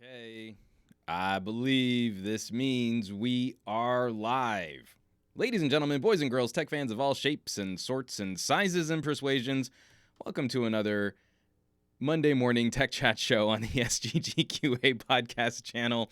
Okay, I believe this means we are live. Ladies and gentlemen, boys and girls, tech fans of all shapes and sorts and sizes and persuasions, welcome to another Monday morning tech chat show on the SGGQA podcast channel.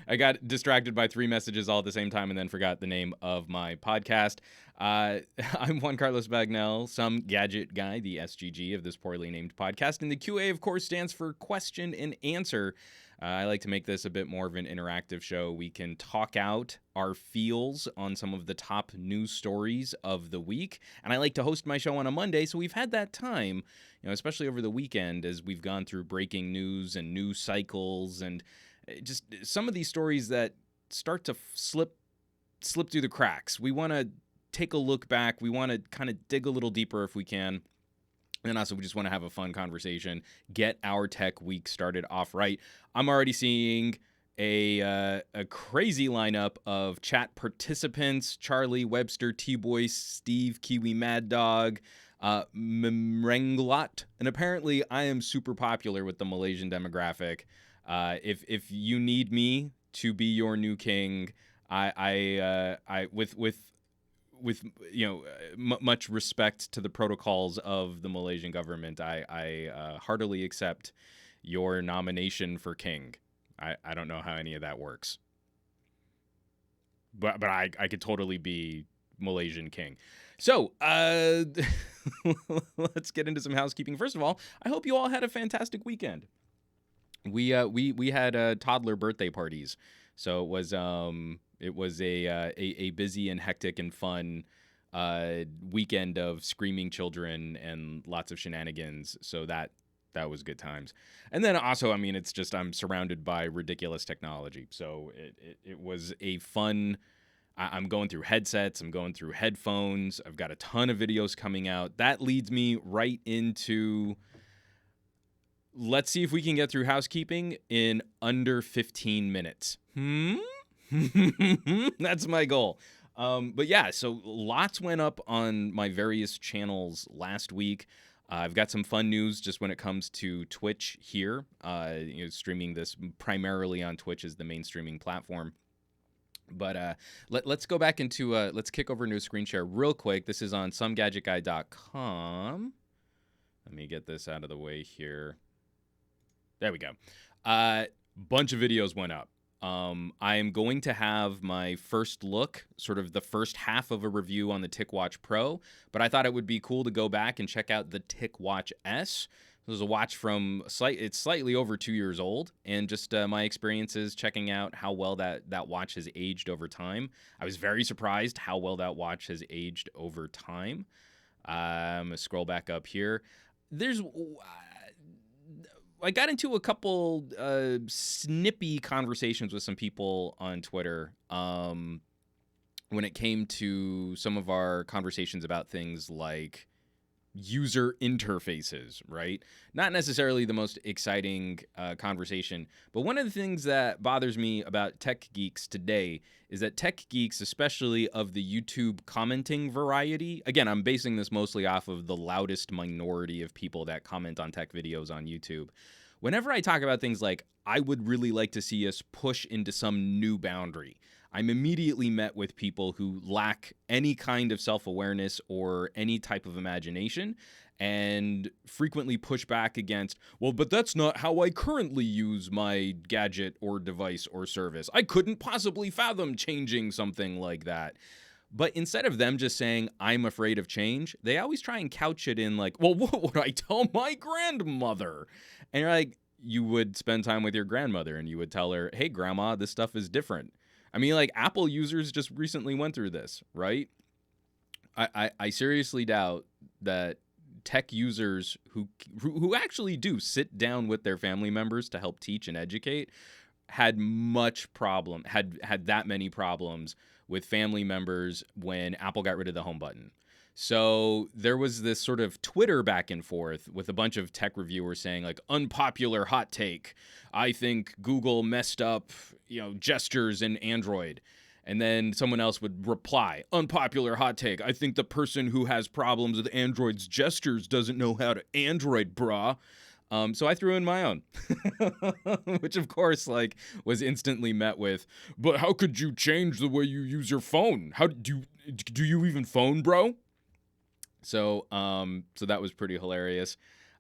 I got distracted by 3 messages all at the same time and then forgot the name of my podcast. I'm Juan Carlos Bagnell, some gadget guy, the SGG of this poorly named podcast. And the QA, of course, stands for question and answer. I like to make this a bit more of an interactive show. We can talk out our feels on some of the top news stories of the week. And I like to host my show on a Monday, so we've had that time, especially over the weekend as we've gone through breaking news and news cycles and just some of these stories that start to slip through the cracks. We want to take a look back. We want to kind of dig a little deeper if we can. And also, we just want to have a fun conversation, get our tech week started off right. I'm already seeing a crazy lineup of chat participants: Charlie, Webster, T-Boy, Steve, Kiwi, Mad Dog, Mrenglot. And apparently, I am super popular with the Malaysian demographic. If you need me to be your new king, with much respect to the protocols of the Malaysian government, I heartily accept your nomination for king. I don't know how any of that works, but I could totally be Malaysian king. So let's get into some housekeeping. First of all, I hope you all had a fantastic weekend. We had toddler birthday parties, so it was a busy and hectic and fun weekend of screaming children and lots of shenanigans. So that was good times. And then also, it's just I'm surrounded by ridiculous technology. So it was a fun. I'm going through headsets. I'm going through headphones. I've got a ton of videos coming out. That leads me right into. Let's see if we can get through housekeeping in under 15 minutes. That's my goal. But yeah, so lots went up on my various channels last week. I've got some fun news just when it comes to Twitch here. Streaming this primarily on Twitch as the main streaming platform. But let's go back into let's kick over into a screen share real quick. This is on SomeGadgetGuy.com. Let me get this out of the way here. There we go. Bunch of videos went up. I am going to have my first look, sort of the first half of a review on the TicWatch Pro, but I thought it would be cool to go back and check out the TicWatch S. This is a watch from it's slightly over 2 years old, and just my experiences checking out how well that watch has aged over time. I was very surprised how well that watch has aged over time. I'm gonna scroll back up here. I got into a couple snippy conversations with some people on Twitter when it came to some of our conversations about things like user interfaces, right? Not necessarily the most exciting conversation, but one of the things that bothers me about tech geeks today is that tech geeks, especially of the YouTube commenting variety, again, I'm basing this mostly off of the loudest minority of people that comment on tech videos on YouTube. Whenever I talk about things like, I would really like to see us push into some new boundary, I'm immediately met with people who lack any kind of self-awareness or any type of imagination and frequently push back against, well, but that's not how I currently use my gadget or device or service. I couldn't possibly fathom changing something like that. But instead of them just saying, I'm afraid of change, they always try and couch it in like, well, what would I tell my grandmother? And you're like, you would spend time with your grandmother and you would tell her, hey, grandma, this stuff is different. Apple users just recently went through this, right? I seriously doubt that tech users who actually do sit down with their family members to help teach and educate had that many problems with family members when Apple got rid of the home button. So there was this sort of Twitter back and forth with a bunch of tech reviewers saying like, unpopular hot take, I think Google messed up, gestures in Android. And then someone else would reply, unpopular hot take, I think the person who has problems with Android's gestures doesn't know how to Android, brah. So I threw in my own, which of course, like, was instantly met with, but how could you change the way you use your phone? How do you even phone, bro? So that was pretty hilarious.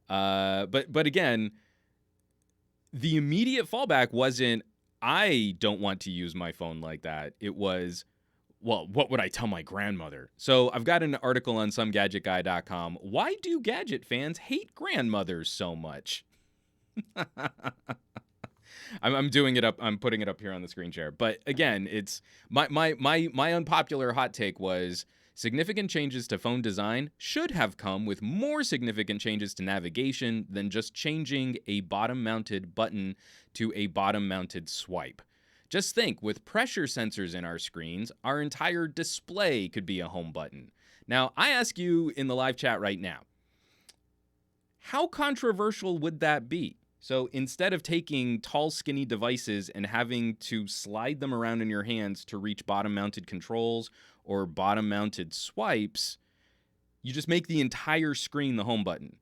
But again, the immediate fallback wasn't, I don't want to use my phone like that. It was, well, what would I tell my grandmother? So I've got an article on SomeGadgetGuy.com. Why do gadget fans hate grandmothers so much? I'm doing it up. I'm putting it up here on the screen share. But again, it's my unpopular hot take was significant changes to phone design should have come with more significant changes to navigation than just changing a bottom-mounted button to a bottom-mounted swipe. Just think, with pressure sensors in our screens, our entire display could be a home button. Now, I ask you in the live chat right now, how controversial would that be? So instead of taking tall, skinny devices and having to slide them around in your hands to reach bottom-mounted controls or bottom-mounted swipes, you just make the entire screen the home button.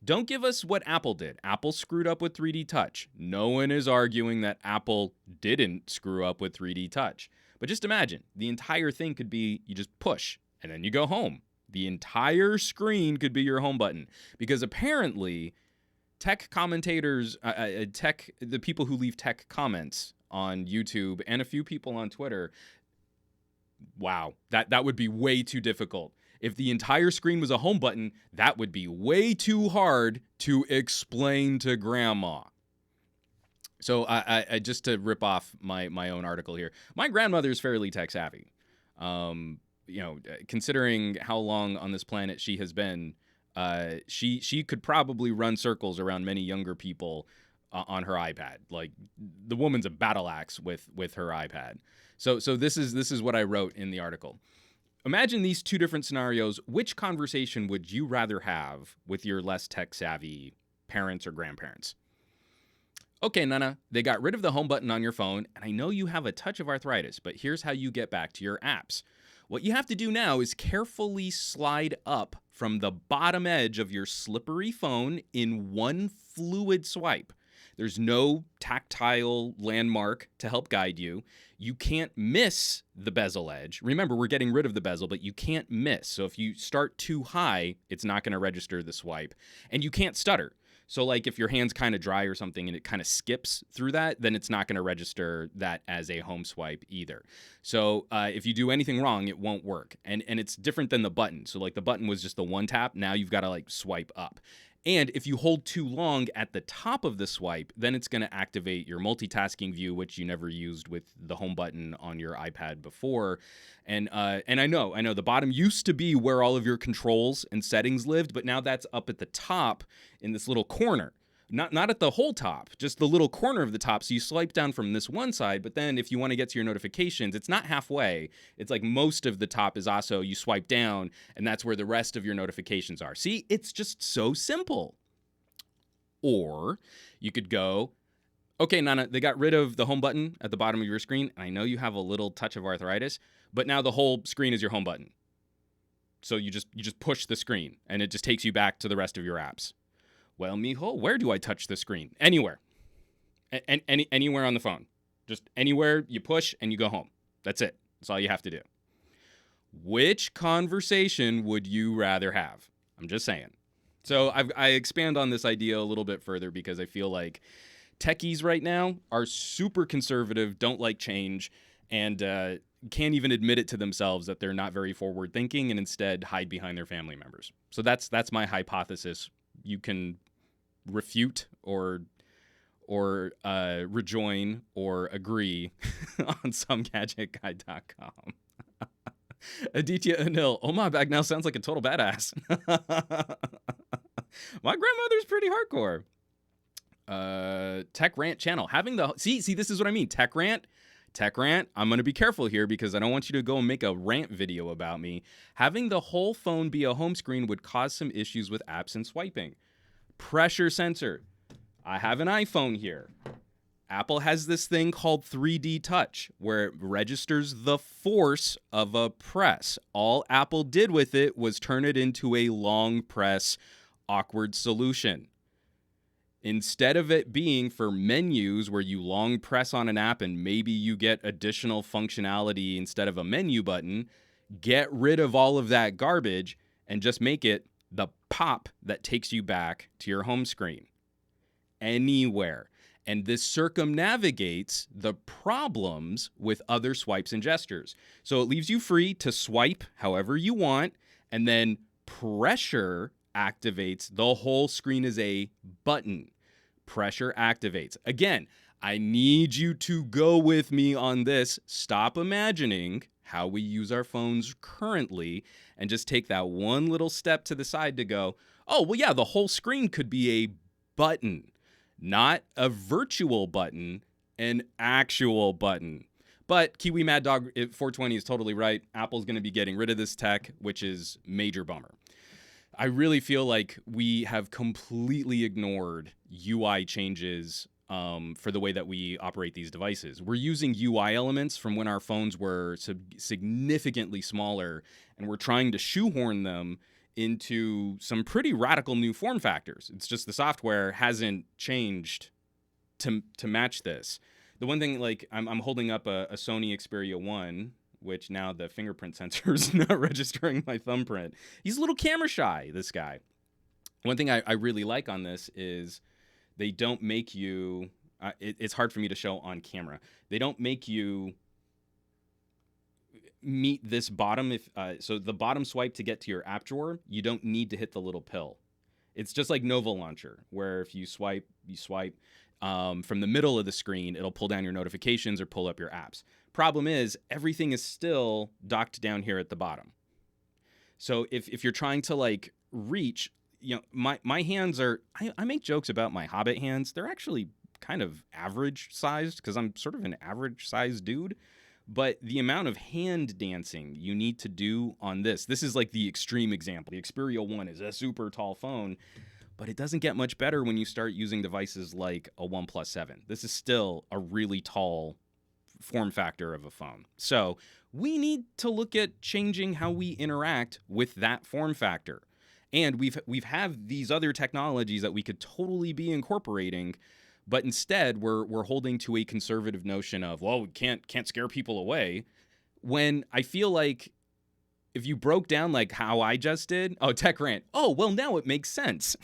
Don't give us what Apple did. Apple screwed up with 3D Touch. No one is arguing that Apple didn't screw up with 3D Touch. But just imagine, the entire thing could be you just push, and then you go home. The entire screen could be your home button. Because apparently, tech commentators, the people who leave tech comments on YouTube, and a few people on Twitter, wow, that would be way too difficult. If the entire screen was a home button, that would be way too hard to explain to grandma. So I just to rip off my own article here, my grandmother's fairly tech savvy. Considering how long on this planet she has been, she could probably run circles around many younger people on her iPad. Like, the woman's a battle axe with her iPad. So this is what I wrote in the article. Imagine these two different scenarios. Which conversation would you rather have with your less tech-savvy parents or grandparents? Okay, Nana, they got rid of the home button on your phone, and I know you have a touch of arthritis, but here's how you get back to your apps. What you have to do now is carefully slide up from the bottom edge of your slippery phone in one fluid swipe. There's no tactile landmark to help guide you. You can't miss the bezel edge. Remember, we're getting rid of the bezel, but you can't miss. So if you start too high, it's not going to register the swipe. And you can't stutter. So like if your hand's kind of dry or something and it kind of skips through that, then it's not going to register that as a home swipe either. So if you do anything wrong, it won't work. And it's different than the button. So like the button was just the one tap. Now you've got to like swipe up. And if you hold too long at the top of the swipe, then it's going to activate your multitasking view, which you never used with the home button on your iPad before. And I know the bottom used to be where all of your controls and settings lived, but now that's up at the top in this little corner. Not at the whole top, just the little corner of the top. So you swipe down from this one side, but then if you want to get to your notifications, it's not halfway. It's like most of the top is also you swipe down, and that's where the rest of your notifications are. See, it's just so simple. Or you could go, okay, Nana, they got rid of the home button at the bottom of your screen, and I know you have a little touch of arthritis, but now the whole screen is your home button. So you just push the screen, and it just takes you back to the rest of your apps. Well, mijo, where do I touch the screen? Anywhere. Anywhere on the phone. Just anywhere you push and you go home. That's it. That's all you have to do. Which conversation would you rather have? I'm just saying. So I expand on this idea a little bit further because I feel like techies right now are super conservative, don't like change, and can't even admit it to themselves that they're not very forward thinking and instead hide behind their family members. So that's my hypothesis. You can refute or rejoin or agree on SomeGadgetGuy.com. Aditya Anil, oh my bag now sounds like a total badass. My grandmother's pretty hardcore. Tech Rant channel having the see this is what I mean. Tech Rant. I'm going to be careful here because I don't want you to go and make a rant video about me. Having the whole phone be a home screen would cause some issues with apps and swiping. Pressure sensor. I have an iPhone here. Apple has this thing called 3D Touch where it registers the force of a press. All Apple did with it was turn it into a long press, awkward solution. Instead of it being for menus where you long press on an app and maybe you get additional functionality instead of a menu button, get rid of all of that garbage and just make it the pop that takes you back to your home screen anywhere. And this circumnavigates the problems with other swipes and gestures. So it leaves you free to swipe however you want, and then pressure activates the whole screen as a button. Pressure activates. Again, I need you to go with me on this. Stop imagining how we use our phones currently and just take that one little step to the side to go, oh, well, yeah, the whole screen could be a button. Not a virtual button, an actual button. But Kiwi Mad Dog 420 is totally right. Apple's going to be getting rid of this tech, which is major bummer. I really feel like we have completely ignored UI changes for the way that we operate these devices. We're using UI elements from when our phones were significantly smaller, and we're trying to shoehorn them into some pretty radical new form factors. It's just the software hasn't changed to match this. The one thing, like, I'm holding up a Sony Xperia 1, which now the fingerprint sensor is not registering my thumbprint. He's a little camera shy, this guy. One thing I really like on this is they don't make you, it's hard for me to show on camera. They don't make you meet this bottom. So the bottom swipe to get to your app drawer, you don't need to hit the little pill. It's just like Nova Launcher, where if you swipe from the middle of the screen, it'll pull down your notifications or pull up your apps. Problem is, everything is still docked down here at the bottom. So if you're trying to like reach, you know, my hands are, I make jokes about my Hobbit hands. They're actually kind of average sized because I'm sort of an average sized dude. But the amount of hand dancing you need to do on this is like the extreme example. The Xperia 1 is a super tall phone, but it doesn't get much better when you start using devices like a OnePlus 7. This is still a really tall form factor of a phone. So we need to look at changing how we interact with that form factor. And we've have these other technologies that we could totally be incorporating, but instead we're holding to a conservative notion of, well, we can't scare people away, when I feel like if you broke down like how I just did, oh, tech rant, oh, well, now it makes sense.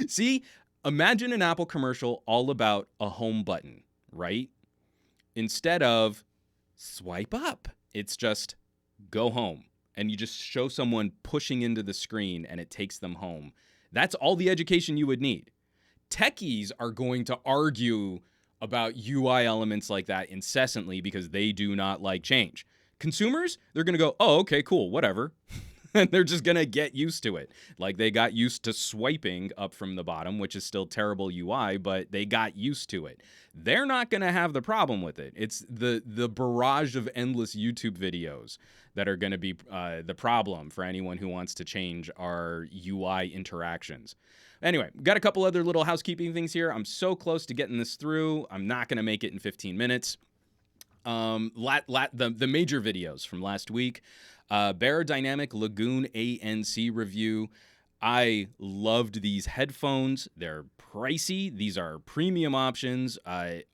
See, imagine an Apple commercial all about a home button, right? Instead of swipe up, it's just go home. And you just show someone pushing into the screen and it takes them home. That's all the education you would need. Techies are going to argue about UI elements like that incessantly because they do not like change. Consumers, they're going to go, oh, okay, cool, whatever. And they're just going to get used to it. Like they got used to swiping up from the bottom, which is still terrible UI, but they got used to it. They're not going to have the problem with it. It's the barrage of endless YouTube videos that are going to be the problem for anyone who wants to change our UI interactions. Anyway, got a couple other little housekeeping things here. I'm so close to getting this through. I'm not going to make it in 15 minutes. The major videos from last week. Beyerdynamic Lagoon ANC review. I loved these headphones. They're pricey. These are premium options.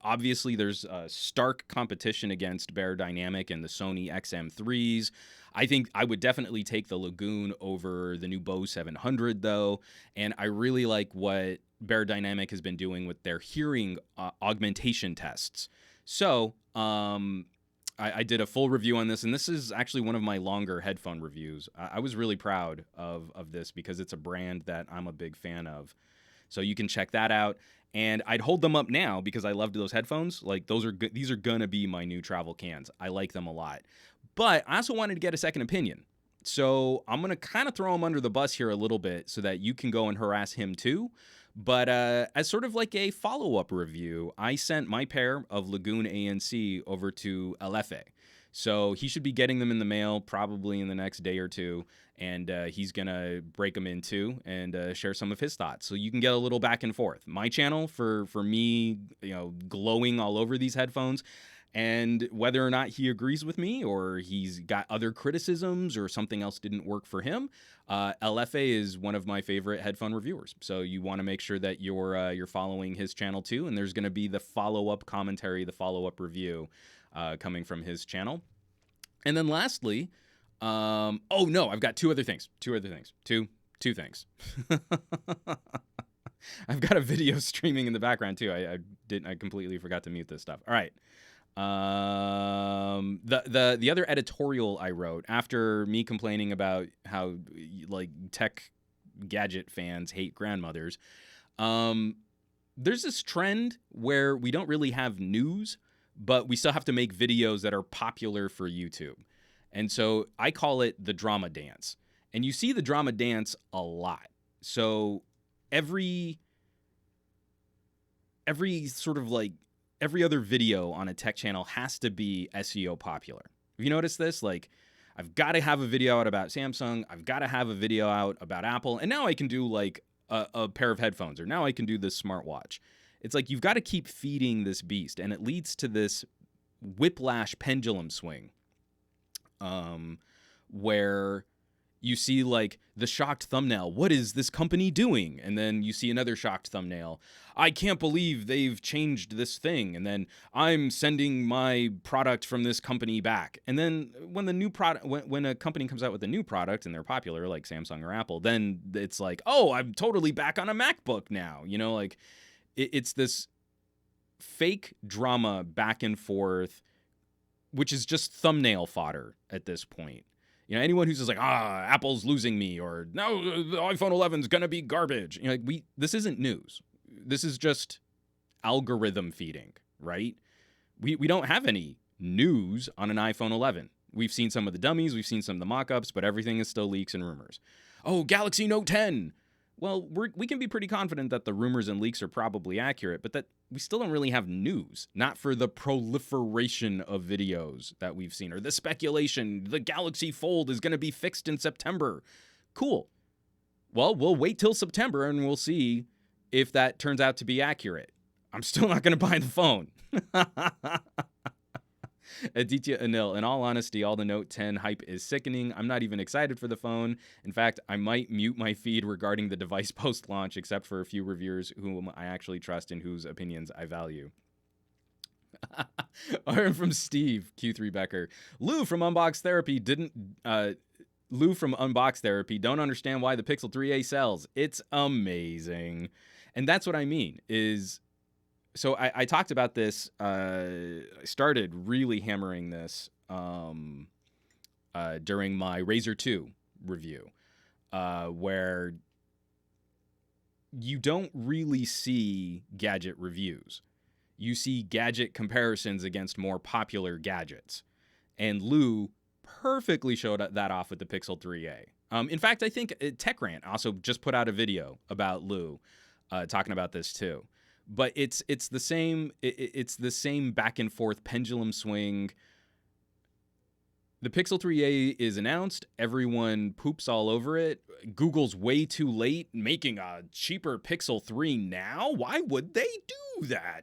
Obviously, there's stark competition against Beyerdynamic and the Sony XM3s. I think I would definitely take the Lagoon over the new Bose 700, though. And I really like what Beyerdynamic has been doing with their hearing augmentation tests. So I did a full review on this, and this is actually one of my longer headphone reviews. I was really proud of this because it's a brand that I'm a big fan of. So you can check that out. And I'd hold them up now because I loved those headphones. Like these are gonna be my new travel cans. I like them a lot. But I also wanted to get a second opinion. So I'm gonna kind of throw him under the bus here a little bit so that you can go and harass him too. But as sort of like a follow-up review, I sent my pair of Lagoon ANC over to LFA. So he should be getting them in the mail probably in the next day or two. And he's going to break them in two and share some of his thoughts. So you can get a little back and forth. My channel for me, glowing all over these headphones. And whether or not he agrees with me or he's got other criticisms or something else didn't work for him, LFA is one of my favorite headphone reviewers. So you want to make sure that you're following his channel too. And there's going to be the follow-up commentary, the follow-up review coming from his channel. And then lastly, oh no, I've got two things. Two things. I've got a video streaming in the background too. I completely forgot to mute this stuff. All right. The other editorial I wrote after me complaining about how like tech gadget fans hate grandmothers, there's this trend where we don't really have news, but we still have to make videos that are popular for YouTube. And so I call it the drama dance. And you see the drama dance a lot. So every sort of like every other video on a tech channel has to be SEO popular. Have you noticed this? Like, I've got to have a video out about Samsung. I've got to have a video out about Apple. And now I can do like a pair of headphones, or now I can do this smartwatch. It's like you've got to keep feeding this beast. And it leads to this whiplash pendulum swing where you see like the shocked thumbnail, what is this company doing? And then you see another shocked thumbnail, I can't believe they've changed this thing. And then I'm sending my product from this company back. And then when the new product, when a company comes out with a new product and they're popular, like Samsung or Apple, then it's like, oh, I'm totally back on a MacBook now. You know, like it's this fake drama back and forth, which is just thumbnail fodder at this point. You know, anyone who's just like, Apple's losing me, or no, the iPhone 11 is going to be garbage. You know, like this isn't news. This is just algorithm feeding, right? We don't have any news on an iPhone 11. We've seen some of the dummies, we've seen some of the mock-ups, but everything is still leaks and rumors. Oh, Galaxy Note 10. Well, we can be pretty confident that the rumors and leaks are probably accurate, but that we still don't really have news, not for the proliferation of videos that we've seen, or the speculation, the Galaxy Fold is going to be fixed in September. Cool. Well, we'll wait till September and we'll see if that turns out to be accurate. I'm still not going to buy the phone. Aditya Anil, in all honesty, all the Note 10 hype is sickening. I'm not even excited for the phone. In fact, I might mute my feed regarding the device post-launch, except for a few reviewers whom I actually trust and whose opinions I value. Or from Steve, Q3 Becker. Lou from Unbox Therapy don't understand why the Pixel 3a sells. It's amazing. And that's what I mean is... So I talked about this, I started really hammering this during my Razr 2 review, where you don't really see gadget reviews. You see gadget comparisons against more popular gadgets. And Lou perfectly showed that off with the Pixel 3a. In fact, I think Tech Rant also just put out a video about Lou talking about this too. But it's the same back and forth pendulum swing. The Pixel 3a is announced, everyone poops all over it. Google's way too late making a cheaper Pixel 3 now. Why would they do that?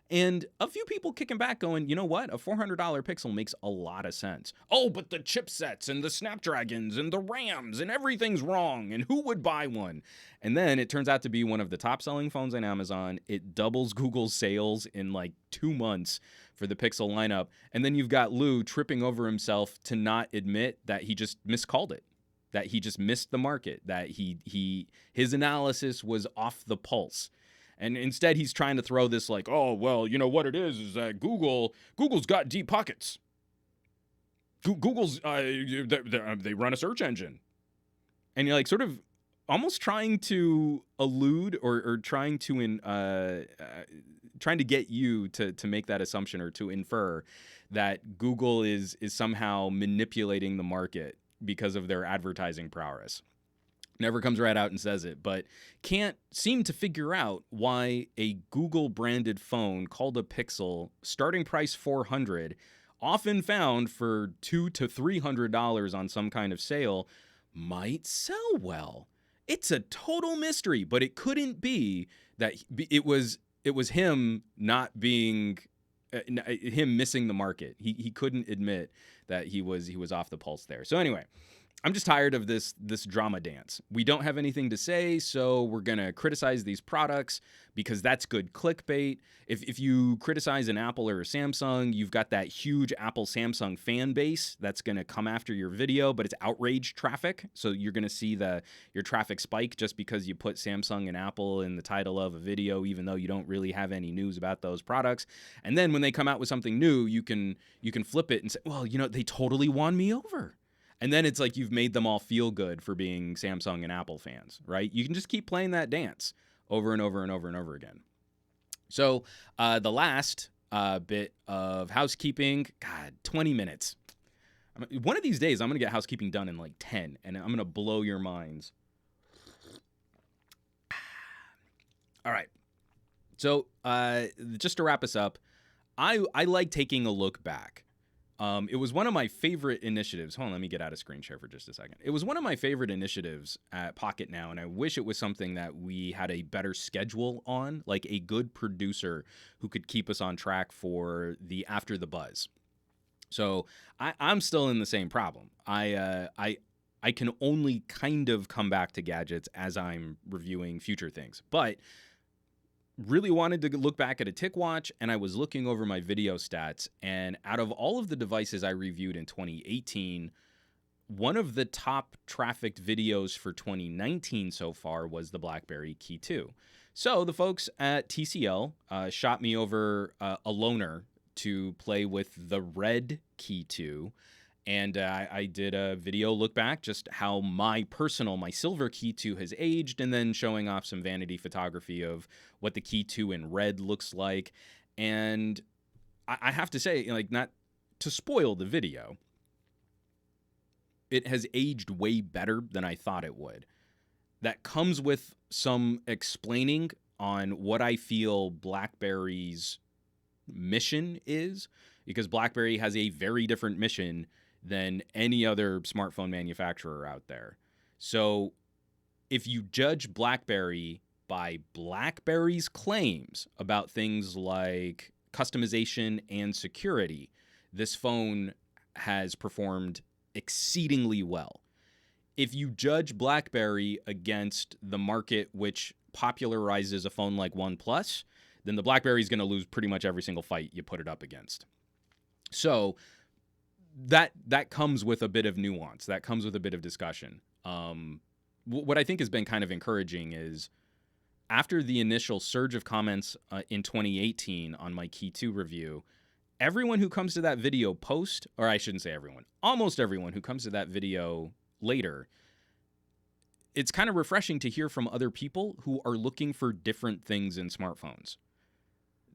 And a few people kicking back going, you know what? A $400 Pixel makes a lot of sense. Oh, but the chipsets and the Snapdragons and the RAMs and everything's wrong. And who would buy one? And then it turns out to be one of the top selling phones on Amazon. It doubles Google's sales in like 2 months for the Pixel lineup. And then you've got Lou tripping over himself to not admit that he just miscalled it, that he just missed the market, that his analysis was off the pulse. And instead, he's trying to throw this like, oh, well, you know what it is that Google's got deep pockets. Google's, they run a search engine. And you're like sort of almost trying to allude or trying to get you to make that assumption or to infer that Google is somehow manipulating the market because of their advertising prowess. Never comes right out and says it, but can't seem to figure out why a Google-branded phone called a Pixel, starting price $400, often found for $200 to $300 on some kind of sale, might sell well. It's a total mystery, but it couldn't be that it was him not being him missing the market. He couldn't admit that he was off the pulse there. So anyway, I'm just tired of this drama dance. We don't have anything to say, so we're going to criticize these products because that's good clickbait. If you criticize an Apple or a Samsung, you've got that huge Apple-Samsung fan base that's going to come after your video, but it's outrage traffic. So you're going to see your traffic spike just because you put Samsung and Apple in the title of a video, even though you don't really have any news about those products. And then when they come out with something new, you can flip it and say, well, they totally won me over. And then it's like you've made them all feel good for being Samsung and Apple fans, right? You can just keep playing that dance over and over and over and over again. So the last bit of housekeeping, God, 20 minutes. One of these days, I'm going to get housekeeping done in like 10, and I'm going to blow your minds. All right. So just to wrap us up, I like taking a look back. It was one of my favorite initiatives. Hold on, let me get out of screen share for just a second. It was one of my favorite initiatives at Pocket Now, and I wish it was something that we had a better schedule on, like a good producer who could keep us on track for the After the Buzz. So I'm still in the same problem. I can only kind of come back to gadgets as I'm reviewing future things, but really wanted to look back at a TicWatch, and I was looking over my video stats, and out of all of the devices I reviewed in 2018, one of the top trafficked videos for 2019 so far was the BlackBerry Key2. So the folks at TCL shot me over a loaner to play with the red Key2, and I did a video look back, just how my silver Key2 has aged, and then showing off some vanity photography of what the Key2 in red looks like. And I have to say, like, not to spoil the video, it has aged way better than I thought it would. That comes with some explaining on what I feel BlackBerry's mission is, because BlackBerry has a very different mission than any other smartphone manufacturer out there. So if you judge BlackBerry by BlackBerry's claims about things like customization and security, this phone has performed exceedingly well. If you judge BlackBerry against the market which popularizes a phone like OnePlus, then the BlackBerry is going to lose pretty much every single fight you put it up against. So that comes with a bit of nuance. That comes with a bit of discussion. What I think has been kind of encouraging is after the initial surge of comments in 2018 on my Key2 review, everyone who comes to that video post, or I shouldn't say everyone, almost everyone who comes to that video later, it's kind of refreshing to hear from other people who are looking for different things in smartphones.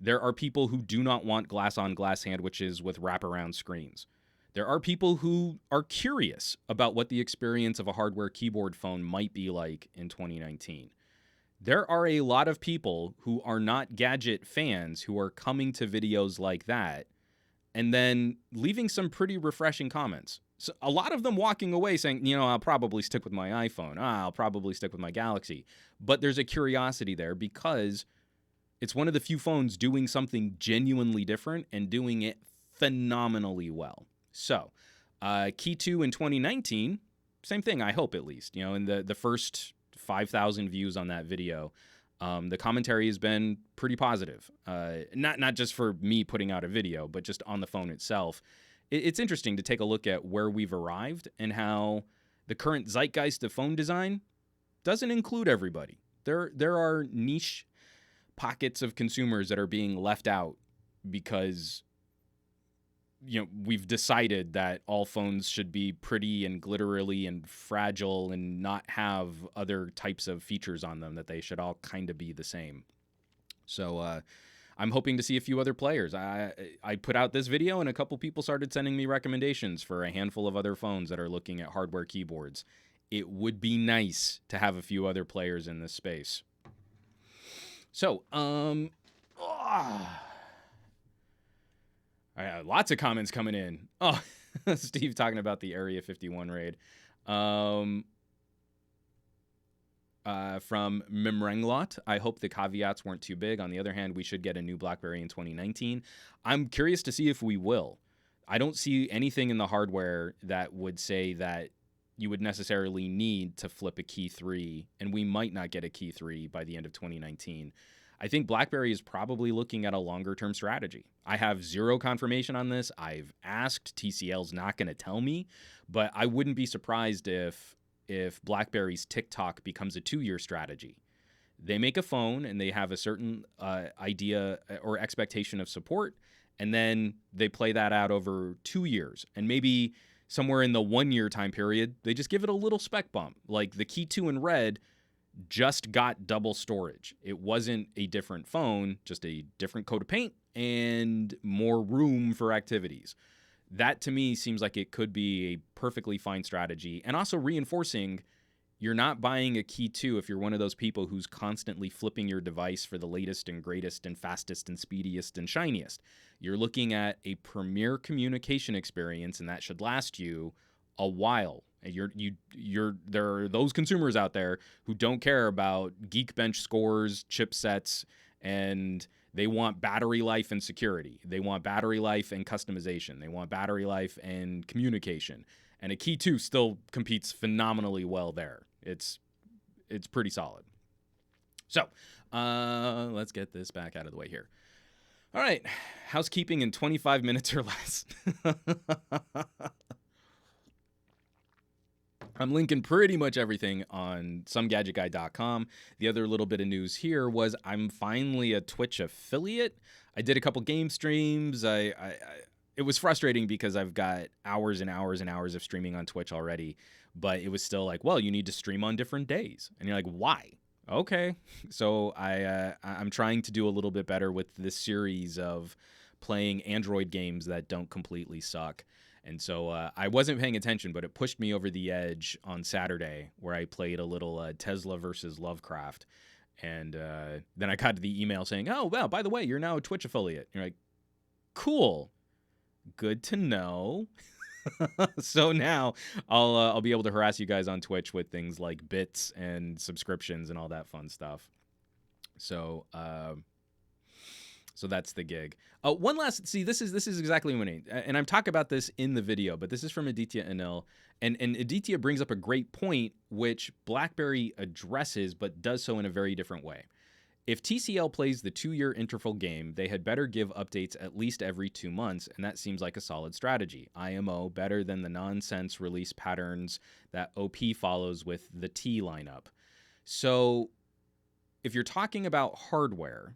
There are people who do not want glass-on-glass sandwiches with wraparound screens. There are people who are curious about what the experience of a hardware keyboard phone might be like in 2019. There are a lot of people who are not gadget fans who are coming to videos like that and then leaving some pretty refreshing comments. So a lot of them walking away saying, I'll probably stick with my iPhone. I'll probably stick with my Galaxy. But there's a curiosity there because it's one of the few phones doing something genuinely different and doing it phenomenally well. So, Key2 in 2019, same thing, I hope at least. In the first 5,000 views on that video, the commentary has been pretty positive. Not just for me putting out a video, but just on the phone itself. It's interesting to take a look at where we've arrived and how the current zeitgeist of phone design doesn't include everybody. There are niche pockets of consumers that are being left out because we've decided that all phones should be pretty and glittery and fragile and not have other types of features on them, that they should all kind of be the same. So I'm hoping to see a few other players. I put out this video and a couple people started sending me recommendations for a handful of other phones that are looking at hardware keyboards. It would be nice to have a few other players in this space. So, lots of comments coming in. Oh, Steve talking about the Area 51 raid. From Mimrenglot, I hope the caveats weren't too big. On the other hand, we should get a new BlackBerry in 2019. I'm curious to see if we will. I don't see anything in the hardware that would say that you would necessarily need to flip a Key 3, and we might not get a Key 3 by the end of 2019. I think BlackBerry is probably looking at a longer-term strategy. I have zero confirmation on this. I've asked. TCL's not going to tell me, but I wouldn't be surprised if BlackBerry's TikTok becomes a 2-year strategy. They make a phone and they have a certain idea or expectation of support, and then they play that out over 2 years. And maybe somewhere in the 1-year time period, they just give it a little spec bump. Like the Key 2 in red just got double storage. It wasn't a different phone, just a different coat of paint and more room for activities. That to me seems like it could be a perfectly fine strategy, and also reinforcing you're not buying a Key 2 if you're one of those people who's constantly flipping your device for the latest and greatest and fastest and speediest and shiniest. You're looking at a premier communication experience, and that should last you a while. There are those consumers out there who don't care about Geekbench scores, chipsets, and they want battery life and security. They want battery life and customization. They want battery life and communication. And a Key 2 still competes phenomenally well there. It's pretty solid. So let's get this back out of the way here. All right, housekeeping in 25 minutes or less. I'm linking pretty much everything on SomeGadgetGuy.com. The other little bit of news here was I'm finally a Twitch affiliate. I did a couple game streams. It was frustrating because I've got hours and hours and hours of streaming on Twitch already, but it was still like, well, you need to stream on different days. And you're like, why? Okay. So I'm trying to do a little bit better with this series of playing Android games that don't completely suck. And so I wasn't paying attention, but it pushed me over the edge on Saturday where I played a little Tesla versus Lovecraft. And then I got the email saying, oh, well, by the way, you're now a Twitch affiliate. And you're like, cool. Good to know. So now I'll be able to harass you guys on Twitch with things like bits and subscriptions and all that fun stuff. So that's the gig. One last, this is exactly what I need. And I'm talking about this in the video, but this is from Aditya Anil. And Aditya brings up a great point, which BlackBerry addresses, but does so in a very different way. If TCL plays the 2-year interval game, they had better give updates at least every 2 months, and that seems like a solid strategy. IMO better than the nonsense release patterns that OP follows with the T lineup. So if you're talking about hardware,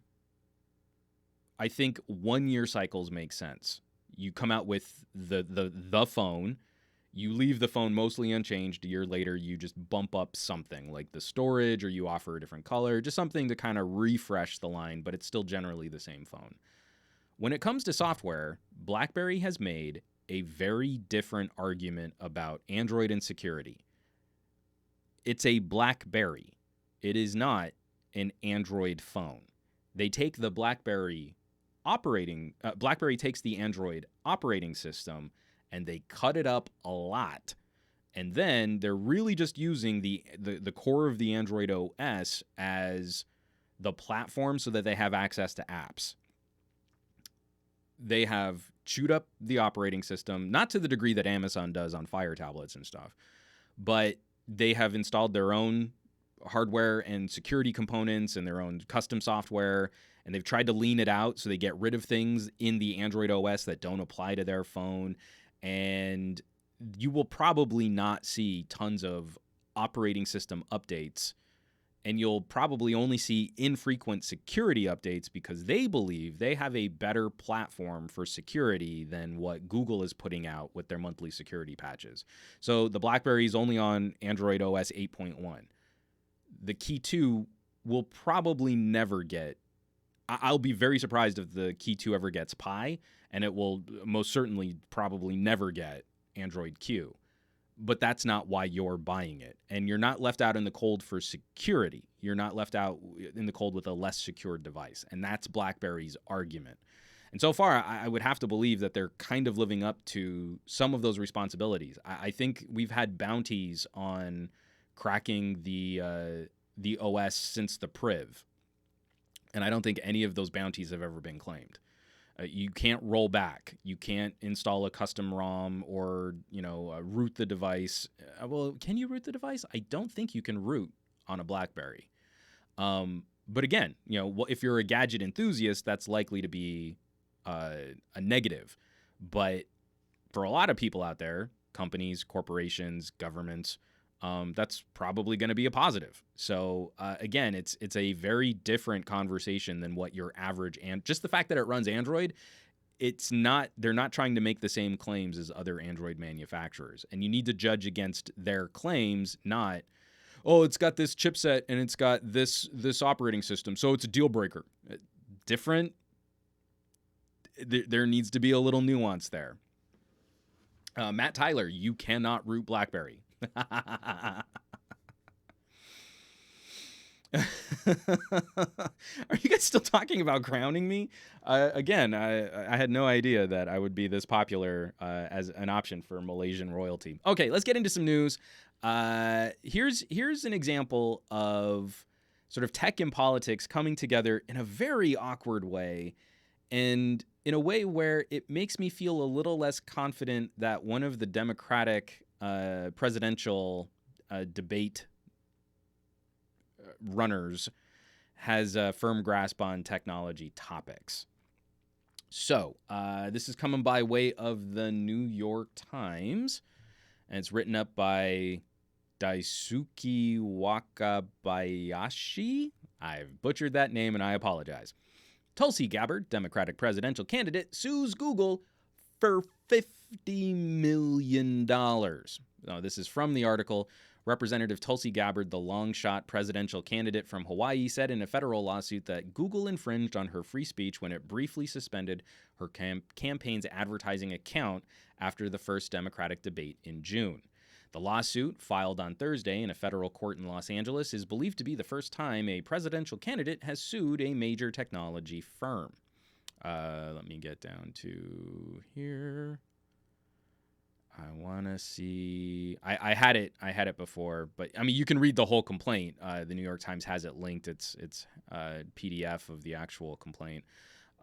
I think 1-year cycles make sense. You come out with the phone, you leave the phone mostly unchanged. A year later, you just bump up something like the storage, or you offer a different color, just something to kind of refresh the line, but it's still generally the same phone. When it comes to software, BlackBerry has made a very different argument about Android and security. It's a BlackBerry. It is not an Android phone. They take the BlackBerry takes the Android operating system and they cut it up a lot. And then they're really just using the core of the Android OS as the platform so that they have access to apps. They have chewed up the operating system, not to the degree that Amazon does on Fire tablets and stuff, but they have installed their own hardware and security components and their own custom software, and they've tried to lean it out so they get rid of things in the Android OS that don't apply to their phone. And you will probably not see tons of operating system updates, and you'll probably only see infrequent security updates because they believe they have a better platform for security than what Google is putting out with their monthly security patches. So the BlackBerry is only on Android OS 8.1. The Key 2 will probably never get... I'll be very surprised if the Key 2 ever gets Pi, and it will most certainly probably never get Android Q. But that's not why you're buying it. And you're not left out in the cold for security. You're not left out in the cold with a less secure device. And that's BlackBerry's argument. And so far, I would have to believe that they're kind of living up to some of those responsibilities. I think we've had bounties on cracking the the OS since the priv. And I don't think any of those bounties have ever been claimed. You can't roll back. You can't install a custom ROM or, root the device. Well, can you root the device? I don't think you can root on a BlackBerry. But again, if you're a gadget enthusiast, that's likely to be a negative. But for a lot of people out there, companies, corporations, governments, that's probably going to be a positive. So again, it's a very different conversation than what your average, and just the fact that it runs Android, they're not trying to make the same claims as other Android manufacturers. And you need to judge against their claims, not, oh, it's got this chipset and it's got this operating system, so it's a deal breaker. Different. There needs to be a little nuance there. Matt Tyler, you cannot root BlackBerry. Are you guys still talking about crowning me? Again, I had no idea that I would be this popular as an option for Malaysian royalty. Okay, let's get into some news. Here's an example of sort of tech and politics coming together in a very awkward way, and in a way where it makes me feel a little less confident that one of the Democratic presidential debate runners has a firm grasp on technology topics. So this is coming by way of the New York Times, and it's written up by Daisuke Wakabayashi. I've butchered that name and I apologize. Tulsi Gabbard, Democratic presidential candidate, sues Google for $50 million. Now, this is from the article. Representative Tulsi Gabbard, the long-shot presidential candidate from Hawaii, said in a federal lawsuit that Google infringed on her free speech when it briefly suspended her campaign's advertising account after the first Democratic debate in June. The lawsuit, filed on Thursday in a federal court in Los Angeles, is believed to be the first time a presidential candidate has sued a major technology firm. Let me get down to here. I want to see. I had it before, but I mean, you can read the whole complaint. The New York Times has it linked. It's PDF of the actual complaint.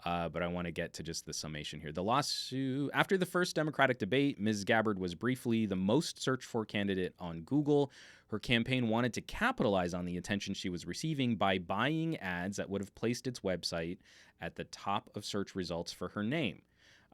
But I want to get to just the summation here. The lawsuit, after the first Democratic debate, Ms. Gabbard was briefly the most searched for candidate on Google. Her campaign wanted to capitalize on the attention she was receiving by buying ads that would have placed its website at the top of search results for her name.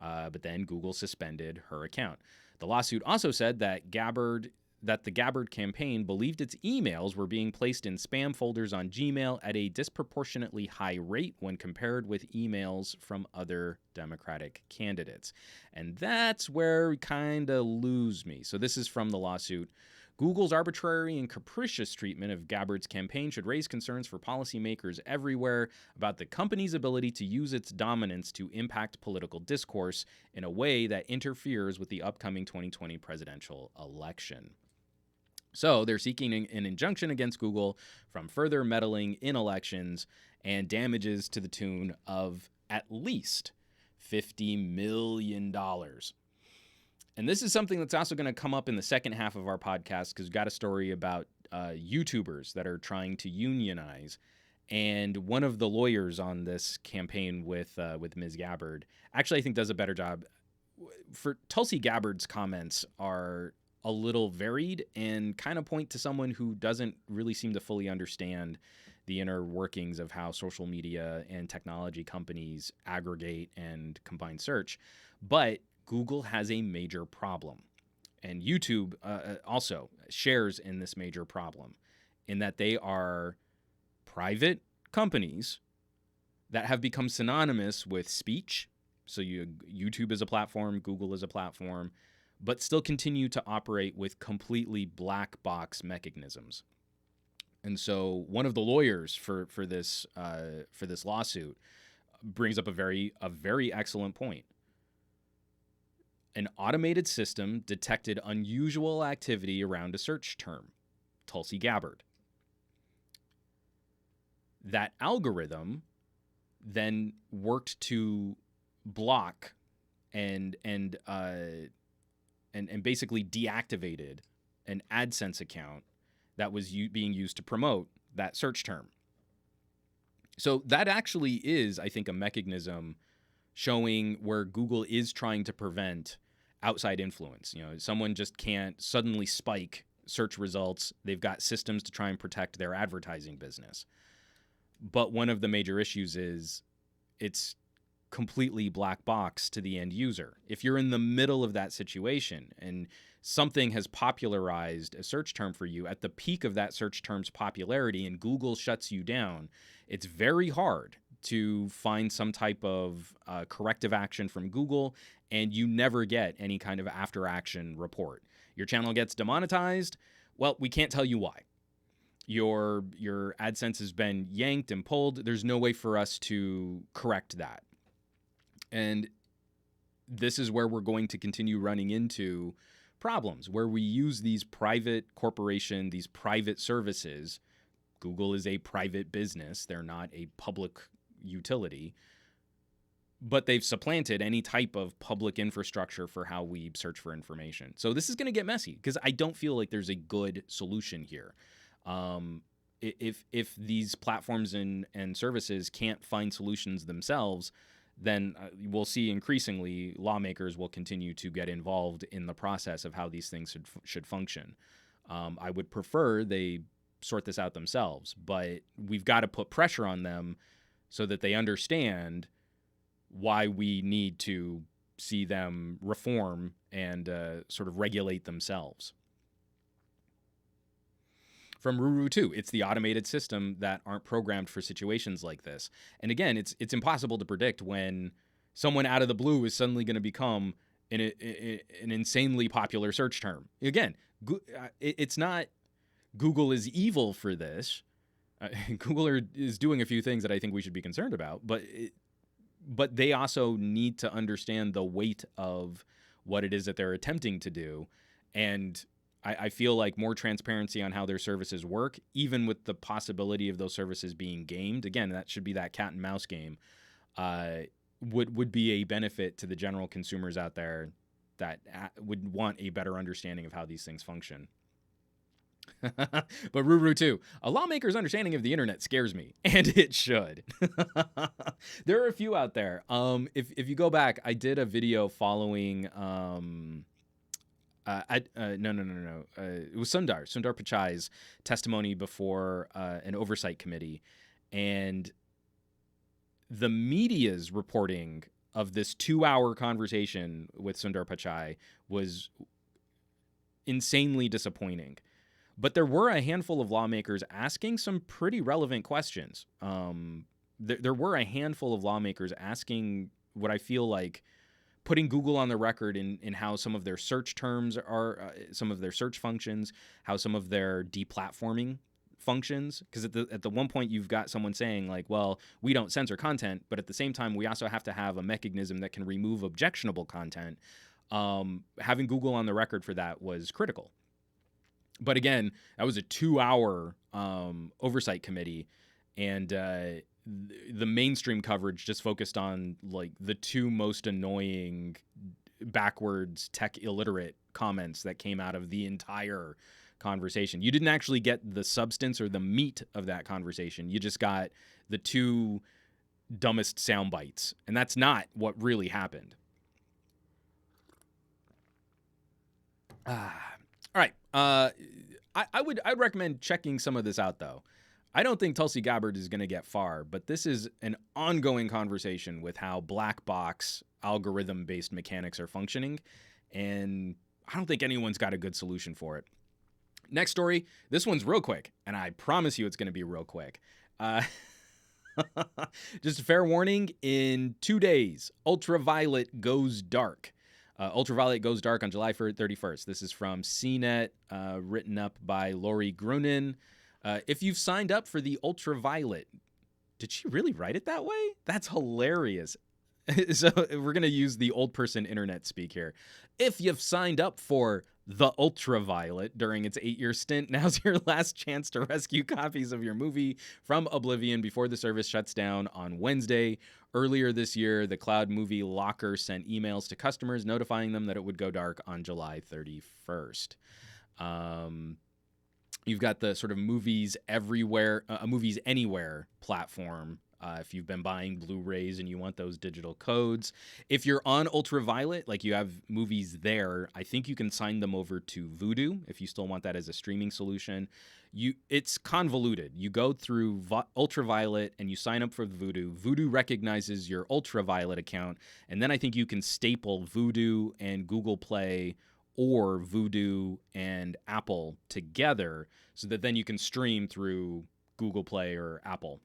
But then Google suspended her account. The lawsuit also said that the Gabbard campaign believed its emails were being placed in spam folders on Gmail at a disproportionately high rate when compared with emails from other Democratic candidates. And that's where we kind of lose me. So this is from the lawsuit. Google's arbitrary and capricious treatment of Gabbard's campaign should raise concerns for policymakers everywhere about the company's ability to use its dominance to impact political discourse in a way that interferes with the upcoming 2020 presidential election. So they're seeking an injunction against Google from further meddling in elections and damages to the tune of at least $50 million. And this is something that's also going to come up in the second half of our podcast, because we've got a story about YouTubers that are trying to unionize. And one of the lawyers on this campaign with Ms. Gabbard actually, I think, does a better job. For Tulsi Gabbard's comments are a little varied and kind of point to someone who doesn't really seem to fully understand the inner workings of how social media and technology companies aggregate and combine search. But Google has a major problem. And YouTube also shares in this major problem, in that they are private companies that have become synonymous with speech. So YouTube is a platform, Google is a platform, but still continue to operate with completely black box mechanisms. And so one of the lawyers for this lawsuit brings up a very excellent point. An automated system detected unusual activity around a search term, Tulsi Gabbard. That algorithm then worked to block and basically deactivated an AdSense account that was being used to promote that search term. So that actually is, I think, a mechanism showing where Google is trying to prevent outside influence. You know, someone just can't suddenly spike search results. They've got systems to try and protect their advertising business. But one of the major issues is it's completely black box to the end user. If you're in the middle of that situation and something has popularized a search term for you at the peak of that search term's popularity and Google shuts you down, it's very hard to find some type of corrective action from Google, and you never get any kind of after action report. Your channel gets demonetized. Well, we can't tell you why. Your AdSense has been yanked and pulled. There's no way for us to correct that. And this is where we're going to continue running into problems, where we use these private corporation, these private services. Google is a private business. They're not a public utility. But they've supplanted any type of public infrastructure for how we search for information. So this is going to get messy because I don't feel like there's a good solution here. If these platforms and services can't find solutions themselves, then we'll see increasingly lawmakers will continue to get involved in the process of how these things should function. I would prefer they sort this out themselves, but we've got to put pressure on them so that they understand why we need to see them reform and sort of regulate themselves. From Ruru2, it's the automated system that aren't programmed for situations like this. And again, it's impossible to predict when someone out of the blue is suddenly going to become an insanely popular search term. Again, it's not Google is evil for this. Google is doing a few things that I think we should be concerned about, but they also need to understand the weight of what it is that they're attempting to do. And I feel like more transparency on how their services work, even with the possibility of those services being gamed, again, that should be that cat and mouse game, would be a benefit to the general consumers out there that would want a better understanding of how these things function. But Ruru2, a lawmaker's understanding of the internet scares me, and it should. There are a few out there. If you go back, I did a video following it was Sundar Pichai's testimony before an oversight committee, and the media's reporting of this 2-hour conversation with Sundar Pichai was insanely disappointing. But there were a handful of lawmakers asking some pretty relevant questions. There were a handful of lawmakers asking what I feel like putting Google on the record in how some of their search terms are, some of their search functions, how some of their deplatforming functions. Because at the one point you've got someone saying like, well, we don't censor content, but at the same time we also have to have a mechanism that can remove objectionable content. Having Google on the record for that was critical. But again, that was a 2-hour oversight committee, and the mainstream coverage just focused on like the two most annoying, backwards, tech illiterate comments that came out of the entire conversation. You didn't actually get the substance or the meat of that conversation. You just got the two dumbest sound bites, and that's not what really happened. All right. I'd recommend checking some of this out, though. I don't think Tulsi Gabbard is going to get far, but this is an ongoing conversation with how black box algorithm-based mechanics are functioning, and I don't think anyone's got a good solution for it. Next story. This one's real quick, and I promise you it's going to be real quick. Just a fair warning, in 2 days, Ultraviolet goes dark. Ultraviolet goes dark on July 31st. This is from CNET, written up by Lori Grunin. If you've signed up for the Ultraviolet, did she really write it that way? That's hilarious. So we're going to use the old person internet speak here. If you've signed up for the Ultraviolet during its 8-year stint, now's your last chance to rescue copies of your movie from oblivion before the service shuts down on Wednesday. Earlier this year, the cloud movie locker sent emails to customers notifying them that it would go dark on July 31st. You've got the sort of movies everywhere, movies anywhere platform. If you've been buying Blu-rays and you want those digital codes, if you're on Ultraviolet, like you have movies there, I think you can sign them over to Vudu if you still want that as a streaming solution. It's convoluted. You go through Ultraviolet and you sign up for Vudu. Vudu recognizes your Ultraviolet account, and then I think you can staple Vudu and Google Play or Vudu and Apple together so that then you can stream through Google Play or Apple.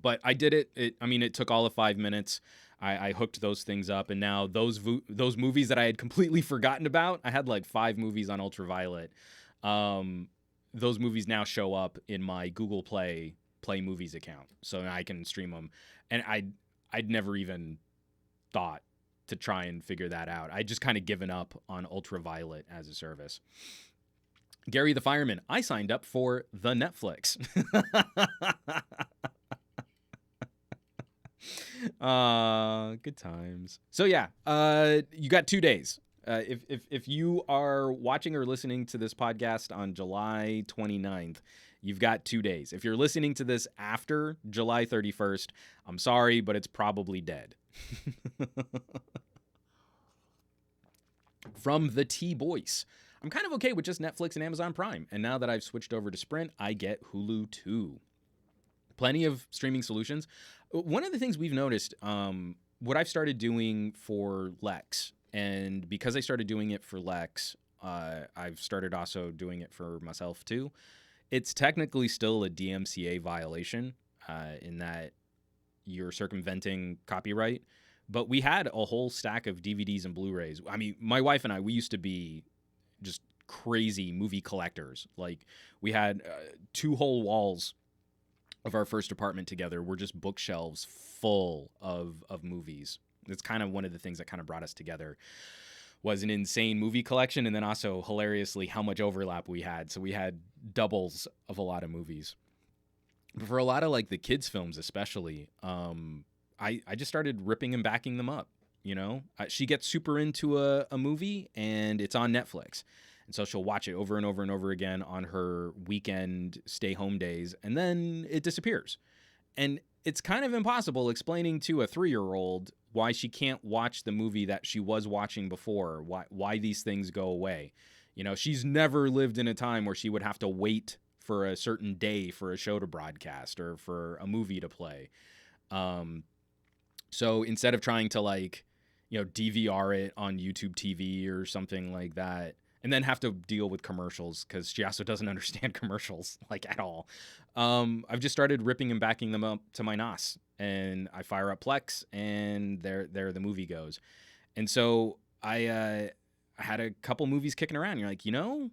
But I did it. It took all of 5 minutes. I hooked those things up, and now those movies that I had completely forgotten about, I had like 5 movies on Ultraviolet. Those movies now show up in my Google Play Movies account, so I can stream them. And I'd never even thought to try and figure that out. I just kind of given up on Ultraviolet as a service. Gary the Fireman, I signed up for the Netflix. Good times. So yeah, you got 2 days. If you are watching or listening to this podcast on July 29th, you've got 2 days. If you're listening to this after July 31st, I'm sorry, but it's probably dead. From the T-Boys, I'm kind of okay with just Netflix and Amazon Prime. And now that I've switched over to Sprint, I get Hulu too. Plenty of streaming solutions. One of the things we've noticed, what I've started doing for Lex, and because I started doing it for Lex, I've started also doing it for myself too. It's technically still a DMCA violation in that you're circumventing copyright. But we had a whole stack of DVDs and Blu-rays. I mean, my wife and I, we used to be just crazy movie collectors. Like, we had 2 whole walls of our first apartment together were just bookshelves full of movies. It's kind of one of the things that kind of brought us together, was an insane movie collection, and then also, hilariously, how much overlap we had. So we had doubles of a lot of movies. But for a lot of, like, the kids' films especially, I just started ripping and backing them up, you know? She gets super into a movie, and it's on Netflix. And so she'll watch it over and over and over again on her weekend stay-home days, and then it disappears. And it's kind of impossible explaining to a 3-year-old why she can't watch the movie that she was watching before, why these things go away. You know, she's never lived in a time where she would have to wait for a certain day for a show to broadcast or for a movie to play. So instead of trying to, like, you know, DVR it on YouTube TV or something like that, and then have to deal with commercials because she also doesn't understand commercials, like, at all, I've just started ripping and backing them up to my NOS, and I fire up Plex, and there the movie goes. And so I had a couple movies kicking around. You're like, you know,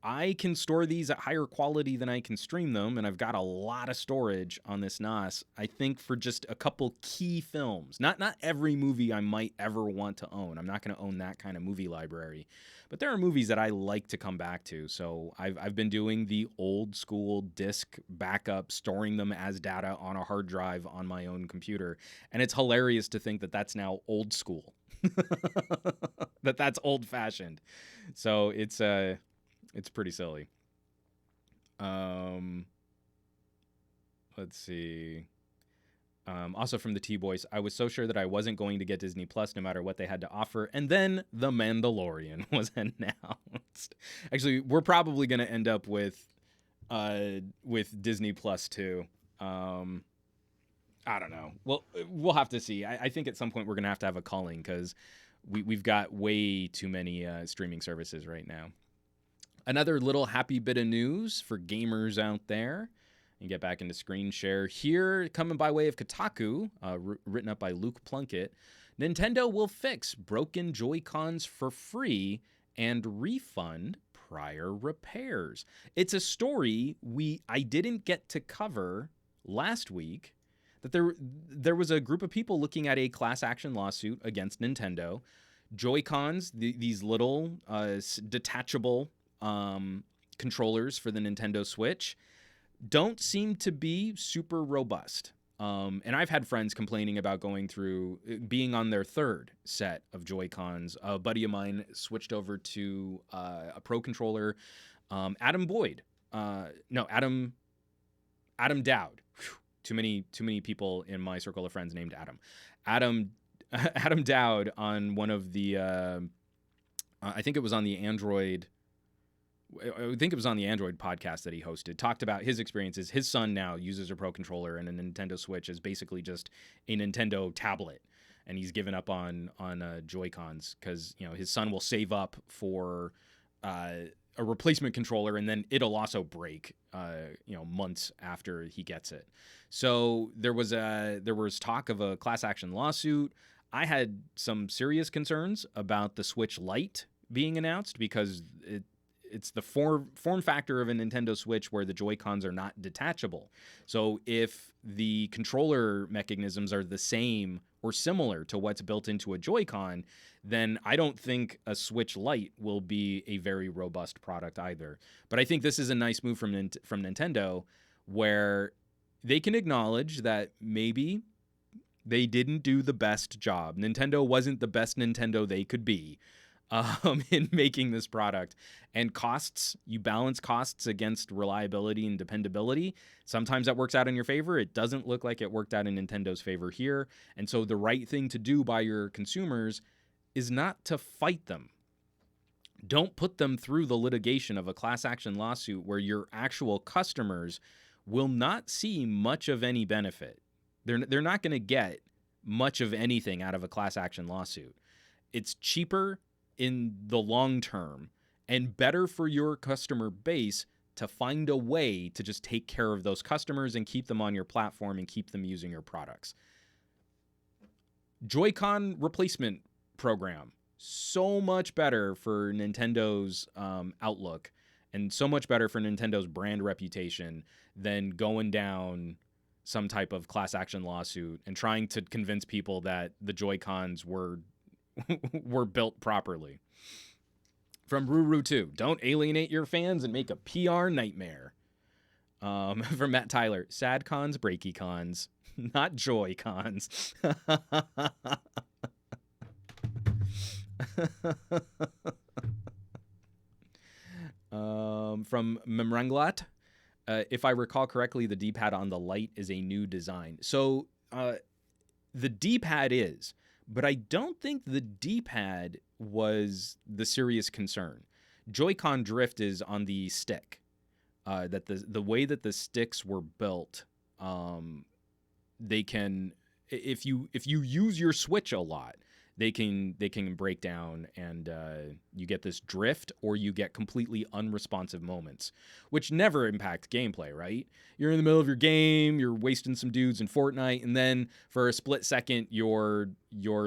I can store these at higher quality than I can stream them, and I've got a lot of storage on this NOS, I think, for just a couple key films. Not every movie I might ever want to own. I'm not going to own that kind of movie library. But there are movies that I like to come back to. So I've been doing the old school disc backup, storing them as data on a hard drive on my own computer. And it's hilarious to think that that's now old school. that's old fashioned. So it's pretty silly. Let's see. Also from the T-Boys, I was so sure that I wasn't going to get Disney Plus no matter what they had to offer. And then The Mandalorian was announced. Actually, we're probably going to end up with Disney Plus too. I don't know. Well, we'll have to see. I think at some point we're going to have a culling because we've got way too many streaming services right now. Another little happy bit of news for gamers out there. And get back into screen share here, coming by way of Kotaku, written up by Luke Plunkett. Nintendo will fix broken Joy-Cons for free and refund prior repairs. It's a story I didn't get to cover last week, that there was a group of people looking at a class action lawsuit against Nintendo. Joy-Cons, these little detachable controllers for the Nintendo Switch, don't seem to be super robust. And I've had friends complaining about being on their 3rd set of Joy-Cons. A buddy of mine switched over to a Pro controller Adam Boyd. No, Adam Dowd. Whew. Too many people in my circle of friends named Adam. Adam Dowd on one of the I think it was on the Android podcast that he hosted, talked about his experiences. His son now uses a Pro Controller, and a Nintendo Switch is basically just a Nintendo tablet, and he's given up on Joy-Cons because his son will save up for a replacement controller, and then it'll also break months after he gets it. So there was talk of a class action lawsuit. I had some serious concerns about the Switch Lite being announced because it's the form factor of a Nintendo Switch where the Joy-Cons are not detachable. So if the controller mechanisms are the same or similar to what's built into a Joy-Con, then I don't think a Switch Lite will be a very robust product either. But I think this is a nice move from Nintendo, where they can acknowledge that maybe they didn't do the best job. Nintendo wasn't the best Nintendo they could be in making this product. And costs, you balance costs against reliability and dependability. Sometimes that works out in your favor. It doesn't look like it worked out in Nintendo's favor here. And so the right thing to do by your consumers is not to fight them. Don't put them through the litigation of a class action lawsuit where your actual customers will not see much of any benefit. They're not going to get much of anything out of a class action lawsuit. It's cheaper in the long term and better for your customer base to find a way to just take care of those customers and keep them on your platform and keep them using your products. Joy-Con replacement program, so much better for Nintendo's outlook and so much better for Nintendo's brand reputation than going down some type of class action lawsuit and trying to convince people that the Joy-Cons were built properly. From Ruru2, don't alienate your fans and make a PR nightmare. From Matt Tyler, sad cons, breaky cons, not joy cons. From Memranglat, if I recall correctly, the D-pad on the Lite is a new design. So the D-pad is, but I don't think the D-pad was the serious concern. Joy-Con drift is on the stick. That the way that the sticks were built, they can, if you use your Switch a lot, they can break down, and you get this drift, or you get completely unresponsive moments, which never impact gameplay, right? You're in the middle of your game, you're wasting some dudes in Fortnite, and then for a split second, your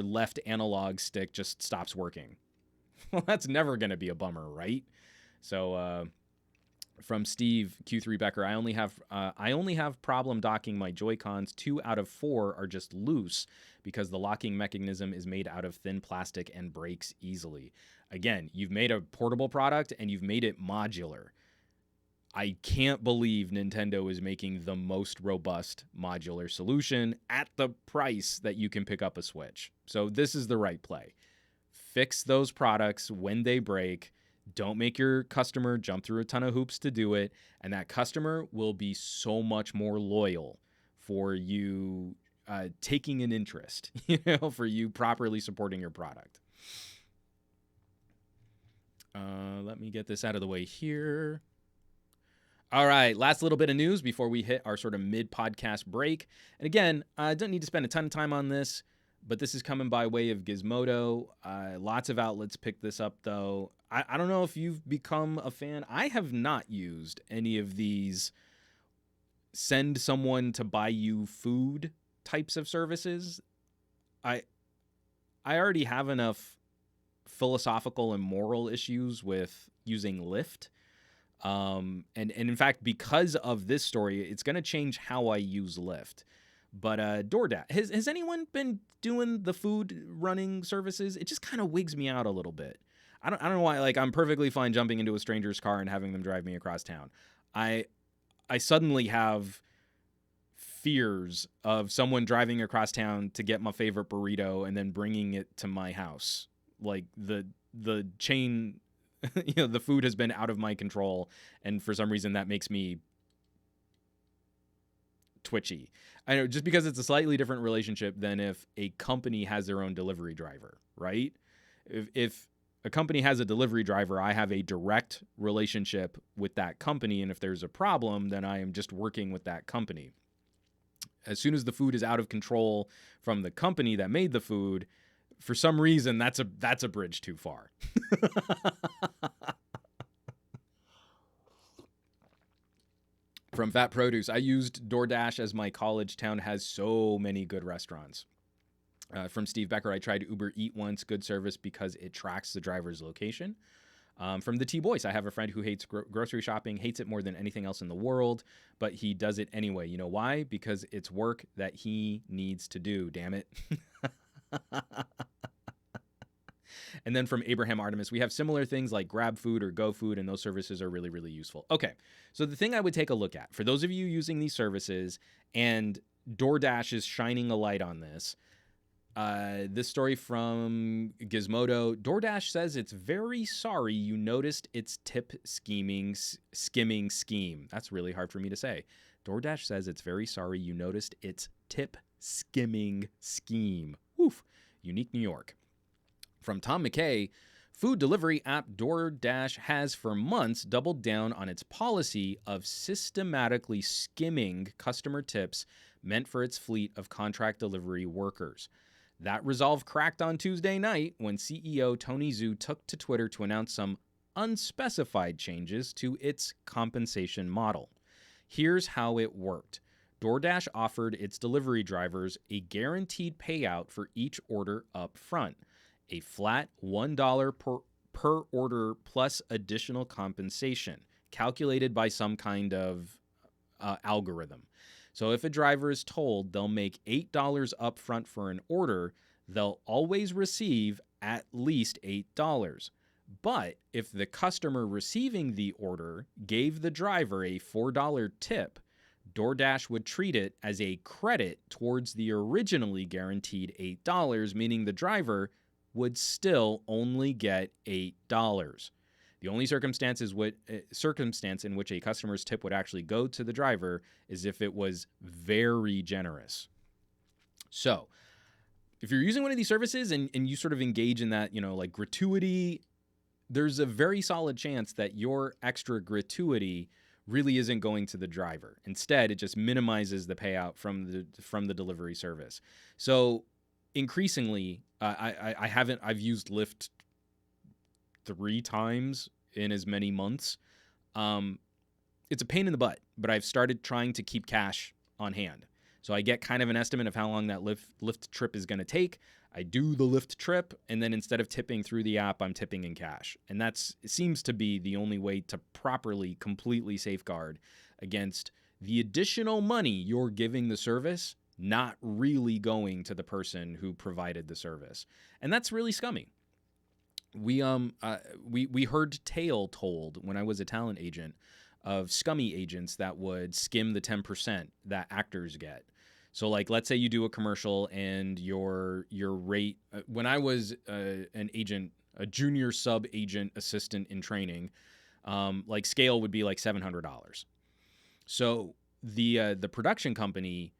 left analog stick just stops working. Well, that's never going to be a bummer, right? So from Steve Q3 Becker, I only have problem docking my Joy-Cons. 2 out of 4 are just loose because the locking mechanism is made out of thin plastic and breaks easily. Again, you've made a portable product and you've made it modular. I can't believe Nintendo is making the most robust modular solution at the price that you can pick up a Switch. So this is the right play. Fix those products when they break. Don't make your customer jump through a ton of hoops to do it. And that customer will be so much more loyal for you taking an interest, for you properly supporting your product. Let me get this out of the way here. All right, last little bit of news before we hit our sort of mid-podcast break. And again, I don't need to spend a ton of time on this, but this is coming by way of Gizmodo. Lots of outlets picked this up, though. I don't know if you've become a fan. I have not used any of these send someone to buy you food types of services. I already have enough philosophical and moral issues with using Lyft. And in fact, because of this story, it's going to change how I use Lyft. But DoorDash, has anyone been doing the food running services? It just kind of wigs me out a little bit. I don't know why. Like, I'm perfectly fine jumping into a stranger's car and having them drive me across town. I suddenly have fears of someone driving across town to get my favorite burrito and then bringing it to my house. Like the chain the food has been out of my control, and for some reason that makes me twitchy. I know, just because it's a slightly different relationship than if a company has their own delivery driver, right? If a company has a delivery driver, I have a direct relationship with that company, and if there's a problem, then I am just working with that company. As soon as the food is out of control from the company that made the food, for some reason, that's a bridge too far. From Fat Produce, I used DoorDash as my college town has so many good restaurants. From Steve Becker, I tried Uber Eat once, good service because it tracks the driver's location. From the T-Boys, I have a friend who hates grocery shopping, hates it more than anything else in the world, but he does it anyway. You know why? Because it's work that he needs to do, damn it. And then from Abraham Artemis, we have similar things like Grab Food or Go Food, and those services are really, really useful. Okay, so the thing I would take a look at, for those of you using these services, and DoorDash is shining a light on this, this story from Gizmodo, DoorDash says it's very sorry you noticed its tip skimming scheme. That's really hard for me to say. DoorDash says it's very sorry you noticed its tip skimming scheme. Oof. Unique New York. From Tom McKay, food delivery app DoorDash has for months doubled down on its policy of systematically skimming customer tips meant for its fleet of contract delivery workers. That resolve cracked on Tuesday night when CEO Tony Zhu took to Twitter to announce some unspecified changes to its compensation model. Here's how it worked. DoorDash offered its delivery drivers a guaranteed payout for each order up front, a flat $1 per order plus additional compensation, calculated by some kind of algorithm. So if a driver is told they'll make $8 up front for an order, they'll always receive at least $8. But if the customer receiving the order gave the driver a $4 tip, DoorDash would treat it as a credit towards the originally guaranteed $8, meaning the driver would still only get $8. The only circumstance in which a customer's tip would actually go to the driver is if it was very generous. So if you're using one of these services and you sort of engage in that, like gratuity, there's a very solid chance that your extra gratuity really isn't going to the driver. Instead, it just minimizes the payout from the delivery service. So increasingly, I've used Lyft 3 times in as many months. It's a pain in the butt, but I've started trying to keep cash on hand. So I get kind of an estimate of how long that Lyft trip is going to take. I do the Lyft trip, and then instead of tipping through the app, I'm tipping in cash. And it seems to be the only way to properly, completely safeguard against the additional money you're giving the service not really going to the person who provided the service. And that's really scummy. We heard tale told when I was a talent agent of scummy agents that would skim the 10% that actors get. So like, let's say you do a commercial and your rate, when I was an agent, a junior sub agent assistant in training, like scale would be like $700. So the production company,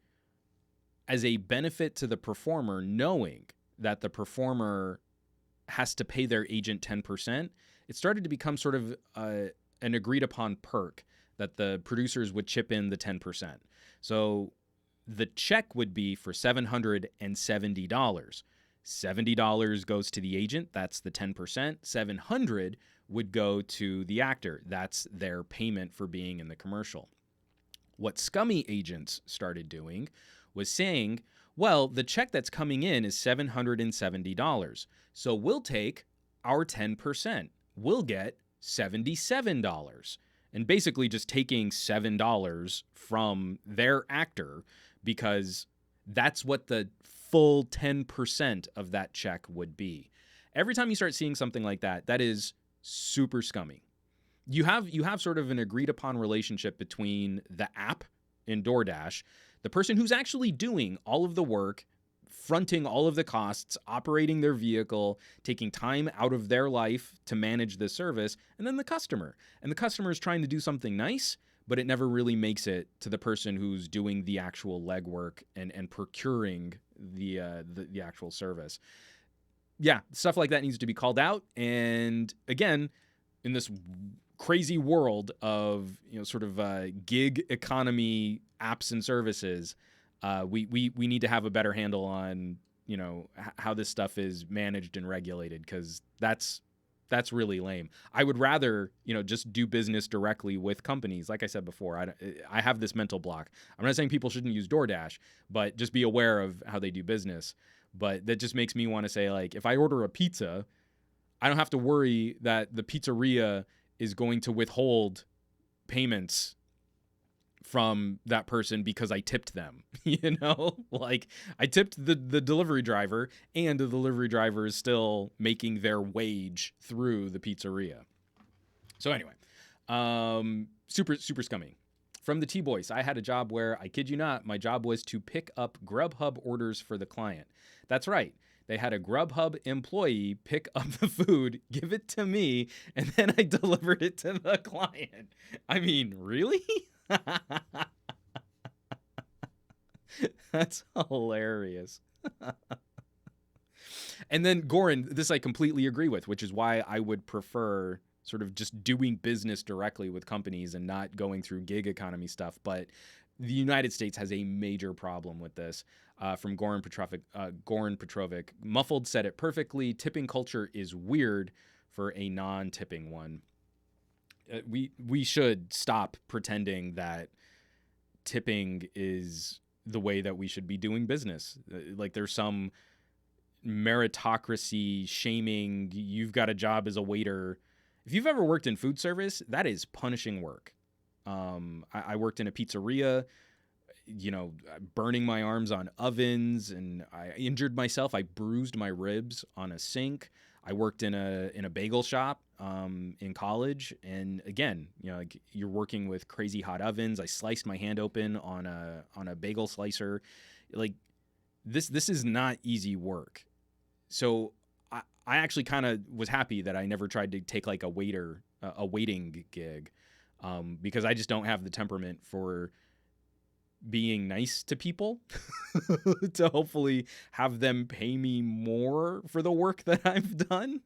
as a benefit to the performer, knowing that the performer has to pay their agent 10%, it started to become sort of an agreed upon perk that the producers would chip in the 10%. So the check would be for $770. $70 goes to the agent, that's the 10%. $700 would go to the actor, that's their payment for being in the commercial. What scummy agents started doing was saying, well, the check that's coming in is $770. So we'll take our 10%. We'll get $77. And basically just taking $7 from their actor because that's what the full 10% of that check would be. Every time you start seeing something like that, that is super scummy. You have sort of an agreed upon relationship between the app in DoorDash, the person who's actually doing all of the work fronting all of the costs, operating their vehicle, taking time out of their life to manage the service, and then the customer. And the customer is trying to do something nice, but it never really makes it to the person who's doing the actual legwork and procuring the actual service. Yeah, stuff like that needs to be called out. And again, in this crazy world of, sort of gig economy apps and services, we need to have a better handle on, how this stuff is managed and regulated, because that's really lame. I would rather, just do business directly with companies. Like I said before, I have this mental block. I'm not saying people shouldn't use DoorDash, but just be aware of how they do business. But that just makes me want to say, like, if I order a pizza, I don't have to worry that the pizzeria is going to withhold payments from that person because I tipped them. Like, I tipped the delivery driver, and the delivery driver is still making their wage through the pizzeria. So anyway, super scummy. From the T-Boys, I had a job where, I kid you not, my job was to pick up Grubhub orders for the client. That's right. They had a Grubhub employee pick up the food, give it to me, and then I delivered it to the client. I mean, really? That's hilarious. And then Goran, this I completely agree with, which is why I would prefer sort of just doing business directly with companies and not going through gig economy stuff. But the United States has a major problem with this. From Goran Petrovic, Muffled said it perfectly. Tipping culture is weird for a non-tipping one. We should stop pretending that tipping is the way that we should be doing business. Like, there's some meritocracy shaming. You've got a job as a waiter. If you've ever worked in food service, that is punishing work. I worked in a pizzeria, burning my arms on ovens, and I injured myself. I bruised my ribs on a sink. I worked in a bagel shop in college, and again, like, you're working with crazy hot ovens. I sliced my hand open on a bagel slicer. Like, this is not easy work. So I actually kind of was happy that I never tried to take like a waiting gig, because I just don't have the temperament for being nice to people to hopefully have them pay me more for the work that I've done.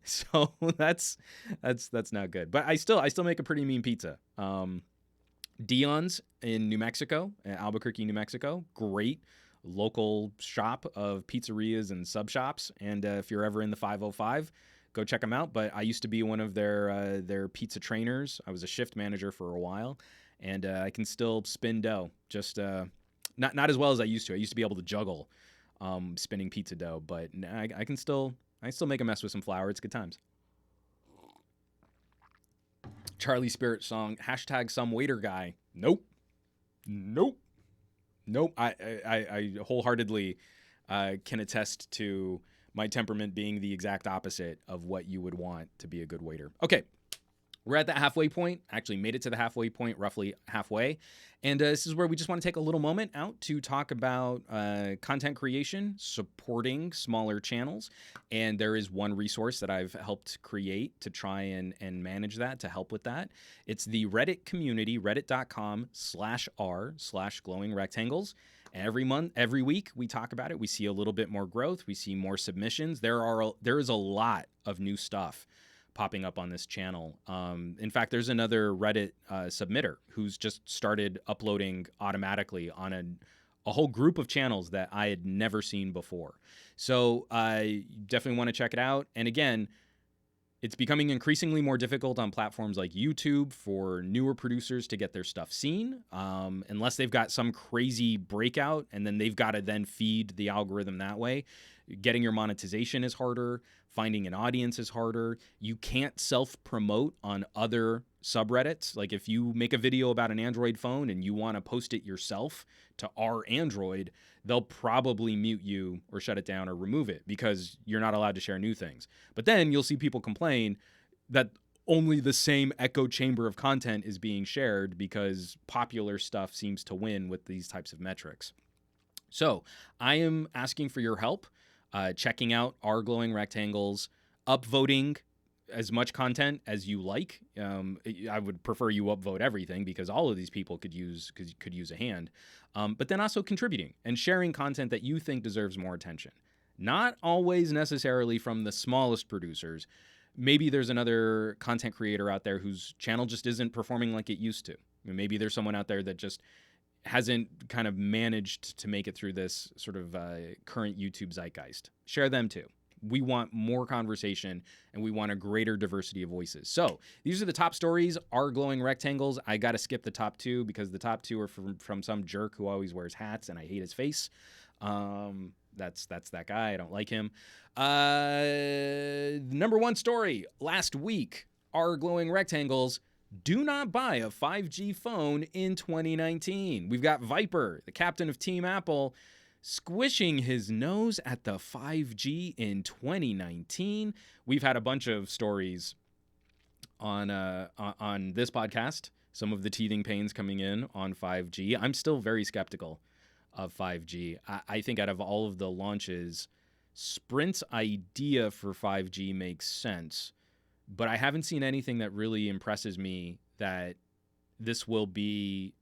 So that's not good. But I still make a pretty mean pizza. Dion's in New Mexico, Albuquerque, New Mexico, great local shop of pizzerias and sub shops. And if you're ever in the 505, go check them out. But I used to be one of their pizza trainers. I was a shift manager for a while, and I can still spin dough. Just not as well as I used to. I used to be able to juggle spinning pizza dough, but I still make a mess with some flour. It's good times. Charlie Spirit song, #SomeWaiterGuy. Nope. I wholeheartedly can attest to my temperament being the exact opposite of what you would want to be a good waiter. Okay, we're at that halfway point. Actually made it to the halfway point, roughly halfway. And this is where we just want to take a little moment out to talk about content creation, supporting smaller channels. And there is one resource that I've helped create to try and manage that, to help with that. It's the Reddit community, reddit.com/r/glowingrectangles. And every week we talk about it. We see a little bit more growth. We see more submissions. There is a lot of new stuff popping up on this channel. In fact, there's another Reddit submitter who's just started uploading automatically on a whole group of channels that I had never seen before. So I definitely want to check it out. And again, it's becoming increasingly more difficult on platforms like YouTube for newer producers to get their stuff seen, unless they've got some crazy breakout, and then they've got to then feed the algorithm that way. Getting your monetization is harder. Finding an audience is harder. You can't self-promote on other subreddits. Like, if you make a video about an Android phone and you want to post it yourself to our Android, they'll probably mute you or shut it down or remove it because you're not allowed to share new things. But then you'll see people complain that only the same echo chamber of content is being shared because popular stuff seems to win with these types of metrics. So I am asking for your help, checking out our glowing rectangles, upvoting as much content as you like. I would prefer you upvote everything because all of these people could use a hand. But then also contributing and sharing content that you think deserves more attention. Not always necessarily from the smallest producers. Maybe there's another content creator out there whose channel just isn't performing like it used to. Maybe there's someone out there that just hasn't kind of managed to make it through this sort of current YouTube zeitgeist. Share them too. We want more conversation and we want a greater diversity of voices. So these are the top stories, our glowing rectangles. I got to skip the top two because the top two are from some jerk who always wears hats and I hate his face. That's that guy. I don't like him. Number one story last week, our glowing rectangles. Do not buy a 5G phone in 2019. We've got Viper, the captain of Team Apple, squishing his nose at the 5G in 2019. We've had a bunch of stories on this podcast, some of the teething pains coming in on 5G. I'm still very skeptical of 5G. I think out of all of the launches, Sprint's idea for 5G makes sense. But I haven't seen anything that really impresses me that this will be...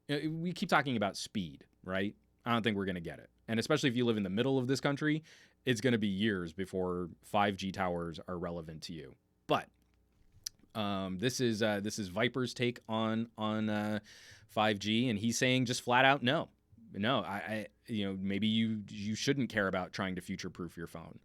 We keep talking about speed, right? I don't think we're going to get it. And especially if you live in the middle of this country, it's going to be years before 5G towers are relevant to you. But this is Viper's take on 5G, and he's saying just flat out no. No, maybe you shouldn't care about trying to future-proof your phone.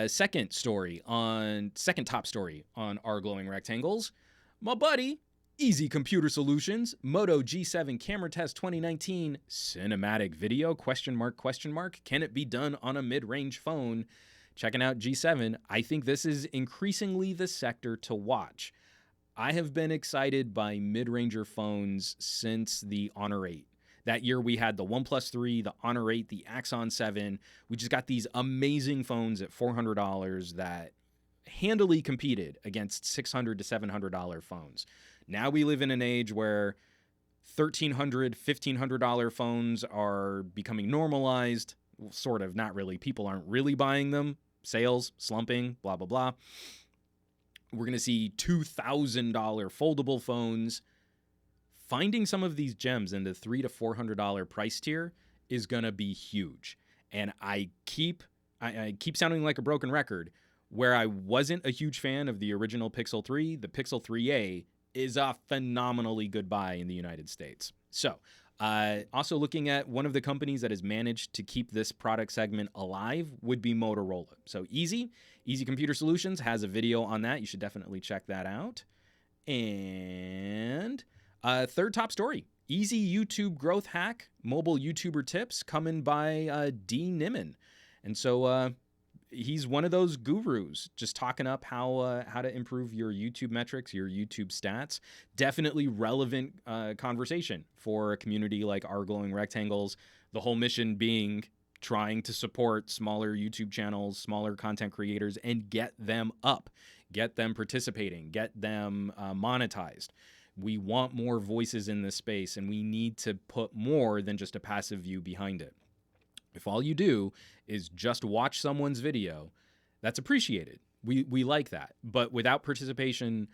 Second top story on our glowing rectangles. My buddy, Easy Computer Solutions, Moto G7 camera test 2019, cinematic video, ? Can it be done on a mid-range phone? Checking out G7. I think this is increasingly the sector to watch. I have been excited by mid-ranger phones since the Honor 8. That year we had the OnePlus 3, the Honor 8, the Axon 7. We just got these amazing phones at $400 that handily competed against $600 to $700 phones. Now we live in an age where $1,300, $1,500 phones are becoming normalized. Well, sort of, not really. People aren't really buying them. Sales, slumping, blah, blah, blah. We're going to see $2,000 foldable phones. Finding some of these gems in the $300 to $400 price tier is going to be huge. And I keep sounding like a broken record. Where I wasn't a huge fan of the original Pixel 3, the Pixel 3a is a phenomenally good buy in the United States. So, also looking at one of the companies that has managed to keep this product segment alive would be Motorola. So Easy Computer Solutions has a video on that. You should definitely check that out. And third top story, easy YouTube growth hack, mobile YouTuber tips coming by D. Niman. And so he's one of those gurus just talking up how to improve your YouTube metrics, your YouTube stats. Definitely relevant conversation for a community like our glowing rectangles. The whole mission being trying to support smaller YouTube channels, smaller content creators, and get them up, get them participating, get them monetized. We want more voices in this space, and we need to put more than just a passive view behind it. If all you do is just watch someone's video, that's appreciated. We like that. But without participation,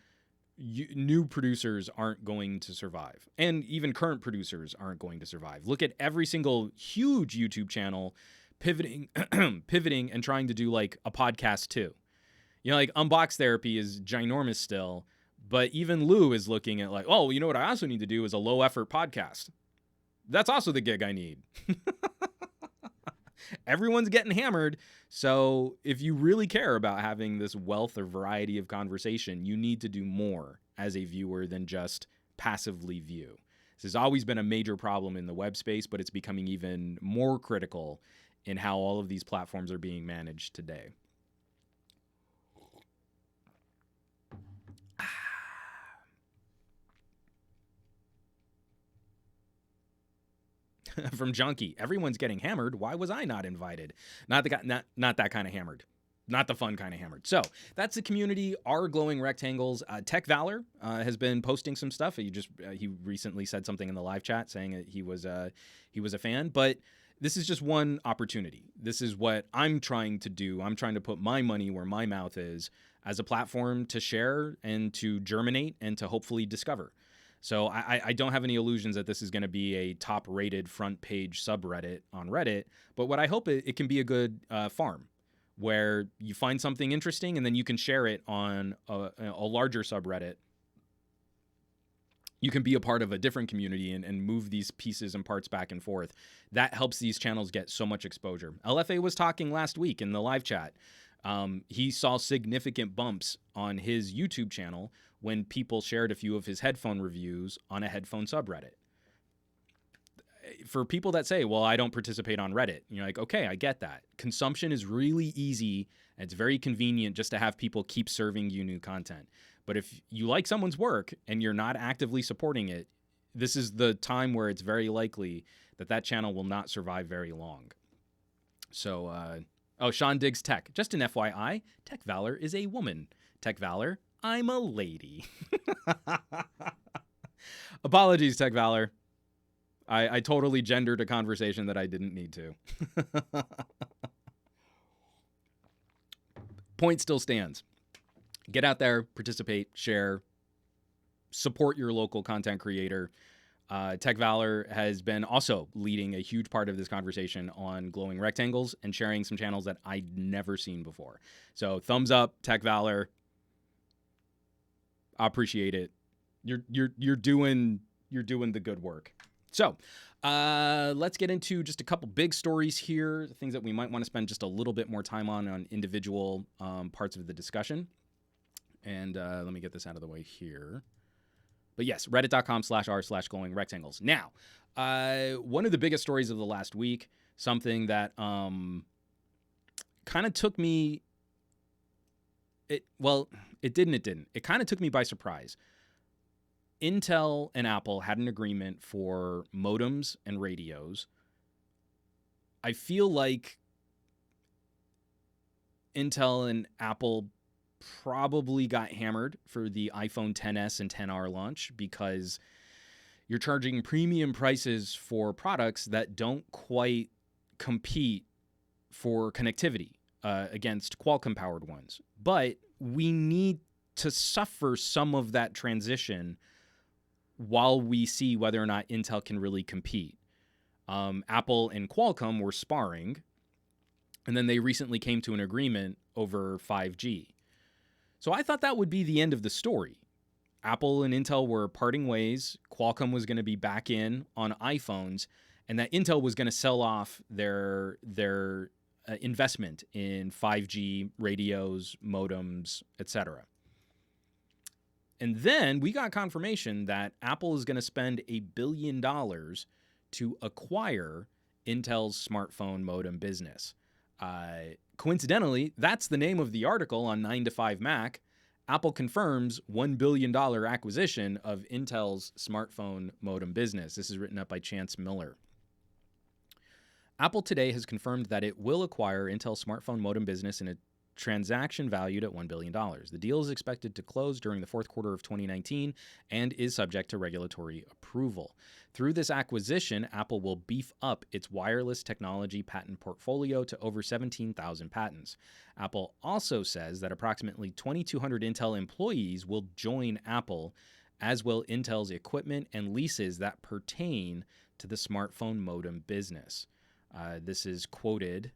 new producers aren't going to survive. And even current producers aren't going to survive. Look at every single huge YouTube channel pivoting and trying to do like a podcast too. You know, like Unbox Therapy is ginormous still, but even Lou is looking at like, oh, you know what I also need to do is a low effort podcast. That's also the gig I need. Everyone's getting hammered. So if you really care about having this wealth or variety of conversation, you need to do more as a viewer than just passively view. This has always been a major problem in the web space, but it's becoming even more critical in how all of these platforms are being managed today. From Junkie, everyone's getting hammered. Why was I not invited? Not that kind of hammered. not the fun kind of hammered. So that's the community. Our glowing rectangles. Tech Valor has been posting some stuff. He recently said something in the live chat saying that he was a fan. But this is just one opportunity. This is what I'm trying to do. I'm trying to put my money where my mouth is as a platform to share and to germinate and to hopefully discover. So I don't have any illusions that this is going to be a top-rated front page subreddit on Reddit. But what I hope it can be a good farm, where you find something interesting and then you can share it on a larger subreddit. You can be a part of a different community and move these pieces and parts back and forth. That helps these channels get so much exposure. LFA was talking last week in the live chat. He saw significant bumps on his YouTube channel when people shared a few of his headphone reviews on a headphone subreddit. For people that say, well, I don't participate on Reddit, you're like, okay, I get that. Consumption is really easy. And it's very convenient just to have people keep serving you new content. But if you like someone's work and you're not actively supporting it, this is the time where it's very likely that channel will not survive very long. So, Sean Diggs Tech. Just an FYI, Tech Valor is a woman. Tech Valor, I'm a lady. Apologies, Tech Valor. I totally gendered a conversation that I didn't need to. Point still stands. Get out there, participate, share, support your local content creator. Tech Valor has been also leading a huge part of this conversation on glowing rectangles and sharing some channels that I'd never seen before. So thumbs up, Tech Valor. I appreciate it. You're doing the good work. So let's get into just a couple big stories here, things that we might want to spend just a little bit more time on individual parts of the discussion. And let me get this out of the way here. But yes, reddit.com/r/glowing rectangles. Now, one of the biggest stories of the last week, something that kind of took me, it didn't. It kind of took me by surprise. Intel and Apple had an agreement for modems and radios. I feel like Intel and Apple probably got hammered for the iPhone XS and XR launch because you're charging premium prices for products that don't quite compete for connectivity against Qualcomm-powered ones. But we need to suffer some of that transition while we see whether or not Intel can really compete. Apple and Qualcomm were sparring, and then they recently came to an agreement over 5G. So I thought that would be the end of the story. Apple and Intel were parting ways. Qualcomm was going to be back in on iPhones, and that Intel was going to sell off their investment in 5G radios, modems, etc. And then we got confirmation that Apple is going to spend $1 billion to acquire Intel's smartphone modem business. Coincidentally, that's the name of the article on 9to5Mac. Apple confirms $1 billion acquisition of Intel's smartphone modem business. This is written up by Chance Miller. Apple today has confirmed that it will acquire Intel's smartphone modem business in a transaction valued at $1 billion. The deal is expected to close during the fourth quarter of 2019 and is subject to regulatory approval. Through this acquisition, Apple will beef up its wireless technology patent portfolio to over 17,000 patents. Apple also says that approximately 2,200 Intel employees will join Apple, as will Intel's equipment and leases that pertain to the smartphone modem business. This is quoted.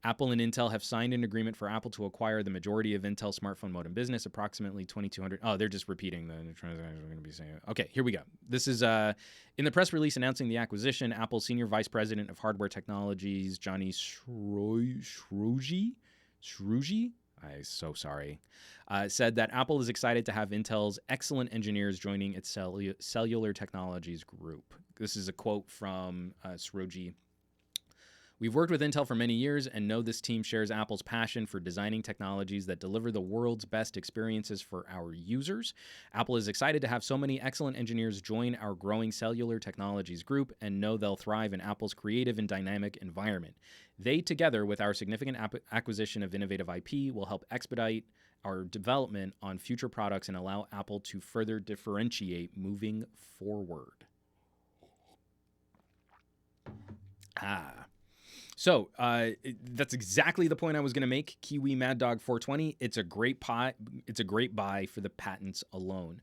Apple and Intel have signed an agreement for Apple to acquire the majority of Intel's smartphone modem business, approximately 2,200. Oh, they're just repeating the transaction we're going to be saying. Okay, here we go. This is in the press release announcing the acquisition. Apple's Senior Vice President of Hardware Technologies, Johnny Shruji, I'm so sorry, said that Apple is excited to have Intel's excellent engineers joining its cellular technologies group. This is a quote from Shruji. We've worked with Intel for many years and know this team shares Apple's passion for designing technologies that deliver the world's best experiences for our users. Apple is excited to have so many excellent engineers join our growing cellular technologies group and know they'll thrive in Apple's creative and dynamic environment. They, together with our significant acquisition of innovative IP, will help expedite our development on future products and allow Apple to further differentiate moving forward. So that's exactly the point I was going to make. Kiwi Mad Dog 420. It's a great buy for the patents alone.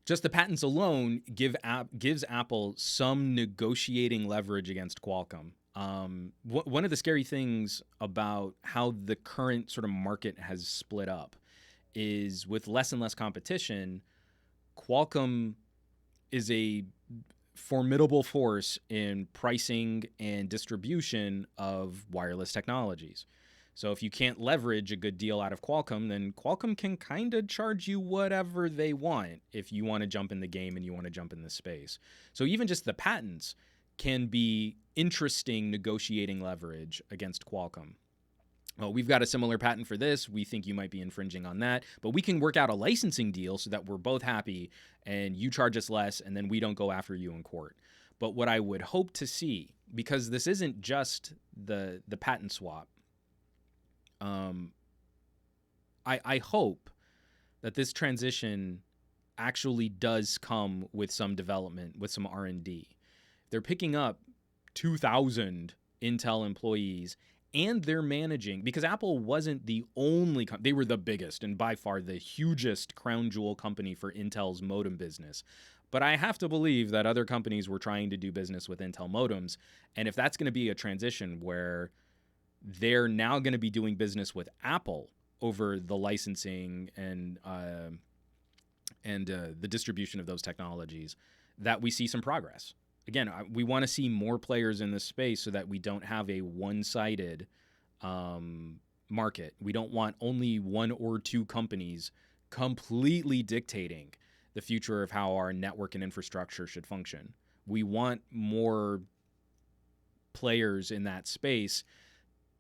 Just the patents alone gives Apple some negotiating leverage against Qualcomm. One of the scary things about how the current sort of market has split up is with less and less competition, Qualcomm is a formidable force in pricing and distribution of wireless technologies. So if you can't leverage a good deal out of Qualcomm, then Qualcomm can kind of charge you whatever they want if you want to jump in the game and you want to jump in the space. So even just the patents can be interesting negotiating leverage against Qualcomm. Well, we've got a similar patent for this. We think you might be infringing on that, but we can work out a licensing deal so that we're both happy and you charge us less and then we don't go after you in court. But what I would hope to see, because this isn't just the patent swap, I hope that this transition actually does come with some development, with some R&D. They're picking up 2,000 Intel employees, and they're managing, because Apple wasn't the only they were the biggest and by far the hugest crown jewel company for Intel's modem business. But I have to believe that other companies were trying to do business with Intel modems. And if that's going to be a transition where they're now going to be doing business with Apple over the licensing and the distribution of those technologies, that we see some progress. Again, we want to see more players in this space so that we don't have a one-sided market. We don't want only one or two companies completely dictating the future of how our network and infrastructure should function. We want more players in that space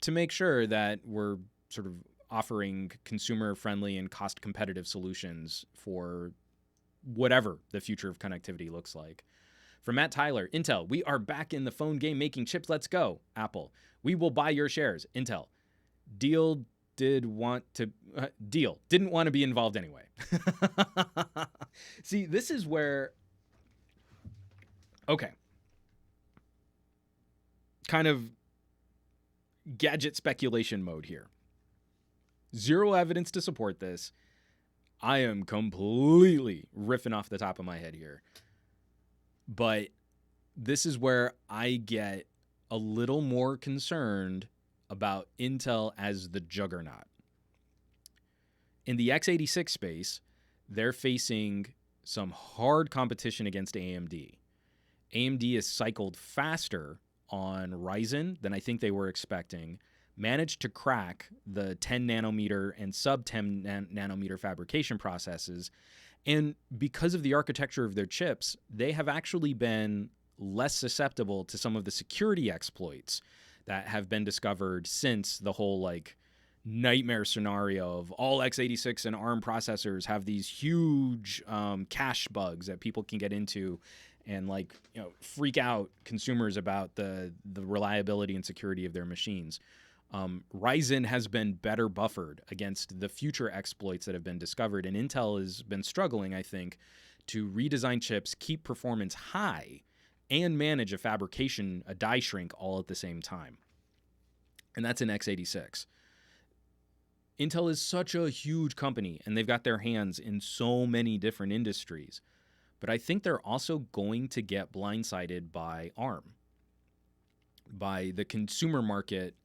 to make sure that we're sort of offering consumer-friendly and cost-competitive solutions for whatever the future of connectivity looks like. From Matt Tyler, Intel, we are back in the phone game making chips. Let's go. Apple, we will buy your shares. Intel, didn't want to be involved anyway. See, this is where, okay, kind of gadget speculation mode here. Zero evidence to support this. I am completely riffing off the top of my head here. But this is where I get a little more concerned about Intel as the juggernaut. In the x86 space, they're facing some hard competition against AMD. AMD is cycled faster on Ryzen than I think they were expecting, managed to crack the 10 nanometer and sub 10 nanometer fabrication processes. And because of the architecture of their chips, they have actually been less susceptible to some of the security exploits that have been discovered since the whole nightmare scenario of all x86 and ARM processors have these huge cache bugs that people can get into and freak out consumers about the reliability and security of their machines. Ryzen has been better buffered against the future exploits that have been discovered, and Intel has been struggling, I think, to redesign chips, keep performance high, and manage a die shrink all at the same time. And that's in x86. Intel is such a huge company, and they've got their hands in so many different industries. But I think they're also going to get blindsided by ARM, by the consumer market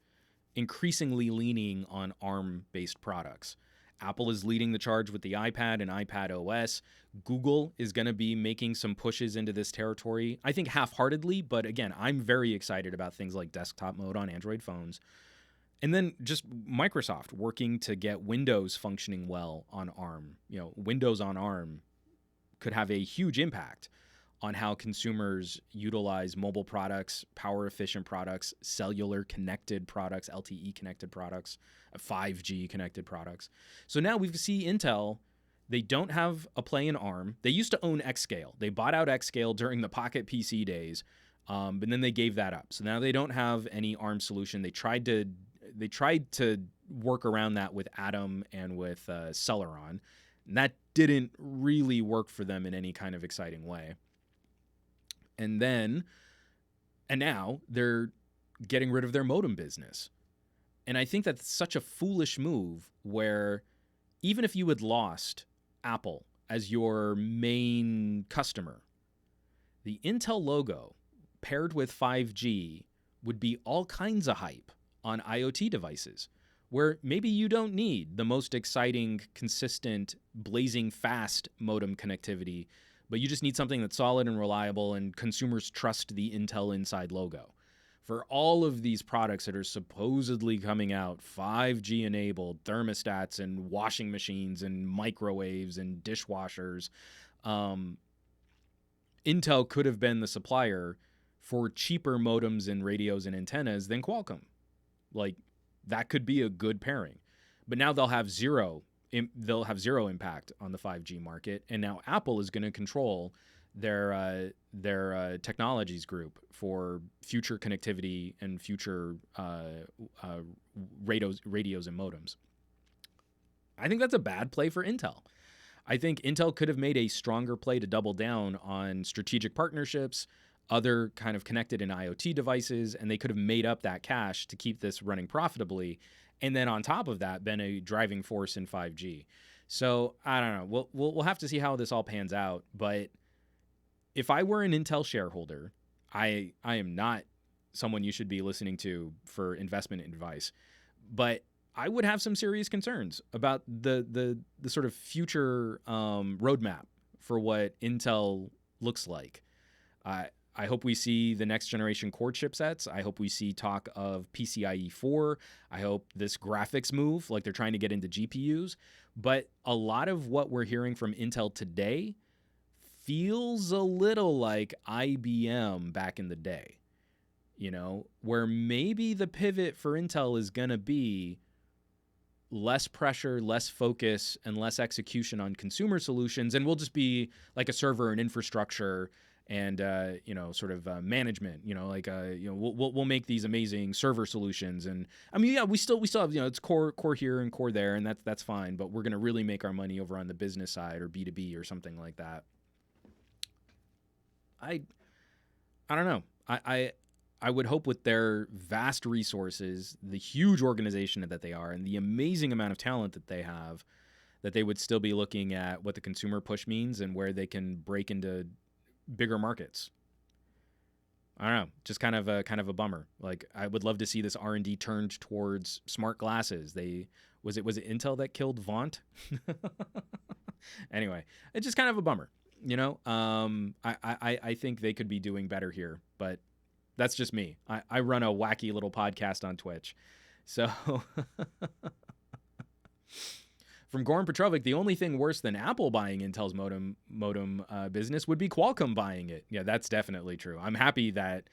increasingly leaning on ARM-based products. Apple is leading the charge with the iPad and iPad OS. Google is going to be making some pushes into this territory, I think half-heartedly, but again, I'm very excited about things like desktop mode on Android phones. And then just Microsoft working to get Windows functioning well on ARM. Windows on ARM could have a huge impact on how consumers utilize mobile products, power efficient products, cellular connected products, LTE connected products, 5G connected products. So now we see Intel, they don't have a play in ARM. They used to own Xscale. They bought out Xscale during the Pocket PC days, but then they gave that up. So now they don't have any ARM solution. They tried to work around that with Atom and with Celeron, and that didn't really work for them in any kind of exciting way. And now they're getting rid of their modem business. And I think that's such a foolish move, where even if you had lost Apple as your main customer, the Intel logo paired with 5G would be all kinds of hype on IoT devices, where maybe you don't need the most exciting, consistent, blazing fast modem connectivity, but you just need something that's solid and reliable, and consumers trust the Intel Inside logo. For all of these products that are supposedly coming out, 5G enabled thermostats and washing machines and microwaves and dishwashers, Intel could have been the supplier for cheaper modems and radios and antennas than Qualcomm. Like, that could be a good pairing. But now they'll have zero impact on the 5G market, and now Apple is going to control their technologies group for future connectivity and future radios and modems. I think that's a bad play for Intel. I think Intel could have made a stronger play to double down on strategic partnerships, other kind of connected and IoT devices, and they could have made up that cash to keep this running profitably. And then on top of that, been a driving force in 5G. So I don't know. We'll have to see how this all pans out. But if I were an Intel shareholder, I am not someone you should be listening to for investment advice, but I would have some serious concerns about the sort of future roadmap for what Intel looks like. I hope we see the next generation Core chipsets. I hope we see talk of PCIe 4. I hope this graphics move, like they're trying to get into GPUs. But a lot of what we're hearing from Intel today feels a little like IBM back in the day, you know, where maybe the pivot for Intel is going to be less pressure, less focus, and less execution on consumer solutions. And we'll just be like a server and infrastructure and sort of management, like we'll make these amazing server solutions, and I mean, yeah, we still have, it's core here and core there, and that's fine, but we're gonna really make our money over on the business side or B2B or something like that. I don't know. I would hope with their vast resources, the huge organization that they are, and the amazing amount of talent that they have, that they would still be looking at what the consumer push means and where they can break into bigger markets. I don't know, just kind of a bummer. Like, I would love to see this R&D turned towards smart glasses. Was it Intel that killed Vaunt? Anyway, it's just kind of a bummer. I think they could be doing better here, but that's just me. I run a wacky little podcast on Twitch, so. From Goran Petrovic, the only thing worse than Apple buying Intel's modem business would be Qualcomm buying it. Yeah, that's definitely true. I'm happy that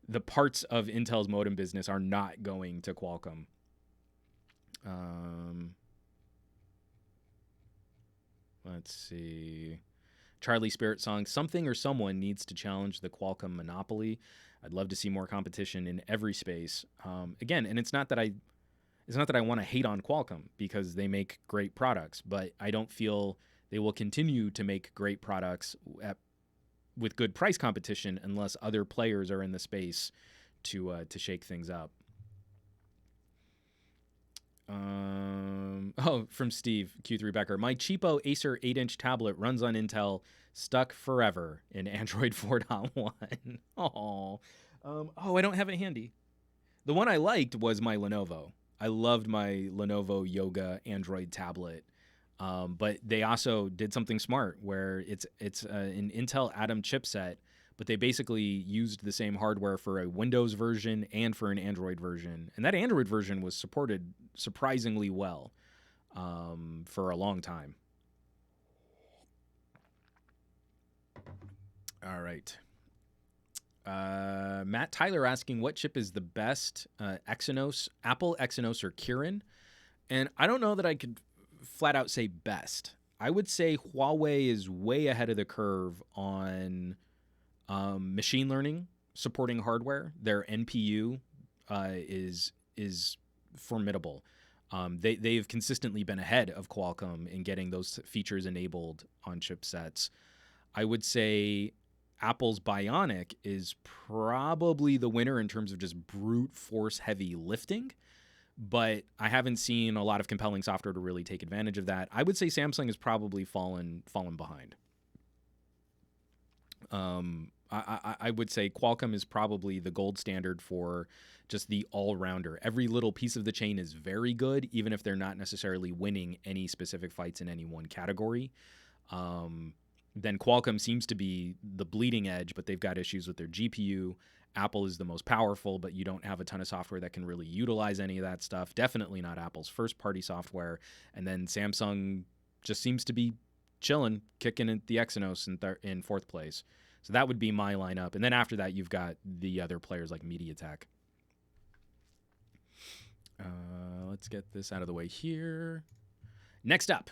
the parts of Intel's modem business are not going to Qualcomm. Let's see. Charlie Spirit Song, something or someone needs to challenge the Qualcomm monopoly. I'd love to see more competition in every space. Again, and it's not that I want to hate on Qualcomm, because they make great products, but I don't feel they will continue to make great products with good price competition unless other players are in the space to shake things up. From Steve Q3 Becker, my cheapo Acer 8-inch tablet runs on Intel, stuck forever in Android 4.1. I don't have it handy. The one I liked was my Lenovo. I loved my Lenovo Yoga Android tablet, but they also did something smart where it's an Intel Atom chipset, but they basically used the same hardware for a Windows version and for an Android version, and that Android version was supported surprisingly well for a long time. All right. Matt Tyler asking what chip is the best, Exynos, Apple, Exynos, or Kirin? And I don't know that I could flat out say best. I would say Huawei is way ahead of the curve on machine learning supporting hardware. Their NPU is formidable. They've consistently been ahead of Qualcomm in getting those features enabled on chipsets. I would say Apple's Bionic is probably the winner in terms of just brute force heavy lifting, but I haven't seen a lot of compelling software to really take advantage of that. I would say Samsung has probably fallen behind. I would say Qualcomm is probably the gold standard for just the all-rounder. Every little piece of the chain is very good, even if they're not necessarily winning any specific fights in any one category. Then Qualcomm seems to be the bleeding edge, but they've got issues with their GPU. Apple is the most powerful, but you don't have a ton of software that can really utilize any of that stuff. Definitely not Apple's first-party software. And then Samsung just seems to be chilling, kicking at the Exynos in fourth place. So that would be my lineup. And then after that, you've got the other players like MediaTek. Let's get this out of the way here. Next up,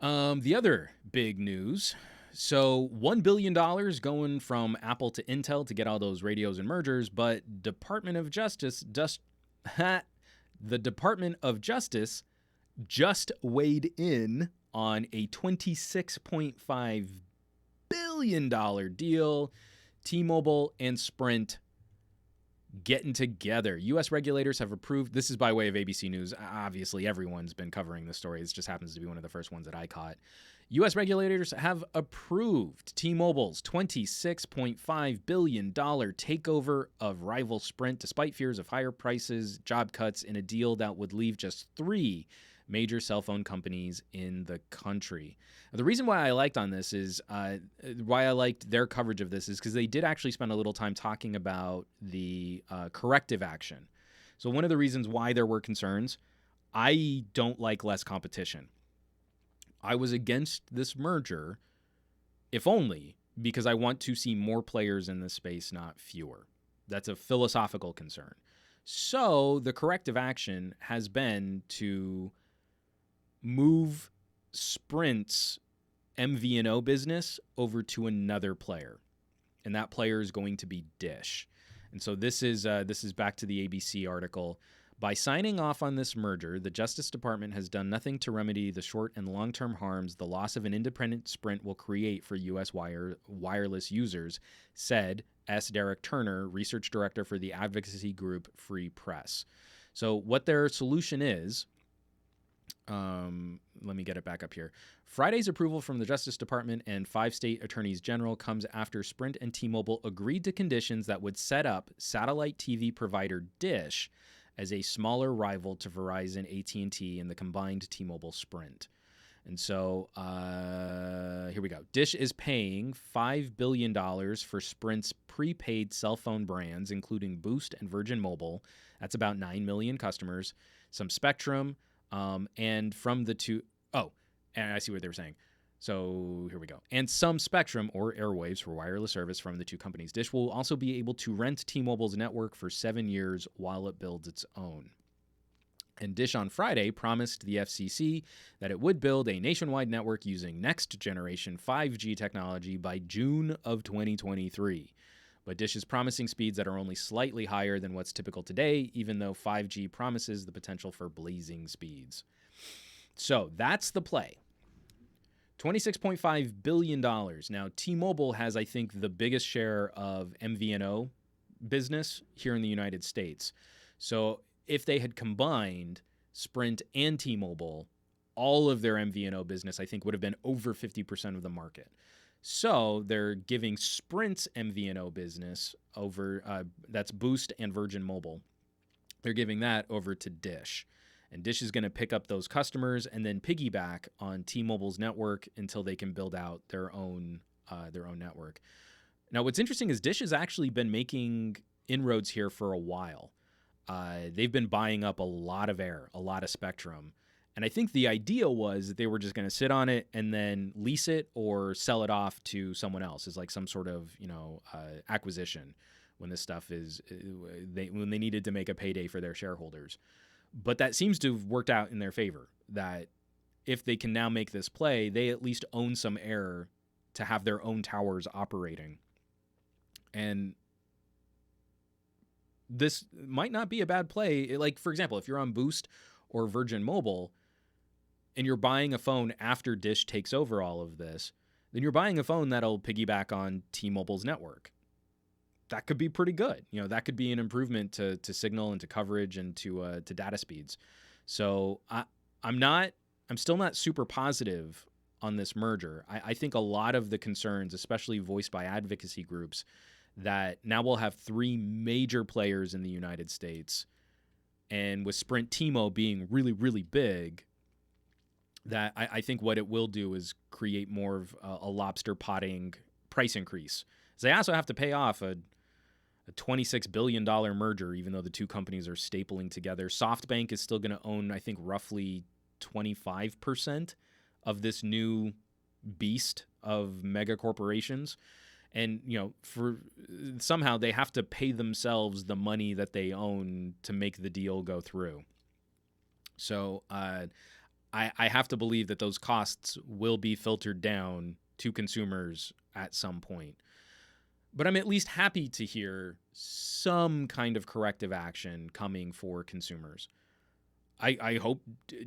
the other big news. So $1 billion going from Apple to Intel to get all those radios and mergers, but Department of Justice the Department of Justice just weighed in on a $26.5 billion deal. T-Mobile and Sprint getting together. U.S. regulators have approved. This is by way of ABC News. Obviously, everyone's been covering this story. This just happens to be one of the first ones that I caught. U.S. regulators have approved T-Mobile's $26.5 billion takeover of rival Sprint, despite fears of higher prices, job cuts, in a deal that would leave just 3 major cell phone companies in the country. The reason why I liked their coverage of this is because they did actually spend a little time talking about the corrective action. So one of the reasons why there were concerns, I don't like less competition. I was against this merger, if only because I want to see more players in this space, not fewer. That's a philosophical concern. So the corrective action has been to move Sprint's MVNO business over to another player, and that player is going to be Dish. And so this is back to the ABC article. By signing off on this merger, the Justice Department has done nothing to remedy the short and long-term harms the loss of an independent Sprint will create for U.S. wireless users, said S. Derek Turner, research director for the advocacy group Free Press. So what their solution is, let me get it back up here. Friday's approval from the Justice Department and 5 state attorneys general comes after Sprint and T-Mobile agreed to conditions that would set up satellite TV provider Dish as a smaller rival to Verizon, AT&T, and the combined T-Mobile Sprint. And so here we go. Dish is paying $5 billion for Sprint's prepaid cell phone brands, including Boost and Virgin Mobile. That's about 9 million customers. Some Spectrum, and from the two... Oh, and I see what they were saying. So here we go. And some Spectrum or airwaves for wireless service from the two companies. Dish will also be able to rent T-Mobile's network for 7 years while it builds its own. And Dish on Friday promised the FCC that it would build a nationwide network using next-generation 5G technology by June of 2023. But Dish is promising speeds that are only slightly higher than what's typical today, even though 5G promises the potential for blazing speeds. So that's the play. $26.5 billion. Now, T-Mobile has, I think, the biggest share of MVNO business here in the United States. So if they had combined Sprint and T-Mobile, all of their MVNO business, I think, would have been over 50% of the market. So they're giving Sprint's MVNO business over, that's Boost and Virgin Mobile. They're giving that over to Dish. And Dish is going to pick up those customers and then piggyback on T-Mobile's network until they can build out their own network. Now, what's interesting is Dish has actually been making inroads here for a while. They've been buying up a lot of air, a lot of spectrum. And I think the idea was that they were just going to sit on it and then lease it or sell it off to someone else as like some sort of, acquisition when this stuff is, when they needed to make a payday for their shareholders. But that seems to have worked out in their favor, that if they can now make this play, they at least own some air to have their own towers operating. And this might not be a bad play. Like, for example, if you're on Boost or Virgin Mobile and you're buying a phone after Dish takes over all of this, then you're buying a phone that'll piggyback on T-Mobile's network. That could be pretty good. That could be an improvement to signal and to coverage and to data speeds. So I'm still not super positive on this merger. I think a lot of the concerns, especially voiced by advocacy groups, that now we'll have 3 major players in the United States, and with Sprint T-Mo being really, really big, that I think what it will do is create more of a lobster potting price increase. So they also have to pay off a $26 billion merger, even though the two companies are stapling together. SoftBank is still going to own, I think, roughly 25% of this new beast of mega corporations. And, for somehow they have to pay themselves the money that they own to make the deal go through. So I have to believe that those costs will be filtered down to consumers at some point. But I'm at least happy to hear some kind of corrective action coming for consumers. I hope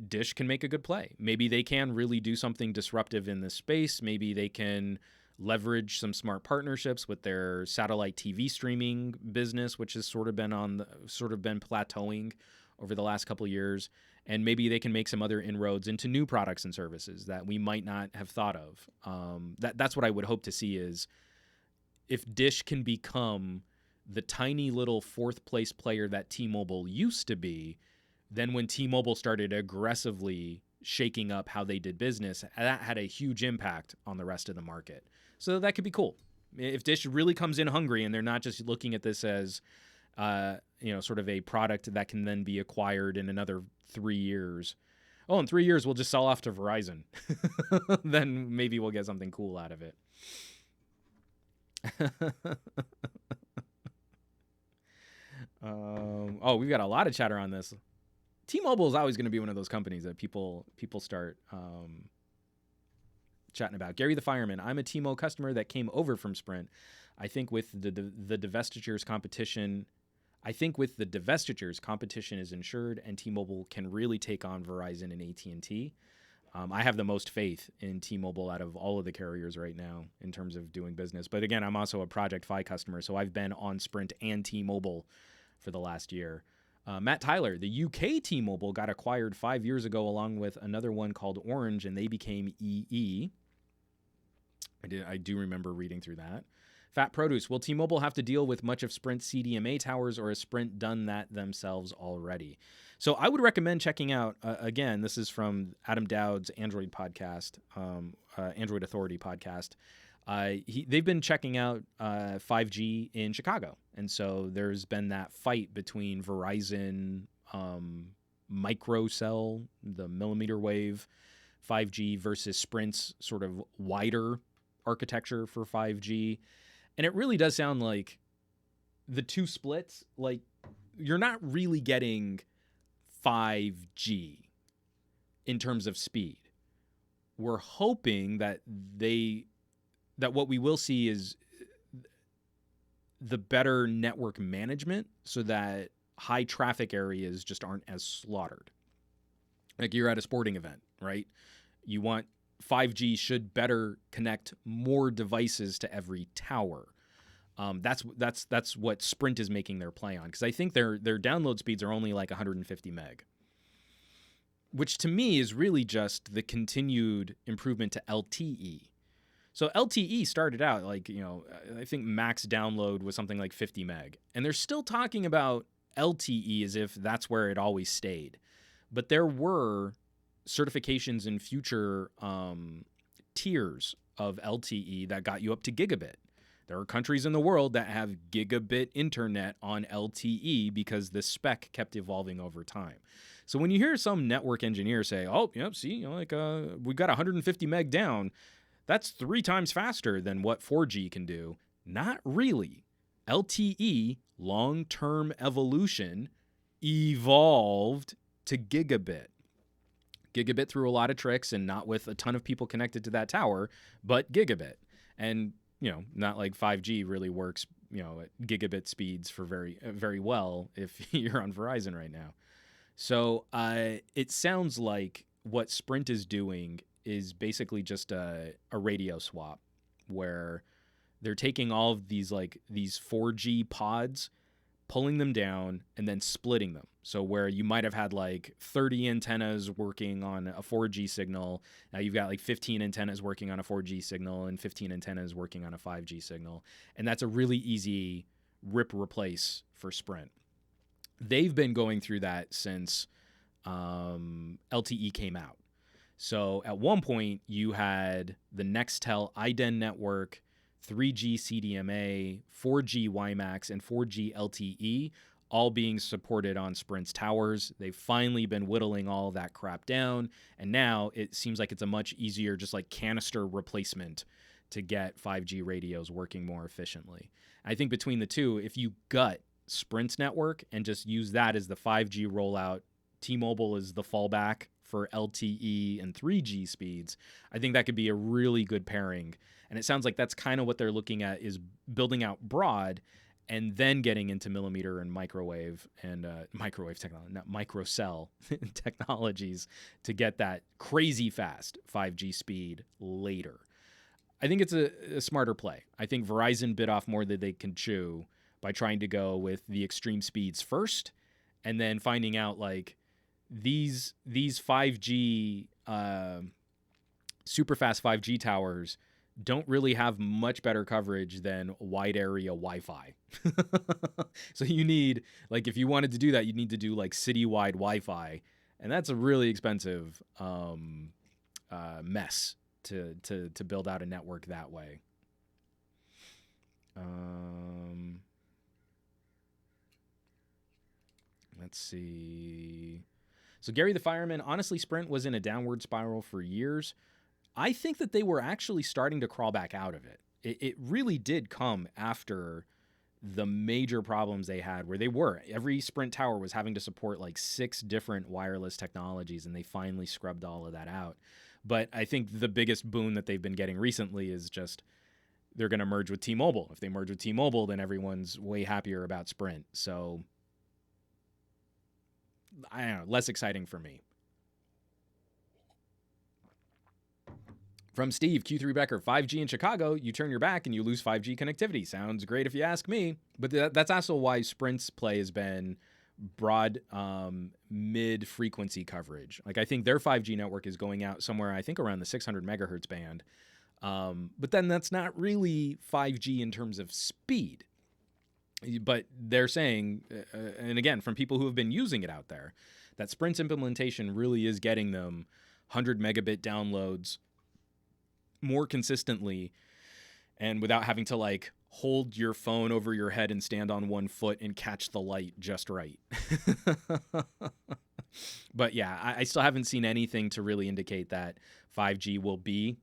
Dish can make a good play. Maybe they can really do something disruptive in this space. Maybe they can leverage some smart partnerships with their satellite TV streaming business, which has sort of been plateauing over the last couple of years. And maybe they can make some other inroads into new products and services that we might not have thought of. That's what I would hope to see, is if Dish can become the tiny little 4th place player that T-Mobile used to be, then when T-Mobile started aggressively shaking up how they did business, that had a huge impact on the rest of the market. So that could be cool. If Dish really comes in hungry and they're not just looking at this as, sort of a product that can then be acquired in another 3 years. Oh, in 3 years, we'll just sell off to Verizon. Then maybe we'll get something cool out of it. We've got a lot of chatter on this. T-Mobile is always going to be one of those companies that people start chatting about. Gary the Fireman, I'm a T-Mo customer that came over from Sprint. I think with the divestitures competition is ensured, and T-Mobile can really take on Verizon and AT&T. I have the most faith in T-Mobile out of all of the carriers right now in terms of doing business. But again, I'm also a Project Fi customer, so I've been on Sprint and T-Mobile for the last year. Matt Tyler, the UK T-Mobile got acquired 5 years ago along with another one called Orange, and they became EE. I do remember reading through that. Fat Produce, will T-Mobile have to deal with much of Sprint's CDMA towers, or has Sprint done that themselves already? So I would recommend checking out, again, this is from Adam Dowd's Android podcast, Android Authority podcast. They've been checking out 5G in Chicago. And so there's been that fight between Verizon microcell, the millimeter wave 5G, versus Sprint's sort of wider architecture for 5G. And it really does sound like the two splits, like you're not really getting 5G in terms of speed. We're hoping that what we will see is the better network management so that high traffic areas just aren't as slaughtered. Like you're at a sporting event, right? You want 5G should better connect more devices to every tower. That's what Sprint is making their play on, because I think their download speeds are only like 150 meg, which to me is really just the continued improvement to LTE. So LTE started out like, I think max download was something like 50 meg, and they're still talking about LTE as if that's where it always stayed. But there were certifications in future tiers of LTE that got you up to gigabit. There are countries in the world that have gigabit internet on LTE because the spec kept evolving over time. So when you hear some network engineer say, oh, yep, see, we've got 150 meg down, that's 3 times faster than what 4G can do. Not really. LTE, long-term evolution, evolved to gigabit. Gigabit threw a lot of tricks, and not with a ton of people connected to that tower, but gigabit. And, not like 5G really works, at gigabit speeds for very, very well if you're on Verizon right now. So it sounds like what Sprint is doing is basically just a radio swap, where they're taking all of these 4G pods, pulling them down, and then splitting them. So where you might have had 30 antennas working on a 4G signal, now you've got 15 antennas working on a 4G signal and 15 antennas working on a 5G signal. And that's a really easy rip replace for Sprint. They've been going through that since LTE came out. So at one point, you had the Nextel iDen network, 3G CDMA, 4G WiMAX, and 4G LTE all being supported on Sprint's towers. They've finally been whittling all of that crap down, and now it seems like it's a much easier just canister replacement to get 5G radios working more efficiently. I think between the two, if you gut Sprint's network and just use that as the 5G rollout, T-Mobile is the fallback for LTE and 3G speeds, I think that could be a really good pairing. And it sounds like that's kind of what they're looking at, is building out broad and then getting into millimeter and microwave technology, not microcell technologies, to get that crazy fast 5G speed later. I think it's a smarter play. I think Verizon bit off more than they can chew by trying to go with the extreme speeds first, and then finding out these 5G super fast 5G towers don't really have much better coverage than wide area Wi-Fi. So you need, if you wanted to do that, you'd need to do citywide Wi-Fi, and that's a really expensive mess to build out a network that way. Let's see. So Gary the Fireman, honestly, Sprint was in a downward spiral for years. I think that they were actually starting to crawl back out of it. It really did come after the major problems they had, where every Sprint tower was having to support 6 different wireless technologies, and they finally scrubbed all of that out. But I think the biggest boon that they've been getting recently is just they're going to merge with T-Mobile. If they merge with T-Mobile, then everyone's way happier about Sprint. So I don't know, less exciting for me. From Steve, Q3 Becker, 5G in Chicago, you turn your back and you lose 5G connectivity. Sounds great if you ask me. But that's also why Sprint's play has been broad mid-frequency coverage. I think their 5G network is going out somewhere, I think, around the 600 megahertz band. But then that's not really 5G in terms of speed. But they're saying, and again, from people who have been using it out there, that Sprint's implementation really is getting them 100 megabit downloads more consistently, and without having to hold your phone over your head and stand on one foot and catch the light just right. But yeah, I still haven't seen anything to really indicate that 5G will be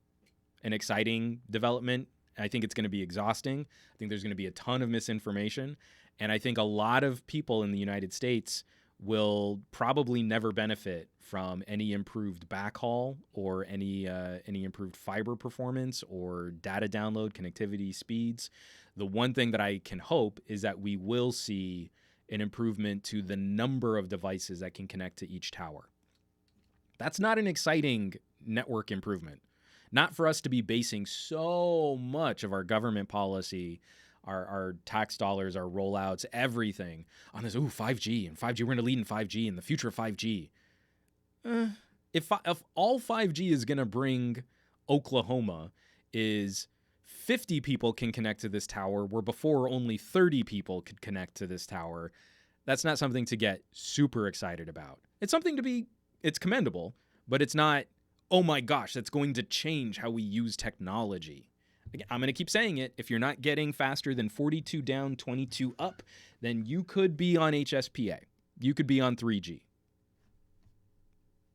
an exciting development. I think it's going to be exhausting. I think there's going to be a ton of misinformation. And I think a lot of people in the United States will probably never benefit from any improved backhaul or any improved fiber performance or data download connectivity speeds. The one thing that I can hope is that we will see an improvement to the number of devices that can connect to each tower. That's not an exciting network improvement. Not for us to be basing so much of our government policy, our tax dollars, our rollouts, everything on this, 5G, and 5G, we're going to lead in 5G and the future of 5G. If all 5G is going to bring Oklahoma is 50 people can connect to this tower, where before only 30 people could connect to this tower, that's not something to get super excited about. It's something it's commendable, but it's not, oh my gosh, that's going to change how we use technology. I'm going to keep saying it. If you're not getting faster than 42 down, 22 up, then you could be on HSPA. You could be on 3G.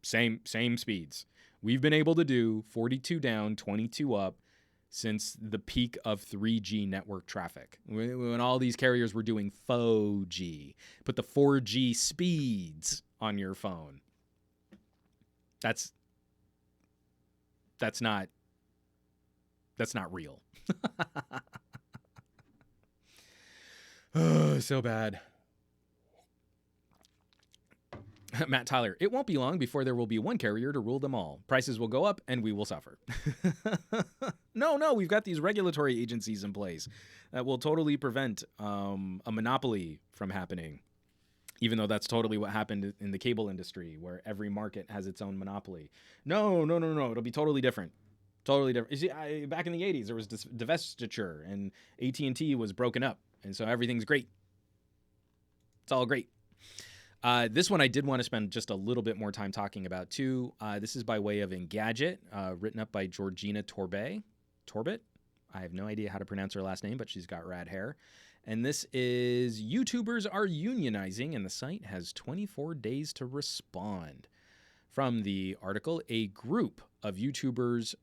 Same speeds. We've been able to do 42 down, 22 up since the peak of 3G network traffic. When all these carriers were doing 4G. Put the 4G speeds on your phone. That's not real. Oh, so bad. Matt Tyler, it won't be long before there will be one carrier to rule them all. Prices will go up and we will suffer. No, we've got these regulatory agencies in place that will totally prevent a monopoly from happening. Even though that's totally what happened in the cable industry, where every market has its own monopoly. No. It'll be totally different. Totally different. You see, back in the 80s, there was divestiture, and AT&T was broken up. And so everything's great. It's all great. This one I did want to spend just a little bit more time talking about, too. This is by way of Engadget, written up by Georgina Torbet. I have no idea how to pronounce her last name, but she's got rad hair. And this is YouTubers are unionizing, and the site has 24 days to respond. From the article, a group of YouTubers...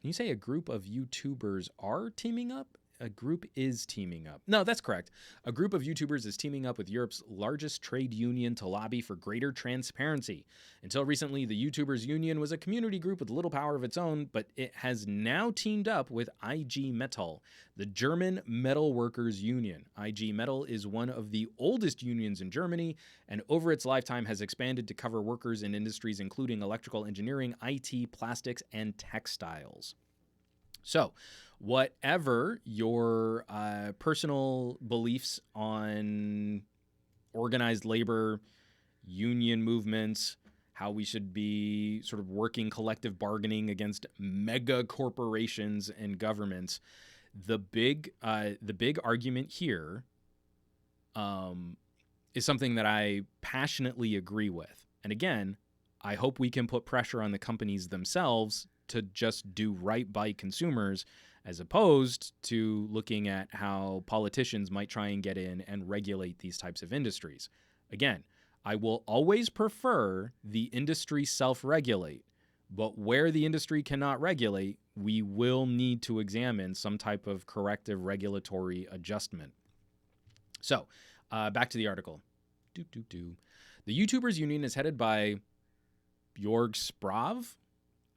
Can you say a group of YouTubers are teaming up? A group is teaming up. No, that's correct. A group of YouTubers is teaming up with Europe's largest trade union to lobby for greater transparency. Until recently, the YouTubers Union was a community group with little power of its own, but it has now teamed up with IG Metall, the German metal workers union. IG Metall is one of the oldest unions in Germany, and over its lifetime has expanded to cover workers in industries including electrical engineering, IT, plastics, and textiles. So, whatever your personal beliefs on organized labor, union movements, how we should be sort of working collective bargaining against mega corporations and governments, the big argument here is something that I passionately agree with. And again, I hope we can put pressure on the companies themselves to just do right by consumers, as opposed to looking at how politicians might try and get in and regulate these types of industries. Again, I will always prefer the industry self-regulate, but where the industry cannot regulate, we will need to examine some type of corrective regulatory adjustment. So, back to the article. The YouTubers Union is headed by Jörg Sprav.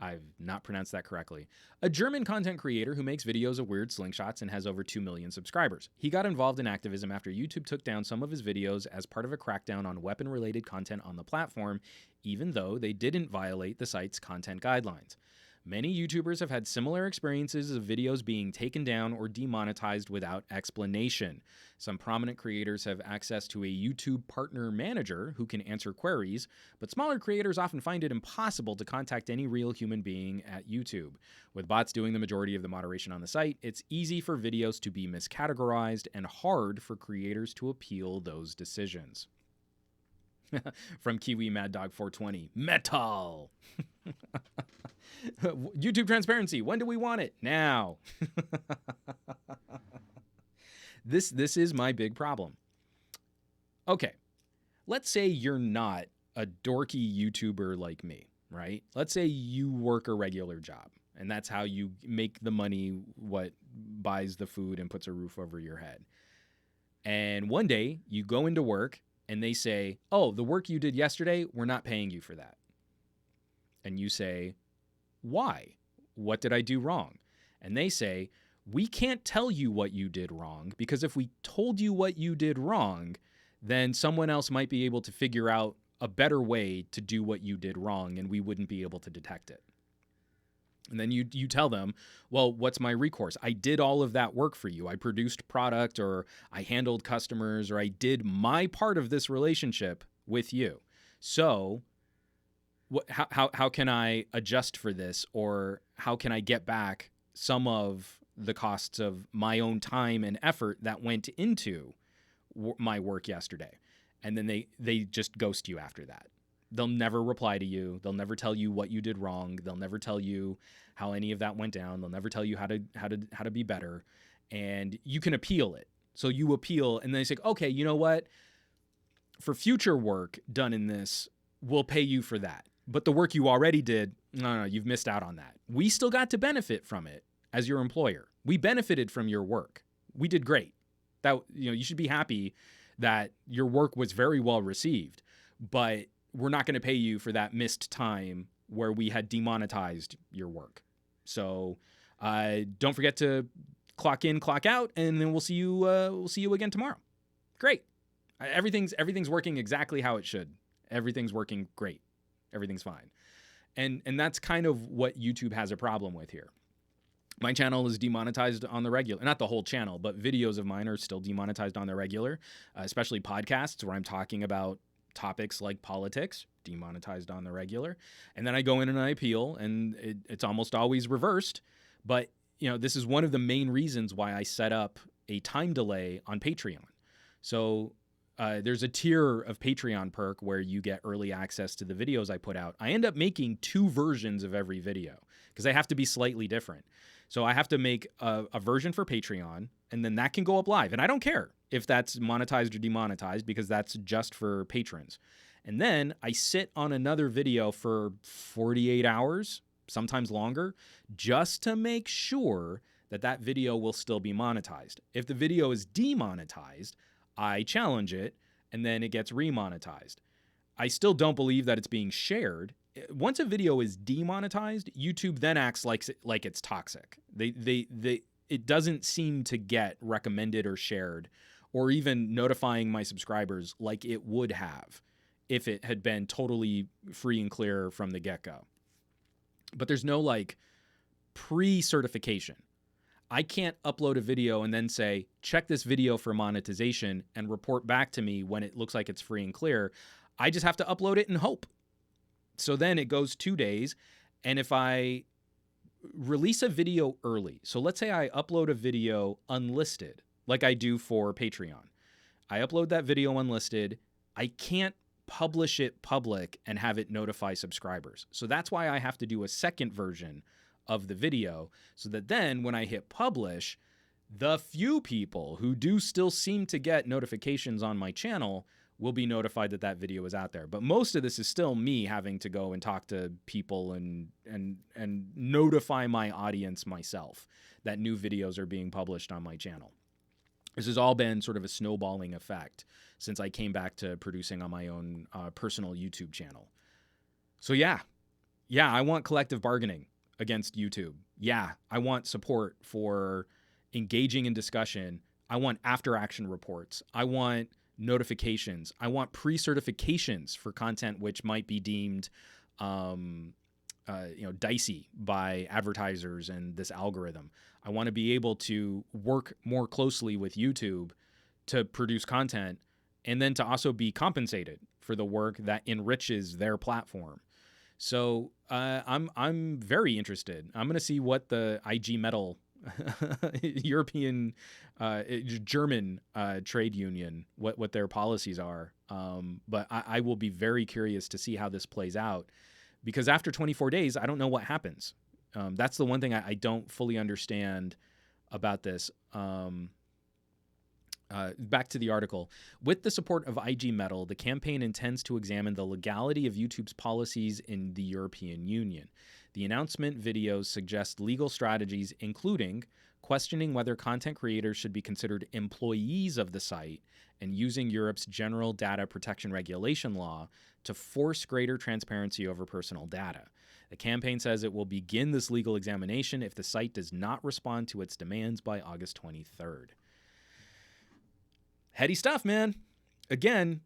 I've not pronounced that correctly. A German content creator who makes videos of weird slingshots and has over 2 million subscribers. He got involved in activism after YouTube took down some of his videos as part of a crackdown on weapon-related content on the platform, even though they didn't violate the site's content guidelines. Many YouTubers have had similar experiences of videos being taken down or demonetized without explanation. Some prominent creators have access to a YouTube partner manager who can answer queries, but smaller creators often find it impossible to contact any real human being at YouTube. With bots doing the majority of the moderation on the site, it's easy for videos to be miscategorized and hard for creators to appeal those decisions. From Kiwi Mad Dog 420, Metal! YouTube transparency. When do we want it? Now. This is my big problem. Okay. Let's say you're not a dorky YouTuber like me, right? Let's say you work a regular job, and that's how you make the money, what buys the food and puts a roof over your head. And one day you go into work and they say, "Oh, the work you did yesterday, we're not paying you for that." And you say, "Why? What did I do wrong?" And they say, "We can't tell you what you did wrong, because if we told you what you did wrong, then someone else might be able to figure out a better way to do what you did wrong, and we wouldn't be able to detect it." And then you tell them, "Well, what's my recourse? I did all of that work for you. I produced product, or I handled customers, or I did my part of this relationship with you. So how can I adjust for this, or how can I get back some of the costs of my own time and effort that went into my work yesterday?" And then they just ghost you after that. They'll never reply to you. They'll never tell you what you did wrong. They'll never tell you how any of that went down. They'll never tell you how to be better. And you can appeal it. So you appeal, and they say, okay, you know what? For future work done in this, we'll pay you for that. But the work you already did, no, you've missed out on that. We still got to benefit from it as your employer. We benefited from your work. We did great. That, you should be happy that your work was very well received, but we're not going to pay you for that missed time where we had demonetized your work. So don't forget to clock in, clock out, and then we'll see you again tomorrow. Great. Everything's working exactly how it should. Everything's working great. Everything's fine. And that's kind of what YouTube has a problem with here. My channel is demonetized on the regular. Not the whole channel, but videos of mine are still demonetized on the regular, especially podcasts where I'm talking about topics like politics, demonetized on the regular. And then I go in and I appeal, and it's almost always reversed. But, this is one of the main reasons why I set up a time delay on Patreon. So there's a tier of Patreon perk where you get early access to the videos I put out. I end up making 2 versions of every video because they have to be slightly different. So I have to make a version for Patreon, and then that can go up live. And I don't care if that's monetized or demonetized because that's just for patrons. And then I sit on another video for 48 hours, sometimes longer, just to make sure that video will still be monetized. If the video is demonetized, I challenge it, and then it gets remonetized. I still don't believe that it's being shared. Once a video is demonetized, YouTube then acts like it's toxic. It doesn't seem to get recommended or shared or even notifying my subscribers like it would have if it had been totally free and clear from the get-go. But there's no pre-certification. I can't upload a video and then say, check this video for monetization and report back to me when it looks like it's free and clear. I just have to upload it and hope. So then it goes 2 days. And if I release a video early, so let's say I upload a video unlisted, like I do for Patreon. I upload that video unlisted. I can't publish it public and have it notify subscribers. So that's why I have to do a second version of the video, so that then when I hit publish, the few people who do still seem to get notifications on my channel will be notified that video is out there. But most of this is still me having to go and talk to people and notify my audience myself that new videos are being published on my channel. This has all been sort of a snowballing effect since I came back to producing on my own personal YouTube channel. So yeah, I want collective bargaining against YouTube. Yeah, I want support for engaging in discussion. I want after-action reports. I want notifications. I want pre-certifications for content which might be deemed dicey by advertisers and this algorithm. I want to be able to work more closely with YouTube to produce content and then to also be compensated for the work that enriches their platform. So I'm very interested. I'm going to see what the IG Metall European German trade union, what their policies are. But I will be very curious to see how this plays out, because after 24 days, I don't know what happens. That's the one thing I don't fully understand about this. Back to the article. With the support of IG Metall, the campaign intends to examine the legality of YouTube's policies in the European Union. The announcement videos suggest legal strategies, including questioning whether content creators should be considered employees of the site and using Europe's General Data Protection Regulation law to force greater transparency over personal data. The campaign says it will begin this legal examination if the site does not respond to its demands by August 23rd. Heady stuff, man. Again,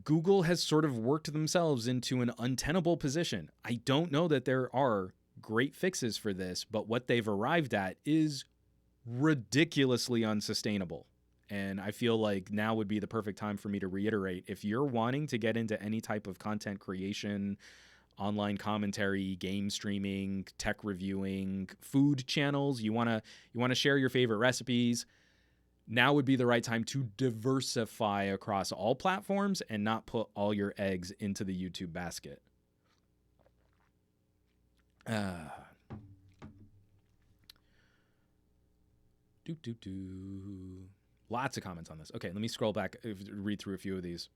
Google has sort of worked themselves into an untenable position. I don't know that there are great fixes for this, but what they've arrived at is ridiculously unsustainable. And I feel like now would be the perfect time for me to reiterate, if you're wanting to get into any type of content creation, online commentary, game streaming, tech reviewing, food channels, you want to share your favorite recipes, Now would be the right time to diversify across all platforms and not put all your eggs into the YouTube basket. Lots of comments on this. Okay, let me scroll back, read through a few of these.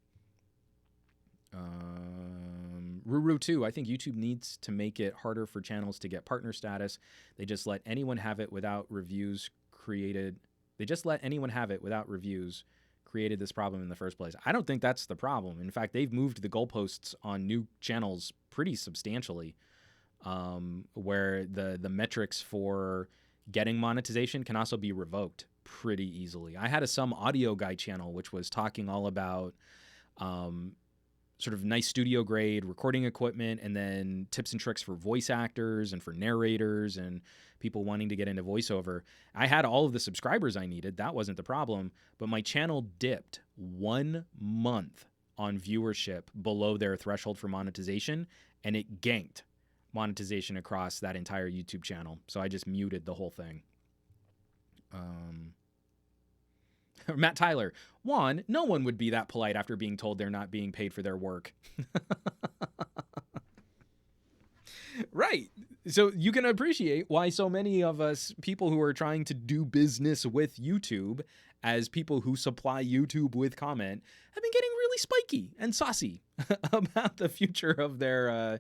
Ruru 2, I think YouTube needs to make it harder for channels to get partner status. They just let anyone have it without reviews created. They just let anyone have it without reviews created this problem in the first place. I don't think that's the problem. In fact, they've moved the goalposts on new channels pretty substantially, where the metrics for getting monetization can also be revoked pretty easily. I had a Some Audio Guy channel, which was talking all about sort of nice studio grade recording equipment, and then tips and tricks for voice actors and for narrators and people wanting to get into voiceover. I had all of the subscribers I needed. That wasn't the problem. But my channel dipped 1 month on viewership below their threshold for monetization, and it ganked monetization across that entire YouTube channel. So I just muted the whole thing. Matt Tyler, Juan, no one would be that polite after being told they're not being paid for their work. Right. So you can appreciate why so many of us, people who are trying to do business with YouTube, as people who supply YouTube with comment, have been getting really spiky and saucy about the future of their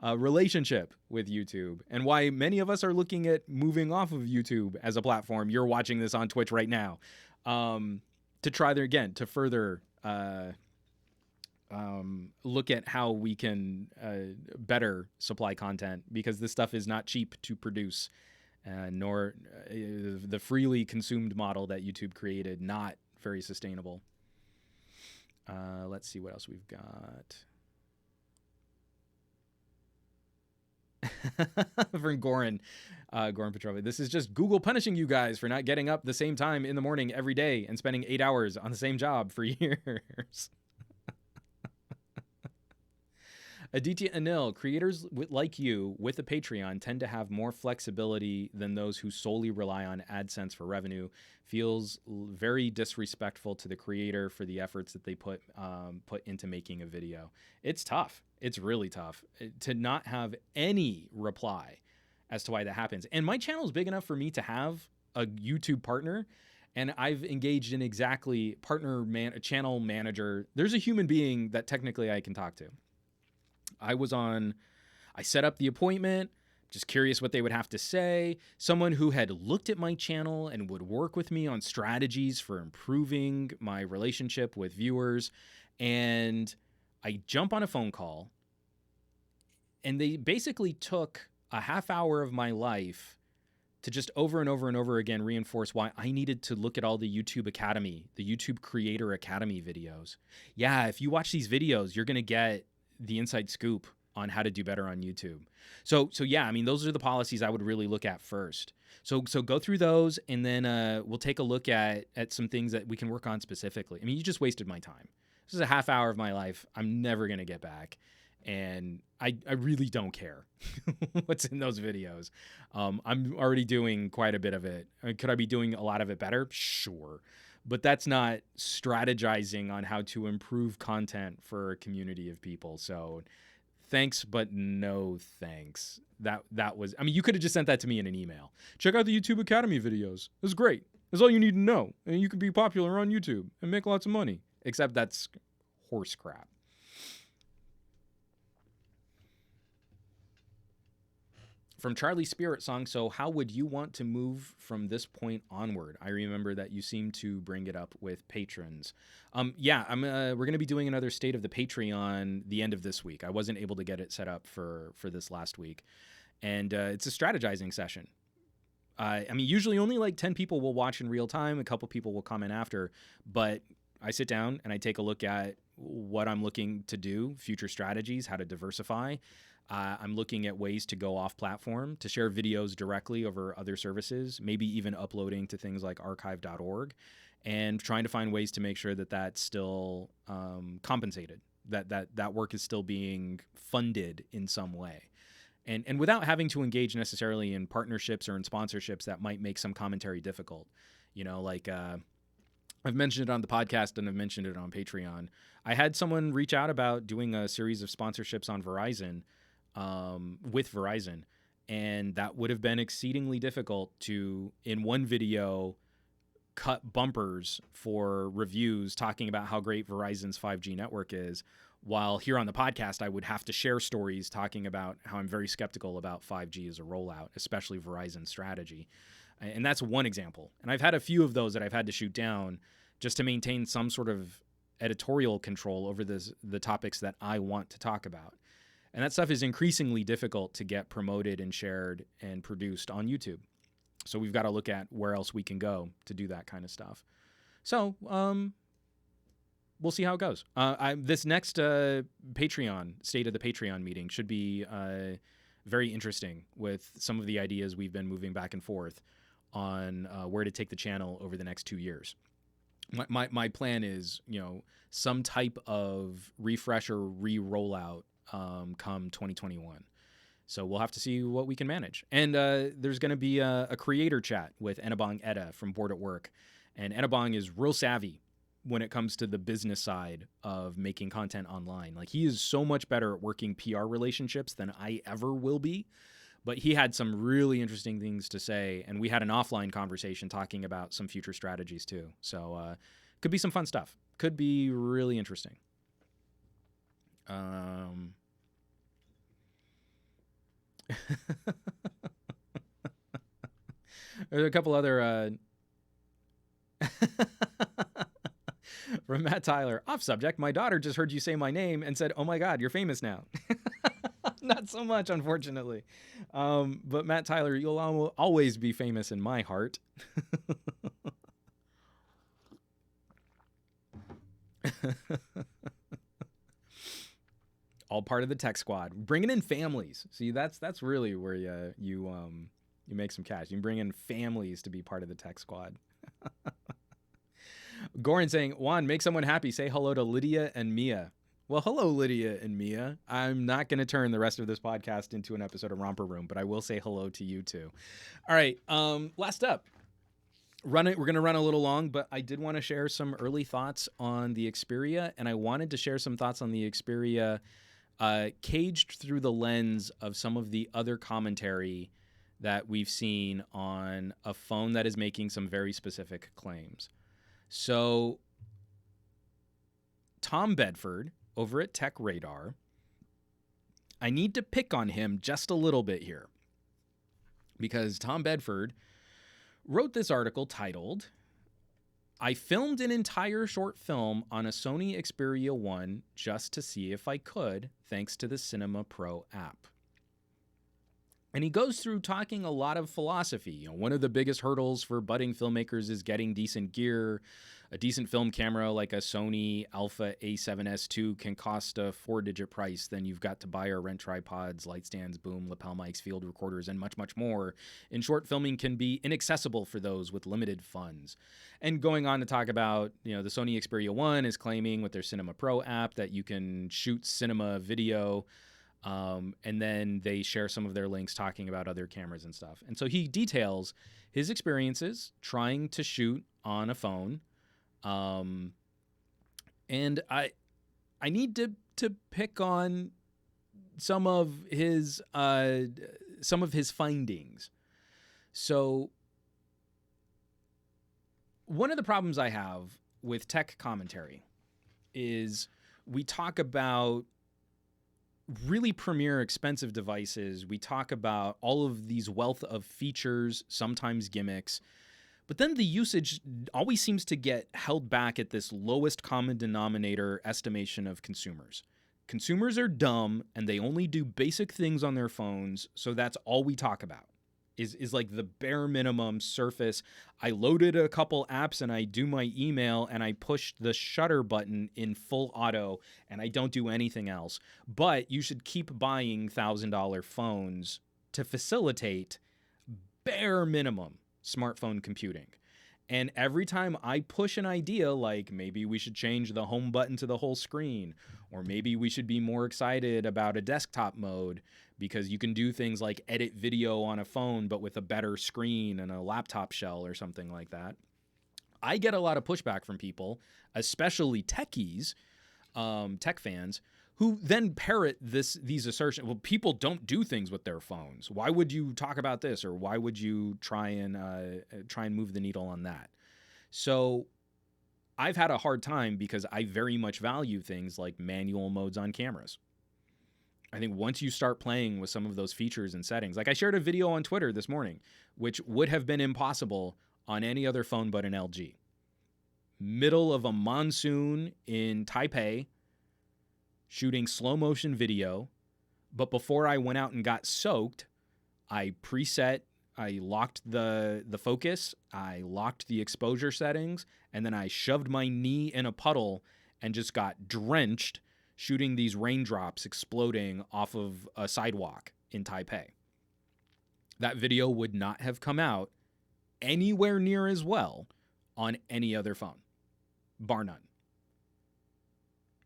relationship with YouTube, and why many of us are looking at moving off of YouTube as a platform. You're watching this on Twitch right now, to try there again, to further look at how we can better supply content, because this stuff is not cheap to produce, nor the freely consumed model that YouTube created, not very sustainable. Let's see what else we've got. From Goran Petrova. This is just Google punishing you guys for not getting up the same time in the morning every day and spending 8 hours on the same job for years. Aditya Anil, creators like you with a Patreon tend to have more flexibility than those who solely rely on AdSense for revenue. Feels very disrespectful to the creator for the efforts that they put into making a video. It's tough. It's really tough to not have any reply as to why that happens. And my channel is big enough for me to have a YouTube partner, and I've engaged in exactly a channel manager. There's a human being that technically I can talk to. I set up the appointment, just curious what they would have to say. Someone who had looked at my channel and would work with me on strategies for improving my relationship with viewers. And I jump on a phone call, and they basically took a half hour of my life to just over and over and over again reinforce why I needed to look at all the YouTube Academy, the YouTube Creator Academy videos. Yeah, if you watch these videos, you're going to get the inside scoop on how to do better on YouTube. So yeah, I mean, those are the policies I would really look at first. So go through those, and then we'll take a look at some things that we can work on specifically. I mean, you just wasted my time. This is a half hour of my life I'm never going to get back. And I really don't care what's in those videos. I'm already doing quite a bit of it. Could I be doing a lot of it better? Sure. But that's not strategizing on how to improve content for a community of people. So thanks, but no thanks. That was, I mean, you could have just sent that to me in an email. Check out the YouTube Academy videos. It's great. That's all you need to know. And you can be popular on YouTube and make lots of money. Except that's horse crap. From Charlie Spirit Song, so how would you want to move from this point onward? I remember that you seem to bring it up with patrons. Yeah, we're going to be doing another State of the Patreon the end of this week. I wasn't able to get it set up for this last week. And it's a strategizing session. I mean, usually only like 10 people will watch in real time. A couple people will comment after. But I sit down and I take a look at what I'm looking to do, future strategies, how to diversify. I'm looking at ways to go off platform, to share videos directly over other services, maybe even uploading to things like archive.org, and trying to find ways to make sure that that's still compensated, that work is still being funded in some way. And without having to engage necessarily in partnerships or in sponsorships that might make some commentary difficult. You know, like I've mentioned it on the podcast and I've mentioned it on Patreon. I had someone reach out about doing a series of sponsorships on Verizon, with Verizon, and that would have been exceedingly difficult to, in one video, cut bumpers for reviews talking about how great Verizon's 5G network is, while here on the podcast, I would have to share stories talking about how I'm very skeptical about 5G as a rollout, especially Verizon's strategy. And that's one example. And I've had a few of those that I've had to shoot down just to maintain some sort of editorial control over the topics that I want to talk about. And that stuff is increasingly difficult to get promoted and shared and produced on YouTube. So we've got to look at where else we can go to do that kind of stuff. So we'll see how it goes. This next Patreon, State of the Patreon meeting should be very interesting with some of the ideas we've been moving back and forth on where to take the channel over the next 2 years. My plan is, some type of refresh or re-rollout come 2021. So we'll have to see what we can manage. And there's going to be a creator chat with Enabong Etta from Board at Work. And Enabong is real savvy when it comes to the business side of making content online. Like, he is so much better at working PR relationships than I ever will be. But he had some really interesting things to say, and we had an offline conversation talking about some future strategies too. So could be some fun stuff. Could be really interesting. There's a couple other from Matt Tyler. Off subject, my daughter just heard you say my name and said, "Oh my God, you're famous now." Not so much, unfortunately. But Matt Tyler, you'll always be famous in my heart. All part of the tech squad. Bringing in families. See, that's really where you make some cash. You can bring in families to be part of the tech squad. Goran saying, Juan, make someone happy. Say hello to Lydia and Mia. Well, hello, Lydia and Mia. I'm not going to turn the rest of this podcast into an episode of Romper Room, but I will say hello to you too. All right. Last up. We're going to run a little long, but I did want to share some early thoughts on the Xperia, and I wanted to share some thoughts on the Xperia caged through the lens of some of the other commentary that we've seen on a phone that is making some very specific claims. So Tom Bedford over at Tech Radar, I need to pick on him just a little bit here, because Tom Bedford wrote this article titled, I filmed an entire short film on a Sony Xperia 1 just to see if I could, thanks to the Cinema Pro app. And he goes through talking a lot of philosophy. One of the biggest hurdles for budding filmmakers is getting decent gear. A decent film camera like a Sony Alpha A7S II can cost a 4-digit price. Then you've got to buy or rent tripods, light stands, boom, lapel mics, field recorders, and much, much more. And short filming can be inaccessible for those with limited funds. And going on to talk about, the Sony Xperia 1 is claiming with their Cinema Pro app that you can shoot cinema video. And then they share some of their links talking about other cameras and stuff. And so he details his experiences trying to shoot on a phone. And I need to pick on some of his findings. So one of the problems I have with tech commentary is we talk about really premier expensive devices. We talk about all of these wealth of features, sometimes gimmicks, but then the usage always seems to get held back at this lowest common denominator estimation of consumers. Consumers are dumb and they only do basic things on their phones, so that's all we talk about. Is like the bare minimum surface. I loaded a couple apps and I do my email and I push the shutter button in full auto and I don't do anything else. But you should keep buying $1,000 phones to facilitate bare minimum smartphone computing. And every time I push an idea like maybe we should change the home button to the whole screen, or maybe we should be more excited about a desktop mode because you can do things like edit video on a phone but with a better screen and a laptop shell or something like that. I get a lot of pushback from people, especially techies, tech fans, who then parrot these assertions. Well, people don't do things with their phones. Why would you talk about this, or why would you try and move the needle on that? So I've had a hard time because I very much value things like manual modes on cameras. I think once you start playing with some of those features and settings, like I shared a video on Twitter this morning, which would have been impossible on any other phone but an LG. Middle of a monsoon in Taipei, shooting slow motion video. But before I went out and got soaked, I locked the focus, I locked the exposure settings, and then I shoved my knee in a puddle and just got drenched shooting these raindrops exploding off of a sidewalk in Taipei. That video would not have come out anywhere near as well on any other phone, bar none.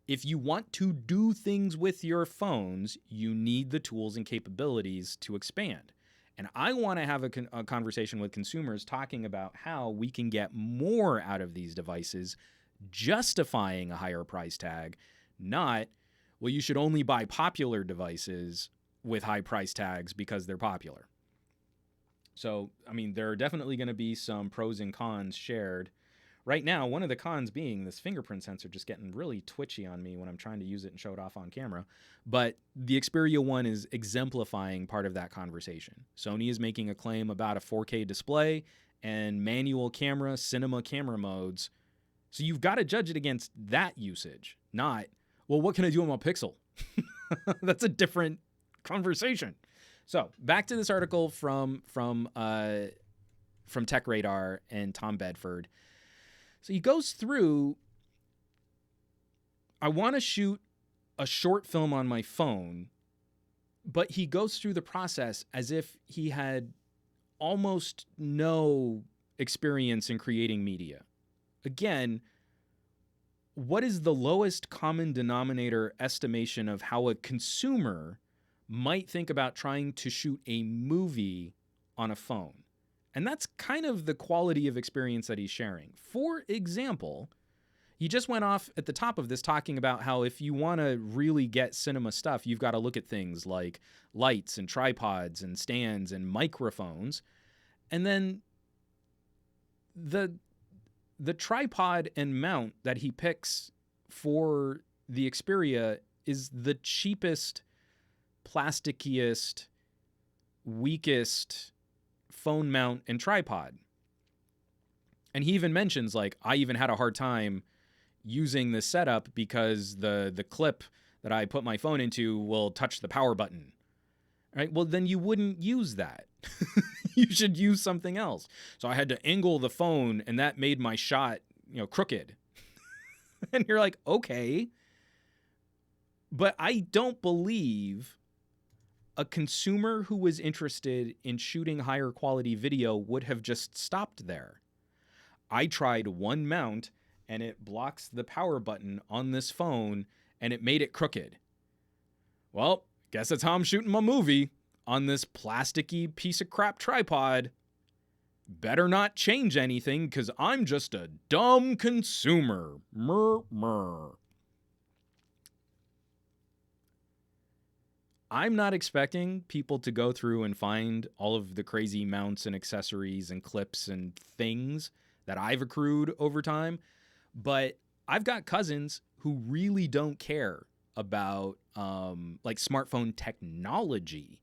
If you want to do things with your phones, you need the tools and capabilities to expand. And I want to have a conversation with consumers talking about how we can get more out of these devices, justifying a higher price tag, not, well, you should only buy popular devices with high price tags because they're popular. So, I mean, there are definitely going to be some pros and cons shared. Right now, one of the cons being this fingerprint sensor just getting really twitchy on me when I'm trying to use it and show it off on camera. But the Xperia One is exemplifying part of that conversation. Sony is making a claim about a 4K display and manual camera, cinema camera modes. So you've got to judge it against that usage, not, well, what can I do on my Pixel? That's a different conversation. So back to this article from Tech Radar and Tom Bedford. So he goes through, I want to shoot a short film on my phone, but he goes through the process as if he had almost no experience in creating media. Again, what is the lowest common denominator estimation of how a consumer might think about trying to shoot a movie on a phone? And that's kind of the quality of experience that he's sharing. For example, he just went off at the top of this talking about how if you want to really get cinema stuff, you've got to look at things like lights and tripods and stands and microphones. And then the tripod and mount that he picks for the Xperia is the cheapest, plastickiest, weakest phone mount and tripod. And he even mentions, like, I even had a hard time using this setup because the clip that I put my phone into will touch the power button. All right, well, then you wouldn't use that. You should use something else. So I had to angle the phone, and that made my shot, crooked. And you're like, okay. But I don't believe a consumer who was interested in shooting higher quality video would have just stopped there. I tried one mount and it blocks the power button on this phone and it made it crooked. Well, guess that's how I'm shooting my movie on this plasticky piece of crap tripod. Better not change anything because I'm just a dumb consumer. Murr. I'm not expecting people to go through and find all of the crazy mounts and accessories and clips and things that I've accrued over time. But I've got cousins who really don't care about like smartphone technology,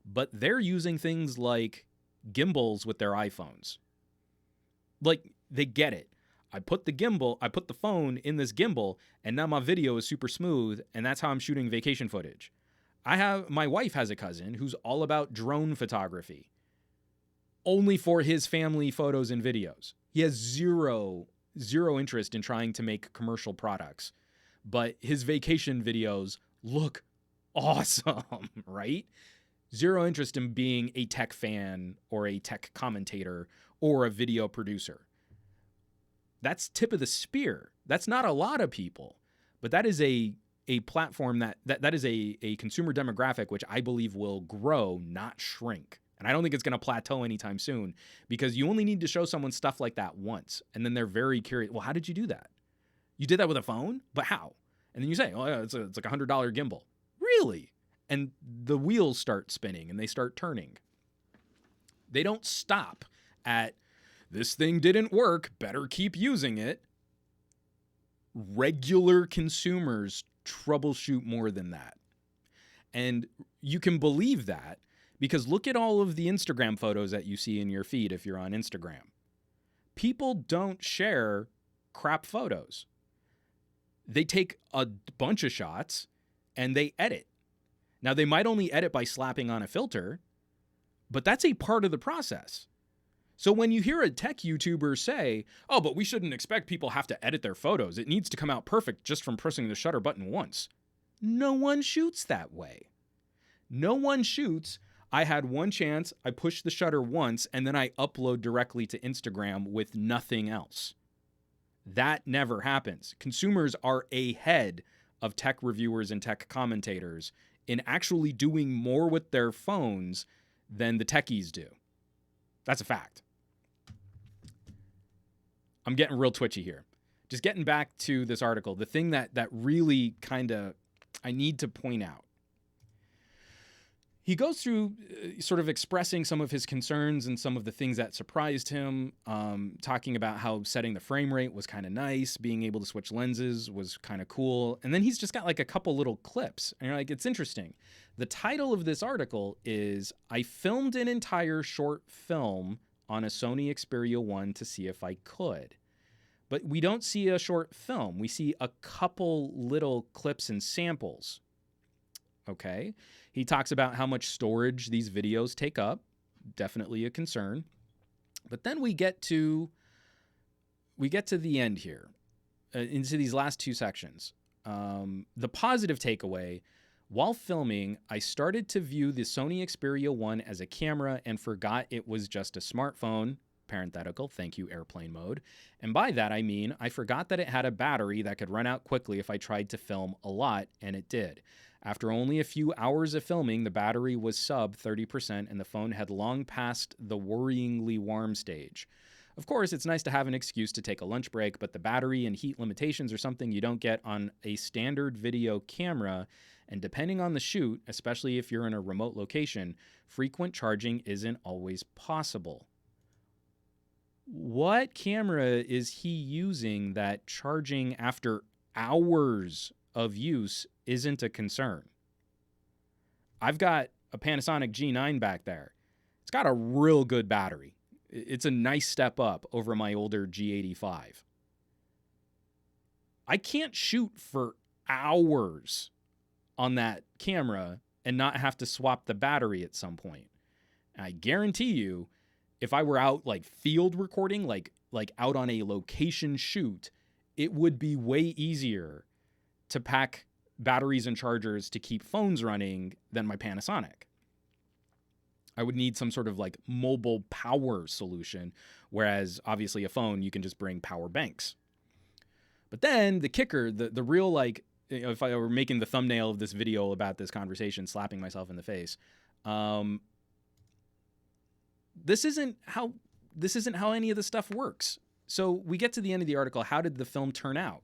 but they're using things like gimbals with their iPhones. Like, they get it. I put the phone in this gimbal, and now my video is super smooth, and that's how I'm shooting vacation footage. My wife has a cousin who's all about drone photography, only for his family photos and videos. He has zero interest in trying to make commercial products, but his vacation videos look awesome, right? Zero interest in being a tech fan or a tech commentator or a video producer. That's tip of the spear. That's not a lot of people, but that is a platform that is a consumer demographic which I believe will grow, not shrink, And I don't think it's going to plateau anytime soon, because you only need to show someone stuff like that once. And then they're very curious. Well, how did you do that? You did that with a phone? But how? And then you say, oh, yeah, it's like $100 gimbal. Really? And the wheels start spinning and they start turning. They don't stop at, this thing didn't work, better keep using it. Regular consumers troubleshoot more than that. And you can believe that because look at all of the Instagram photos that you see in your feed if you're on Instagram. People don't share crap photos. They take a bunch of shots and they edit. Now, they might only edit by slapping on a filter, but that's a part of the process. So when you hear a tech YouTuber say, oh, but we shouldn't expect people have to edit their photos. It needs to come out perfect just from pressing the shutter button once. No one shoots that way. No one shoots. I had one chance, I pushed the shutter once, and then I upload directly to Instagram with nothing else. That never happens. Consumers are ahead of tech reviewers and tech commentators in actually doing more with their phones than the techies do. That's a fact. I'm getting real twitchy here. Just getting back to this article, the thing that really kind of I need to point out. He goes through sort of expressing some of his concerns and some of the things that surprised him, talking about how setting the frame rate was kind of nice, being able to switch lenses was kind of cool. And then he's just got like a couple little clips. And you're like, it's interesting. The title of this article is, I filmed an entire short film on a Sony Xperia 1 to see if I could. But we don't see a short film. We see a couple little clips and samples. Okay. He talks about how much storage these videos take up. Definitely a concern. But then we get to the end here, into these last two sections. The positive takeaway, while filming, I started to view the Sony Xperia 1 as a camera and forgot it was just a smartphone. Parenthetical, thank you, airplane mode. And by that, I mean, I forgot that it had a battery that could run out quickly if I tried to film a lot, and it did. After only a few hours of filming, the battery was sub 30% and the phone had long passed the worryingly warm stage. Of course, it's nice to have an excuse to take a lunch break, but the battery and heat limitations are something you don't get on a standard video camera, and depending on the shoot, especially if you're in a remote location, frequent charging isn't always possible. What camera is he using that charging after hours of use isn't a concern? I've got a Panasonic G9 back there. It's got a real good battery. It's a nice step up over my older G85. I can't shoot for hours on that camera and not have to swap the battery at some point. And I guarantee you, if I were out like field recording, like out on a location shoot, it would be way easier to pack batteries and chargers to keep phones running than my Panasonic. I would need some sort of like mobile power solution, whereas obviously a phone, you can just bring power banks. But then the kicker, the real like, you know, if I were making the thumbnail of this video about this conversation, slapping myself in the face, this isn't how any of this stuff works. So we get to the end of the article. How did the film turn out?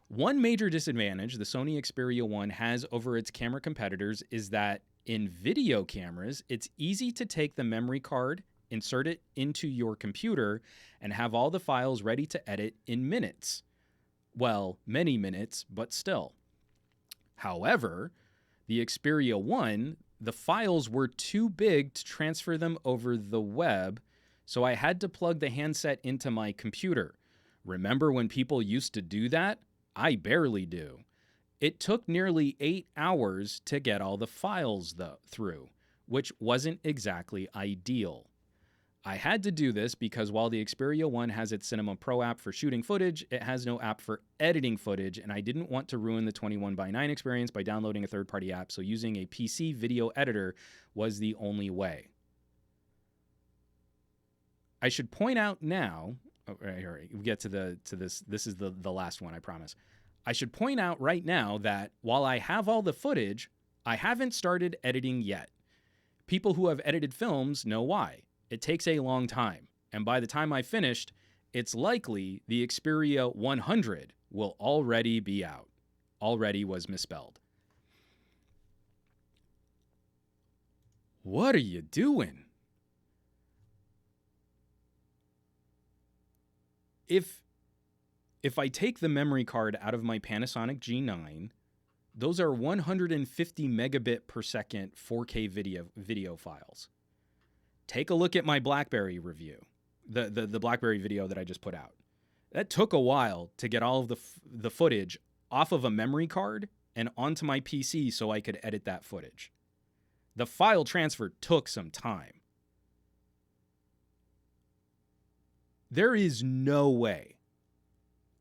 One major disadvantage the Sony Xperia 1 has over its camera competitors is that in video cameras, it's easy to take the memory card, insert it into your computer, and have all the files ready to edit in minutes. Well, many minutes, but still. However, the Xperia 1, the files were too big to transfer them over the web, so I had to plug the handset into my computer. Remember when people used to do that? I barely do. It took nearly 8 hours to get all the files through, which wasn't exactly ideal. I had to do this because while the Xperia 1 has its Cinema Pro app for shooting footage, it has no app for editing footage, and I didn't want to ruin the 21:9 experience by downloading a third-party app, so using a PC video editor was the only way. I should point out now, we get to this. This is the last one, I promise. I should point out right now that while I have all the footage, I haven't started editing yet. People who have edited films know why. It takes a long time. And by the time I finished, it's likely the Xperia 100 will already be out. Already was misspelled. What are you doing? If I take the memory card out of my Panasonic G9, those are 150 megabit per second 4K video files. Take a look at my BlackBerry review, the BlackBerry video that I just put out. That took a while to get all of the footage off of a memory card and onto my PC so I could edit that footage. The file transfer took some time. There is no way.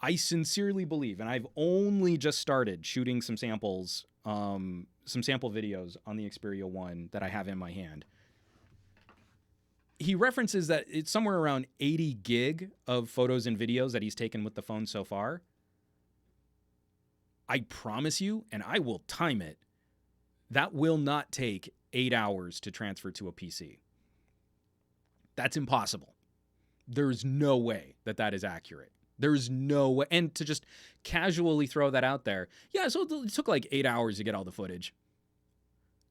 I sincerely believe, and I've only just started shooting some samples, some sample videos on the Xperia 1 that I have in my hand. He references that it's somewhere around 80 gig of photos and videos that he's taken with the phone so far. I promise you, and I will time it, that will not take 8 hours to transfer to a PC. That's impossible. There's no way that that is accurate. There's no way. And to just casually throw that out there. Yeah, so it took like 8 hours to get all the footage.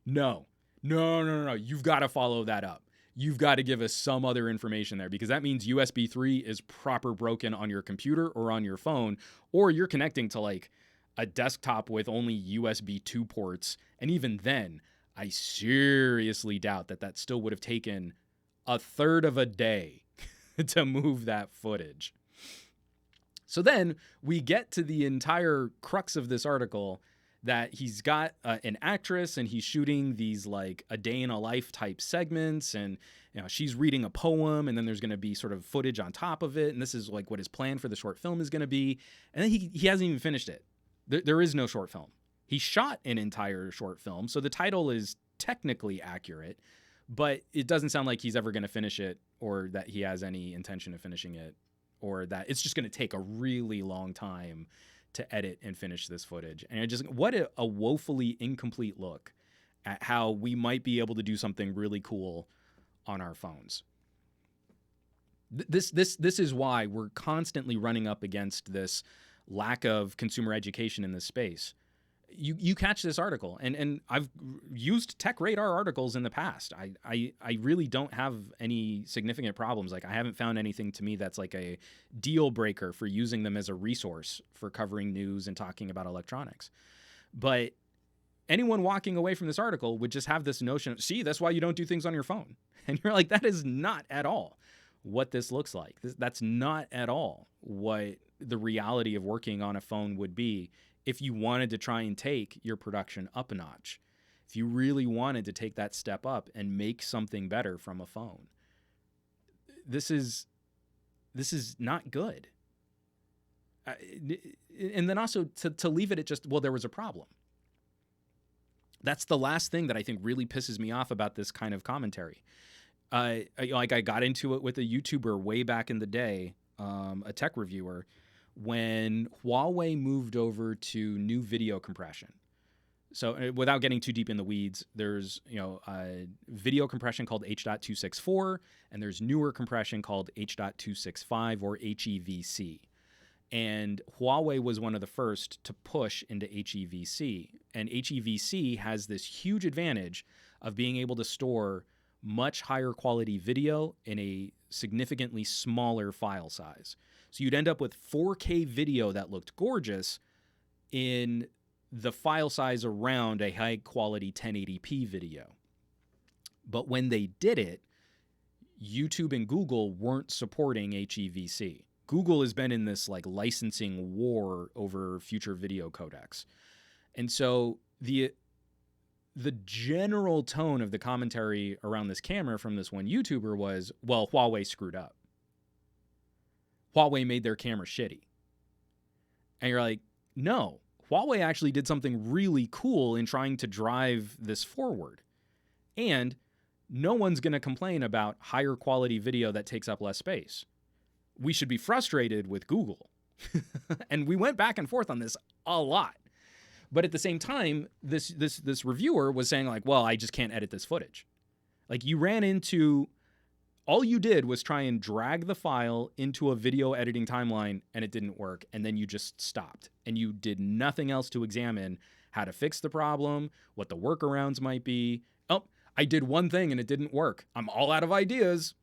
No. You've got to follow that up. You've got to give us some other information there, because that means USB 3 is proper broken on your computer or on your phone, or you're connecting to like a desktop with only USB 2 ports. And even then, I seriously doubt that still would have taken a third of a day to move that footage. So then we get to the entire crux of this article, that he's got an actress and he's shooting these like a day in a life type segments, and she's reading a poem, and then there's going to be sort of footage on top of it, and this is like what his plan for the short film is going to be. And then he hasn't even finished it. There is no short film. He shot an entire short film, so the title is technically accurate, but it doesn't sound like he's ever going to finish it, or that he has any intention of finishing it, or that it's just going to take a really long time to edit and finish this footage. And what a woefully incomplete look at how we might be able to do something really cool on our phones. This is why we're constantly running up against this lack of consumer education in this space. You catch this article, and I've used Tech Radar articles in the past. I really don't have any significant problems. Like, I haven't found anything to me that's like a deal breaker for using them as a resource for covering news and talking about electronics. But anyone walking away from this article would just have this notion of, see, that's why you don't do things on your phone. And you're like, that is not at all what this looks like. That's not at all what the reality of working on a phone would be if you wanted to try and take your production up a notch. If you really wanted to take that step up and make something better from a phone. This is not good. And then also to leave it at just, well, there was a problem. That's the last thing that I think really pisses me off about this kind of commentary. I got into it with a YouTuber way back in the day, a tech reviewer, when Huawei moved over to new video compression. So without getting too deep in the weeds, there's video compression called H.264, and there's newer compression called H.265 or HEVC. And Huawei was one of the first to push into HEVC. And HEVC has this huge advantage of being able to store much higher quality video in a significantly smaller file size. So you'd end up with 4K video that looked gorgeous in the file size around a high quality 1080p video. But when they did it, YouTube and Google weren't supporting HEVC. Google has been in this like licensing war over future video codecs. And so the general tone of the commentary around this camera from this one YouTuber was, well, Huawei screwed up. Huawei made their camera shitty. And you're like, no, Huawei actually did something really cool in trying to drive this forward. And no one's going to complain about higher quality video that takes up less space. We should be frustrated with Google. And we went back and forth on this a lot. But at the same time, this reviewer was saying like, well, I just can't edit this footage. Like you ran into, all you did was try and drag the file into a video editing timeline and it didn't work. And then you just stopped and you did nothing else to examine how to fix the problem, what the workarounds might be. Oh, I did one thing and it didn't work. I'm all out of ideas.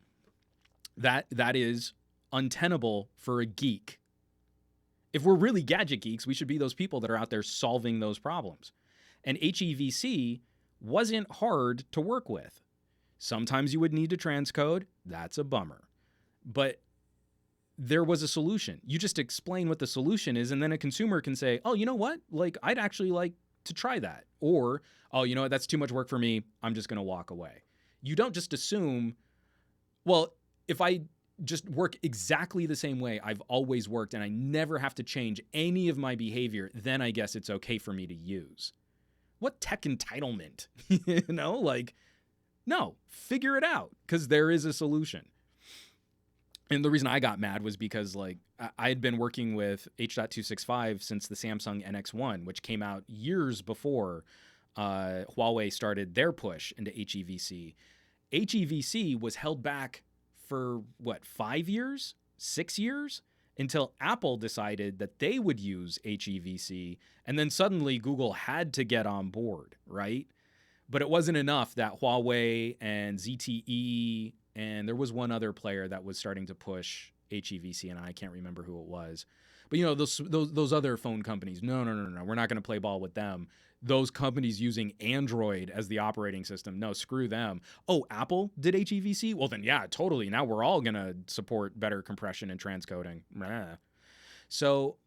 That is untenable for a geek. If we're really gadget geeks, we should be those people that are out there solving those problems. And HEVC wasn't hard to work with. Sometimes you would need to transcode. That's a bummer. But there was a solution. You just explain what the solution is, and then a consumer can say, oh, you know what? Like, I'd actually like to try that. Or, oh, you know what? That's too much work for me. I'm just going to walk away. You don't just assume, well, if I just work exactly the same way I've always worked and I never have to change any of my behavior, then I guess it's okay for me to use. What tech entitlement? You know, like, no, figure it out because there is a solution. And the reason I got mad was because like I had been working with H.265 since the Samsung NX1, which came out years before Huawei started their push into HEVC. HEVC was held back for what, 5 years, 6 years, until Apple decided that they would use HEVC. And then suddenly Google had to get on board, right? But it wasn't enough that Huawei and ZTE, and there was one other player that was starting to push HEVC, and I can't remember who it was. But, you know, those other phone companies, no, we're not going to play ball with them. Those companies using Android as the operating system, no, screw them. Oh, Apple did HEVC? Well, then, yeah, totally. Now we're all going to support better compression and transcoding. So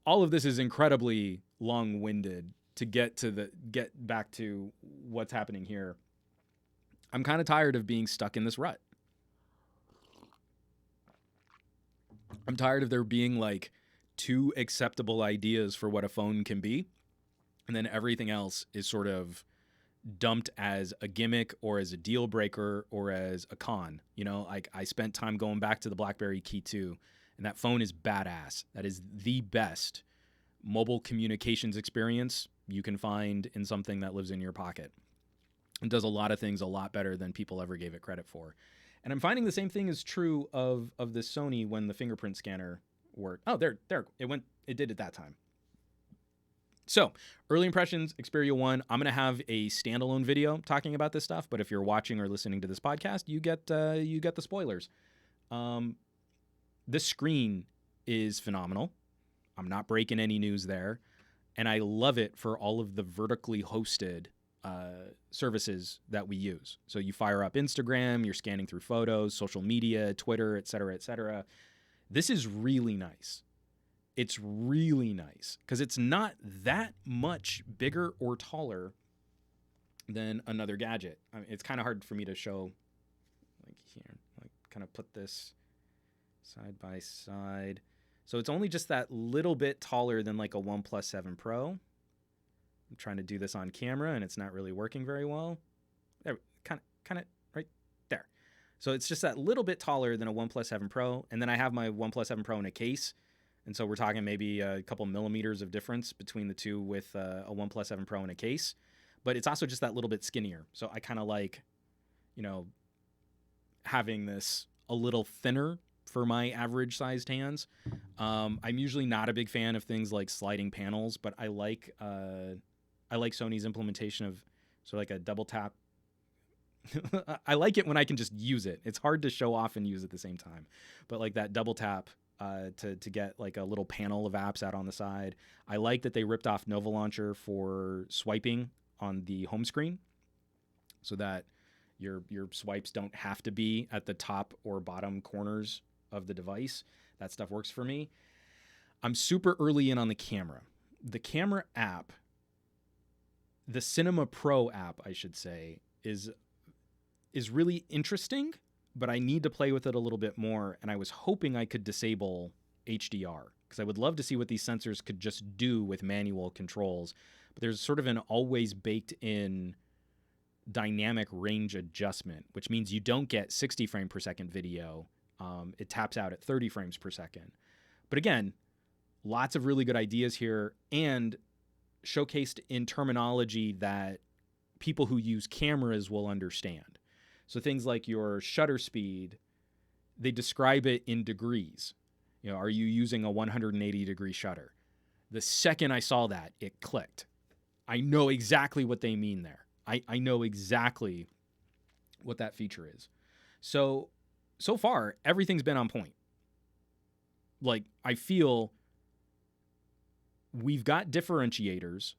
all of this is incredibly long-winded to get back to what's happening here. I'm kind of tired of being stuck in this rut. I'm tired of there being like 2 acceptable ideas for what a phone can be, and then everything else is sort of dumped as a gimmick or as a deal breaker or as a con. You know, like I spent time going back to the BlackBerry Key2, and that phone is badass. That is the best mobile communications experience you can find in something that lives in your pocket. It does a lot of things a lot better than people ever gave it credit for. And I'm finding the same thing is true of this Sony when the fingerprint scanner worked. Oh, there, it did it that time. So, early impressions, Xperia 1. I'm going to have a standalone video talking about this stuff, but if you're watching or listening to this podcast, you get the spoilers. This screen is phenomenal. I'm not breaking any news there. And I love it for all of the vertically hosted services that we use. So you fire up Instagram, you're scanning through photos, social media, Twitter, et cetera, et cetera. This is really nice. It's really nice because it's not that much bigger or taller than another gadget. I mean, it's kind of hard for me to show, like here, like kind of put this side by side. So it's only just that little bit taller than like a OnePlus 7 Pro. I'm trying to do this on camera and it's not really working very well. There, kind of right there. So it's just that little bit taller than a OnePlus 7 Pro. And then I have my OnePlus 7 Pro in a case. And so we're talking maybe a couple millimeters of difference between the two with a OnePlus 7 Pro in a case. But it's also just that little bit skinnier. So I kind of like, you know, having this a little thinner for my average sized hands. I'm usually not a big fan of things like sliding panels, but I like Sony's implementation of sort of like a double tap. I like it when I can just use it. It's hard to show off and use at the same time, but like that double tap to get like a little panel of apps out on the side. I like that they ripped off Nova Launcher for swiping on the home screen so that your swipes don't have to be at the top or bottom corners of the device. That stuff works for me. I'm super early in on the camera. The camera app, the Cinema Pro app, I should say, is really interesting, but I need to play with it a little bit more. And I was hoping I could disable HDR because I would love to see what these sensors could just do with manual controls. But there's sort of an always baked in dynamic range adjustment, which means you don't get 60 frame per second video. It taps out at 30 frames per second. But again, lots of really good ideas here and showcased in terminology that people who use cameras will understand. So things like your shutter speed, they describe it in degrees. You know, are you using a 180 degree shutter? The second I saw that, it clicked. I know exactly what they mean there. I know exactly what that feature is. So far, everything's been on point. Like, I feel we've got differentiators,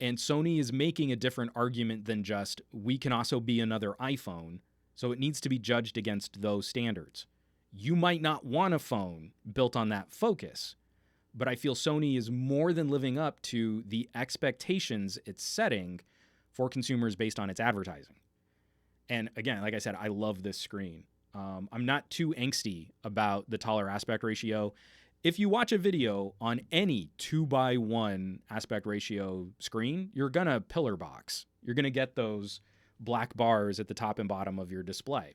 and Sony is making a different argument than just, we can also be another iPhone, so it needs to be judged against those standards. You might not want a phone built on that focus, but I feel Sony is more than living up to the expectations it's setting for consumers based on its advertising. And again, like I said, I love this screen. I'm not too angsty about the taller aspect ratio. If you watch a video on any 2:1 aspect ratio screen, you're going to pillar box. You're going to get those black bars at the top and bottom of your display.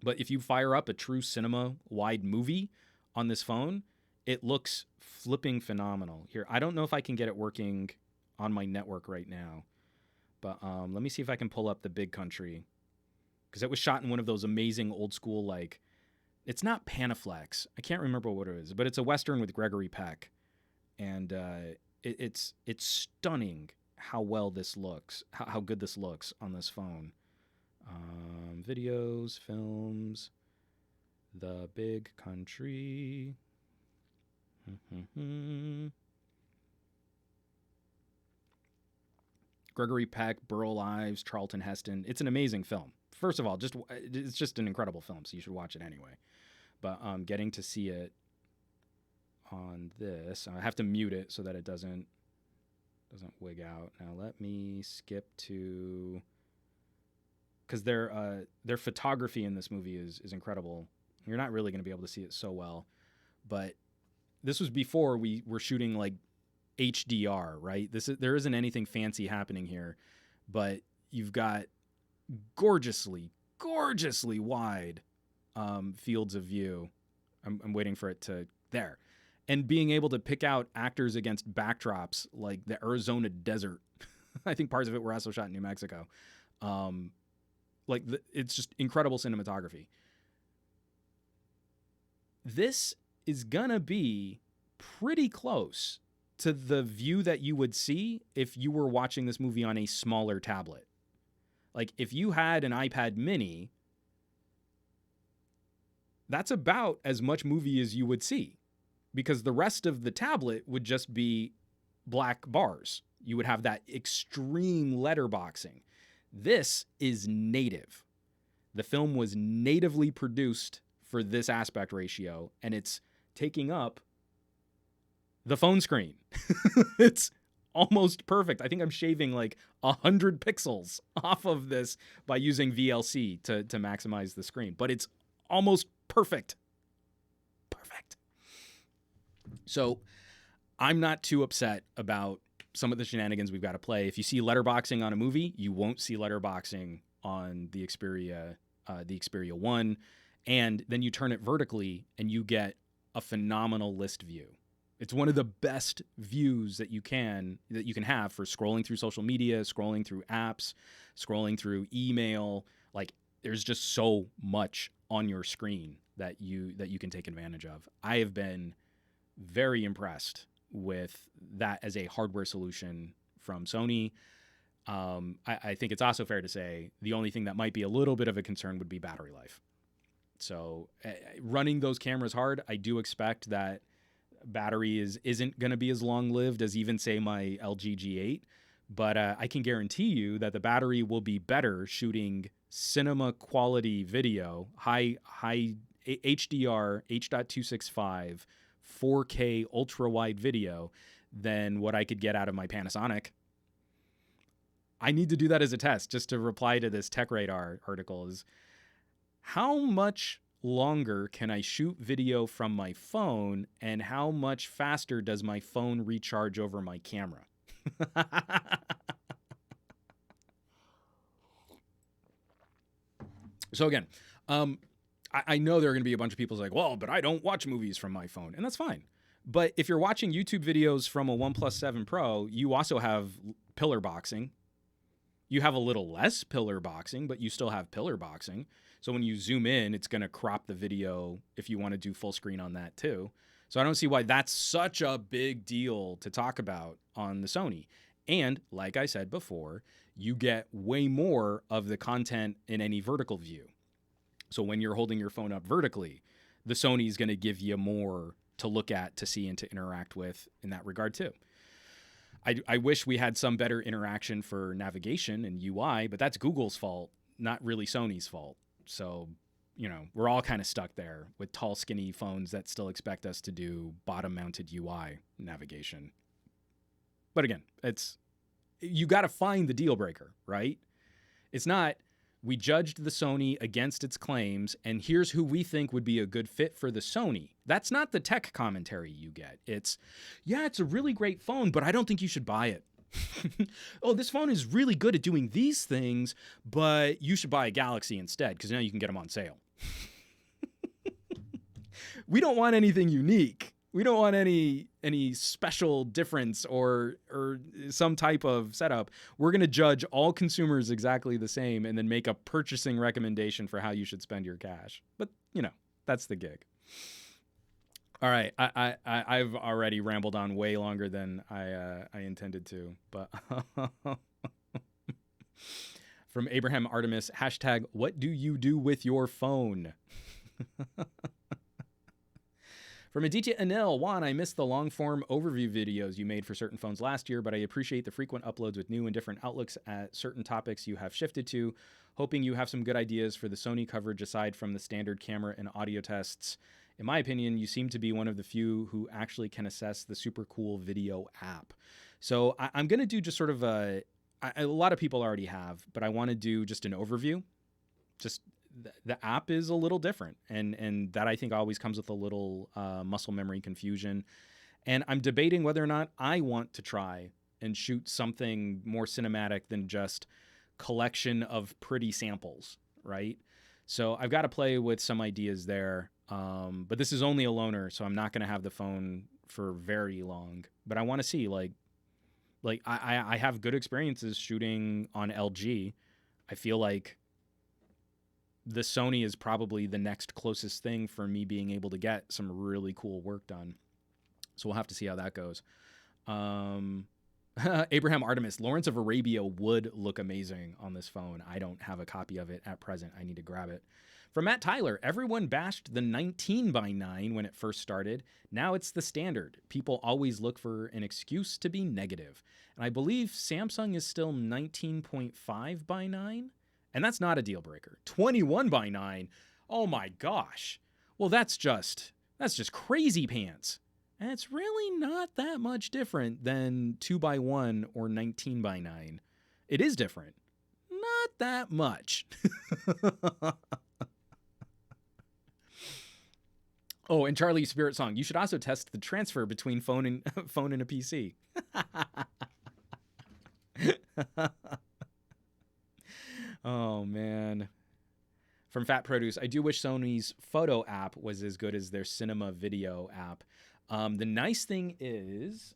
But if you fire up a true cinema wide movie on this phone, it looks flipping phenomenal. Here, I don't know if I can get it working on my network right now, but let me see if I can pull up the big country, because it was shot in one of those amazing old school, like, it's not Panaflex. I can't remember what it is, but it's a Western with Gregory Peck. And it's stunning how well this looks, how good this looks on this phone. Videos, films, the big country. Gregory Peck, Burl Ives, Charlton Heston. It's an amazing film. First of all, it's just an incredible film, so you should watch it anyway. But getting to see it on this, I have to mute it so that it doesn't wig out. Now let me skip to, because their photography in this movie is incredible. You're not really going to be able to see it so well, but this was before we were shooting like HDR, right? There isn't anything fancy happening here, but you've got gorgeously wide fields of view. I'm waiting for it to there, and being able to pick out actors against backdrops like the Arizona desert. I think parts of it were also shot in New Mexico. It's just incredible cinematography. This is gonna be pretty close to the view that you would see if you were watching this movie on a smaller tablet. Like, if you had an iPad mini, that's about as much movie as you would see, because the rest of the tablet would just be black bars. You would have that extreme letterboxing. This is native. The film was natively produced for this aspect ratio, and it's taking up the phone screen. It's almost perfect. I think I'm shaving like 100 pixels off of this by using VLC to maximize the screen, but it's almost perfect. Perfect. So I'm not too upset about some of the shenanigans we've got to play. If you see letterboxing on a movie, you won't see letterboxing on the Xperia 1, and then you turn it vertically and you get a phenomenal list view. It's one of the best views that you can have for scrolling through social media, scrolling through apps, scrolling through email. Like, there's just so much on your screen that you can take advantage of. I have been very impressed with that as a hardware solution from Sony. I think it's also fair to say the only thing that might be a little bit of a concern would be battery life. So running those cameras hard, I do expect that battery isn't going to be as long-lived as even, say, my LG G8, but I can guarantee you that the battery will be better shooting cinema quality video, high HDR, H.265, 4K ultra-wide video than what I could get out of my Panasonic. I need to do that as a test, just to reply to this Tech Radar article, is how much longer can I shoot video from my phone, and how much faster does my phone recharge over my camera? So again, I know there are going to be a bunch of people like, well, but I don't watch movies from my phone, and that's fine. But if you're watching YouTube videos from a OnePlus 7 Pro, you also have pillar boxing. You have a little less pillar boxing, but you still have pillar boxing. So when you zoom in, it's going to crop the video if you want to do full screen on that too. So I don't see why that's such a big deal to talk about on the Sony. And like I said before, you get way more of the content in any vertical view. So when you're holding your phone up vertically, the Sony is going to give you more to look at, to see, and to interact with in that regard too. I wish we had some better interaction for navigation and UI, but that's Google's fault, not really Sony's fault. So, you know, we're all kind of stuck there with tall, skinny phones that still expect us to do bottom-mounted UI navigation. But again, you got to find the deal breaker, right? It's not, we judged the Sony against its claims, and here's who we think would be a good fit for the Sony. That's not the tech commentary you get. It's, yeah, it's a really great phone, but I don't think you should buy it. Oh, this phone is really good at doing these things, but you should buy a Galaxy instead because now you can get them on sale. We don't want anything unique. We don't want any special difference or some type of setup. We're going to judge all consumers exactly the same and then make a purchasing recommendation for how you should spend your cash. But, you know, that's the gig. All right, I've already rambled on way longer than I intended to, but from Abraham Artemis, hashtag, what do you do with your phone? From Aditya Anil, Juan, I missed the long-form overview videos you made for certain phones last year, but I appreciate the frequent uploads with new and different outlooks at certain topics you have shifted to. Hoping you have some good ideas for the Sony coverage aside from the standard camera and audio tests. In my opinion, you seem to be one of the few who actually can assess the super cool video app. So I'm going to do just sort of a lot of people already have, but I want to do just an overview. Just the app is a little different, and that I think always comes with a little muscle memory confusion. And I'm debating whether or not I want to try and shoot something more cinematic than just collection of pretty samples, right? So I've got to play with some ideas there. But this is only a loaner, so I'm not going to have the phone for very long. But I want to see, like I have good experiences shooting on LG. I feel like the Sony is probably the next closest thing for me being able to get some really cool work done. So we'll have to see how that goes. Abraham Artemis, Lawrence of Arabia would look amazing on this phone. I don't have a copy of it at present. I need to grab it. From Matt Tyler, everyone bashed the 19x9 when it first started. Now it's the standard. People always look for an excuse to be negative. And I believe Samsung is still 19.5x9. And that's not a deal breaker. 21x9. Oh my gosh. Well, that's just crazy pants. And it's really not that much different than 2x1 or 19x9. It is different. Not that much. Oh, and Charlie Spirit Song, you should also test the transfer between phone and a PC. Oh, man. From Fat Produce, I do wish Sony's photo app was as good as their cinema video app. The nice thing is,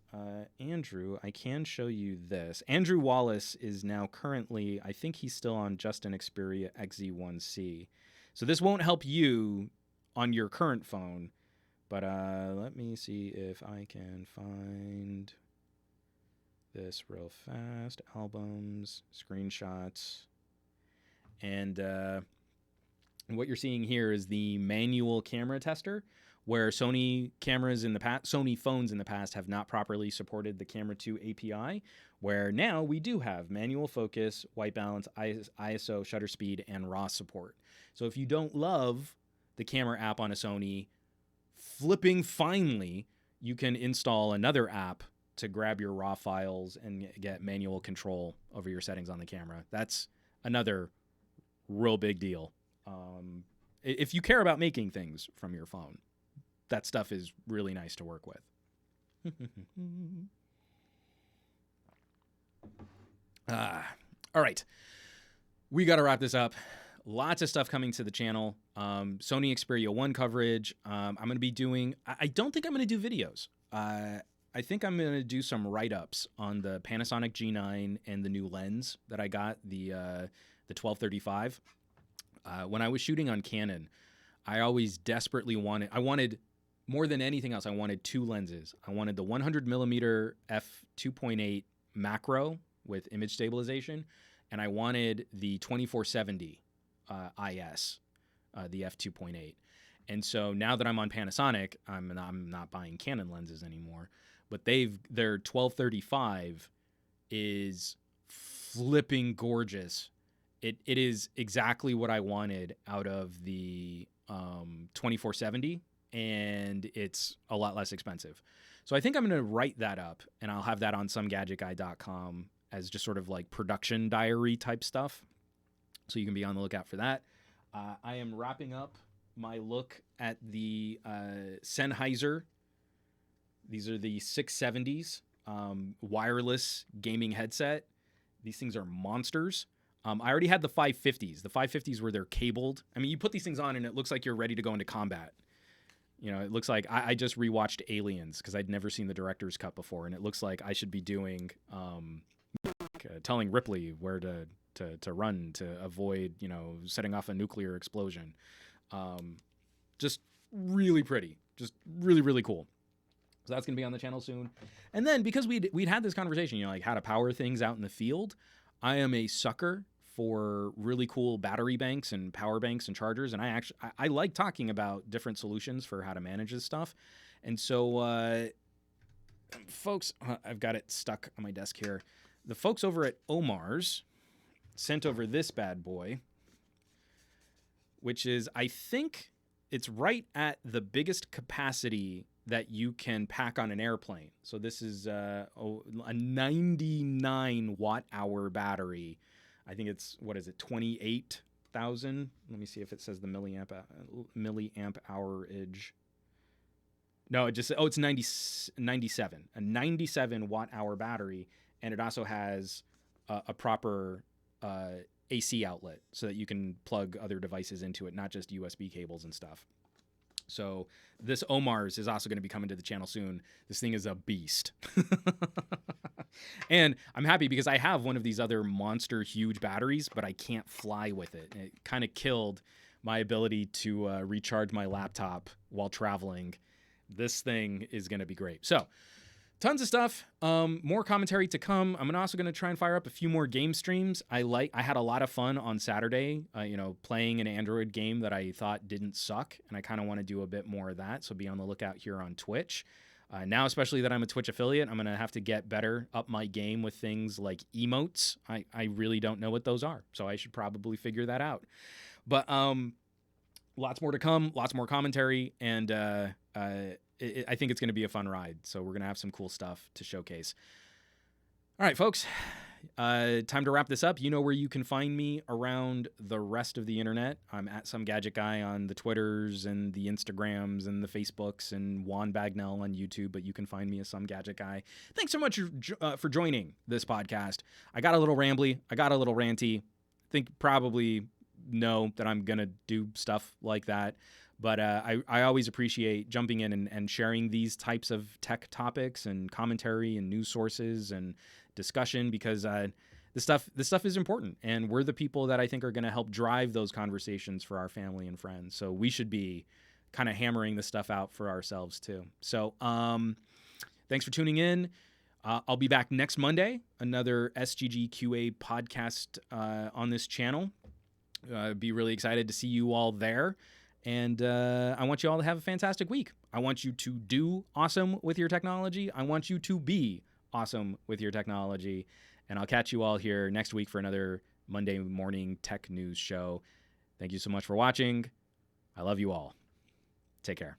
Andrew, I can show you this. Andrew Wallace is now currently, I think he's still on just an Xperia XZ1C. So this won't help you on your current phone, but let me see if I can find this real fast. Albums, screenshots, and what you're seeing here is the manual camera tester, where Sony cameras in the past, Sony phones in the past have not properly supported the Camera 2 API, where now we do have manual focus, white balance, ISO, shutter speed, and RAW support. So if you don't love the camera app on a Sony, flipping finely, you can install another app to grab your RAW files and get manual control over your settings on the camera. That's another real big deal. If you care about making things from your phone, that stuff is really nice to work with. All right. We got to wrap this up. Lots of stuff coming to the channel. Sony Xperia 1 coverage. I'm going to be doing... I don't think I'm going to do videos. I think I'm going to do some write-ups on the Panasonic G9 and the new lens that I got, the 1235. When I was shooting on Canon, I always desperately wanted more than anything else, I wanted two lenses. I wanted the 100mm f2.8 macro with image stabilization, and I wanted the 2470 IS, the f2.8. And so now that I'm on Panasonic, I'm not buying Canon lenses anymore, but their 1235 is flipping gorgeous. It is exactly what I wanted out of the 2470, and it's a lot less expensive. So I think I'm going to write that up, and I'll have that on SomeGadgetGuy.com as just sort of like production diary type stuff. So you can be on the lookout for that. I am wrapping up my look at the Sennheiser. These are the 670s, wireless gaming headset. These things are monsters. I already had the 550s. The 550s where they're cabled. I mean, you put these things on and it looks like you're ready to go into combat. You know, it looks like I just rewatched Aliens because I'd never seen the director's cut before, and it looks like I should be doing telling Ripley where to run to avoid, you know, setting off a nuclear explosion. Just really pretty, just really, really cool. So that's going to be on the channel soon. And then because we'd had this conversation, you know, like how to power things out in the field, I am a sucker for really cool battery banks and power banks and chargers. And I like talking about different solutions for how to manage this stuff. And so, folks, I've got it stuck on my desk here. The folks over at Omar's sent over this bad boy, which is, I think it's right at the biggest capacity that you can pack on an airplane. So this is a 99 watt hour battery. I think it's, 28,000? Let me see if it says the milliamp hourage. No, it just, it's 97. A 97 watt hour battery, and it also has a proper AC outlet so that you can plug other devices into it, not just USB cables and stuff. So this Omar's is also going to be coming to the channel soon. This thing is a beast. And I'm happy because I have one of these other monster huge batteries, but I can't fly with it. It kind of killed my ability to recharge my laptop while traveling. This thing is going to be great. So tons of stuff. More commentary to come. I'm also going to try and fire up a few more game streams. I had a lot of fun on Saturday, playing an Android game that I thought didn't suck, and I kind of want to do a bit more of that, so be on the lookout here on Twitch. Now, especially that I'm a Twitch affiliate, I'm going to have to get better up my game with things like emotes. I really don't know what those are, so I should probably figure that out. But lots more to come, lots more commentary, and I think it's going to be a fun ride. So we're going to have some cool stuff to showcase. All right, folks, time to wrap this up. You know where you can find me around the rest of the internet. I'm at SomeGadgetGuy on the Twitters and the Instagrams and the Facebooks, and Juan Bagnell on YouTube, but you can find me as SomeGadgetGuy. Thanks so much for joining this podcast. I got a little rambly. I got a little ranty. I think probably know that I'm going to do stuff like that. But I always appreciate jumping in and sharing these types of tech topics and commentary and news sources and discussion, because this stuff is important, and we're the people that I think are going to help drive those conversations for our family and friends. So we should be kind of hammering this stuff out for ourselves too. So thanks for tuning in. I'll be back next Monday, another SGGQA podcast on this channel. Be really excited to see you all there. And I want you all to have a fantastic week. I want you to do awesome with your technology. I want you to be awesome with your technology. And I'll catch you all here next week for another Monday morning tech news show. Thank you so much for watching. I love you all. Take care.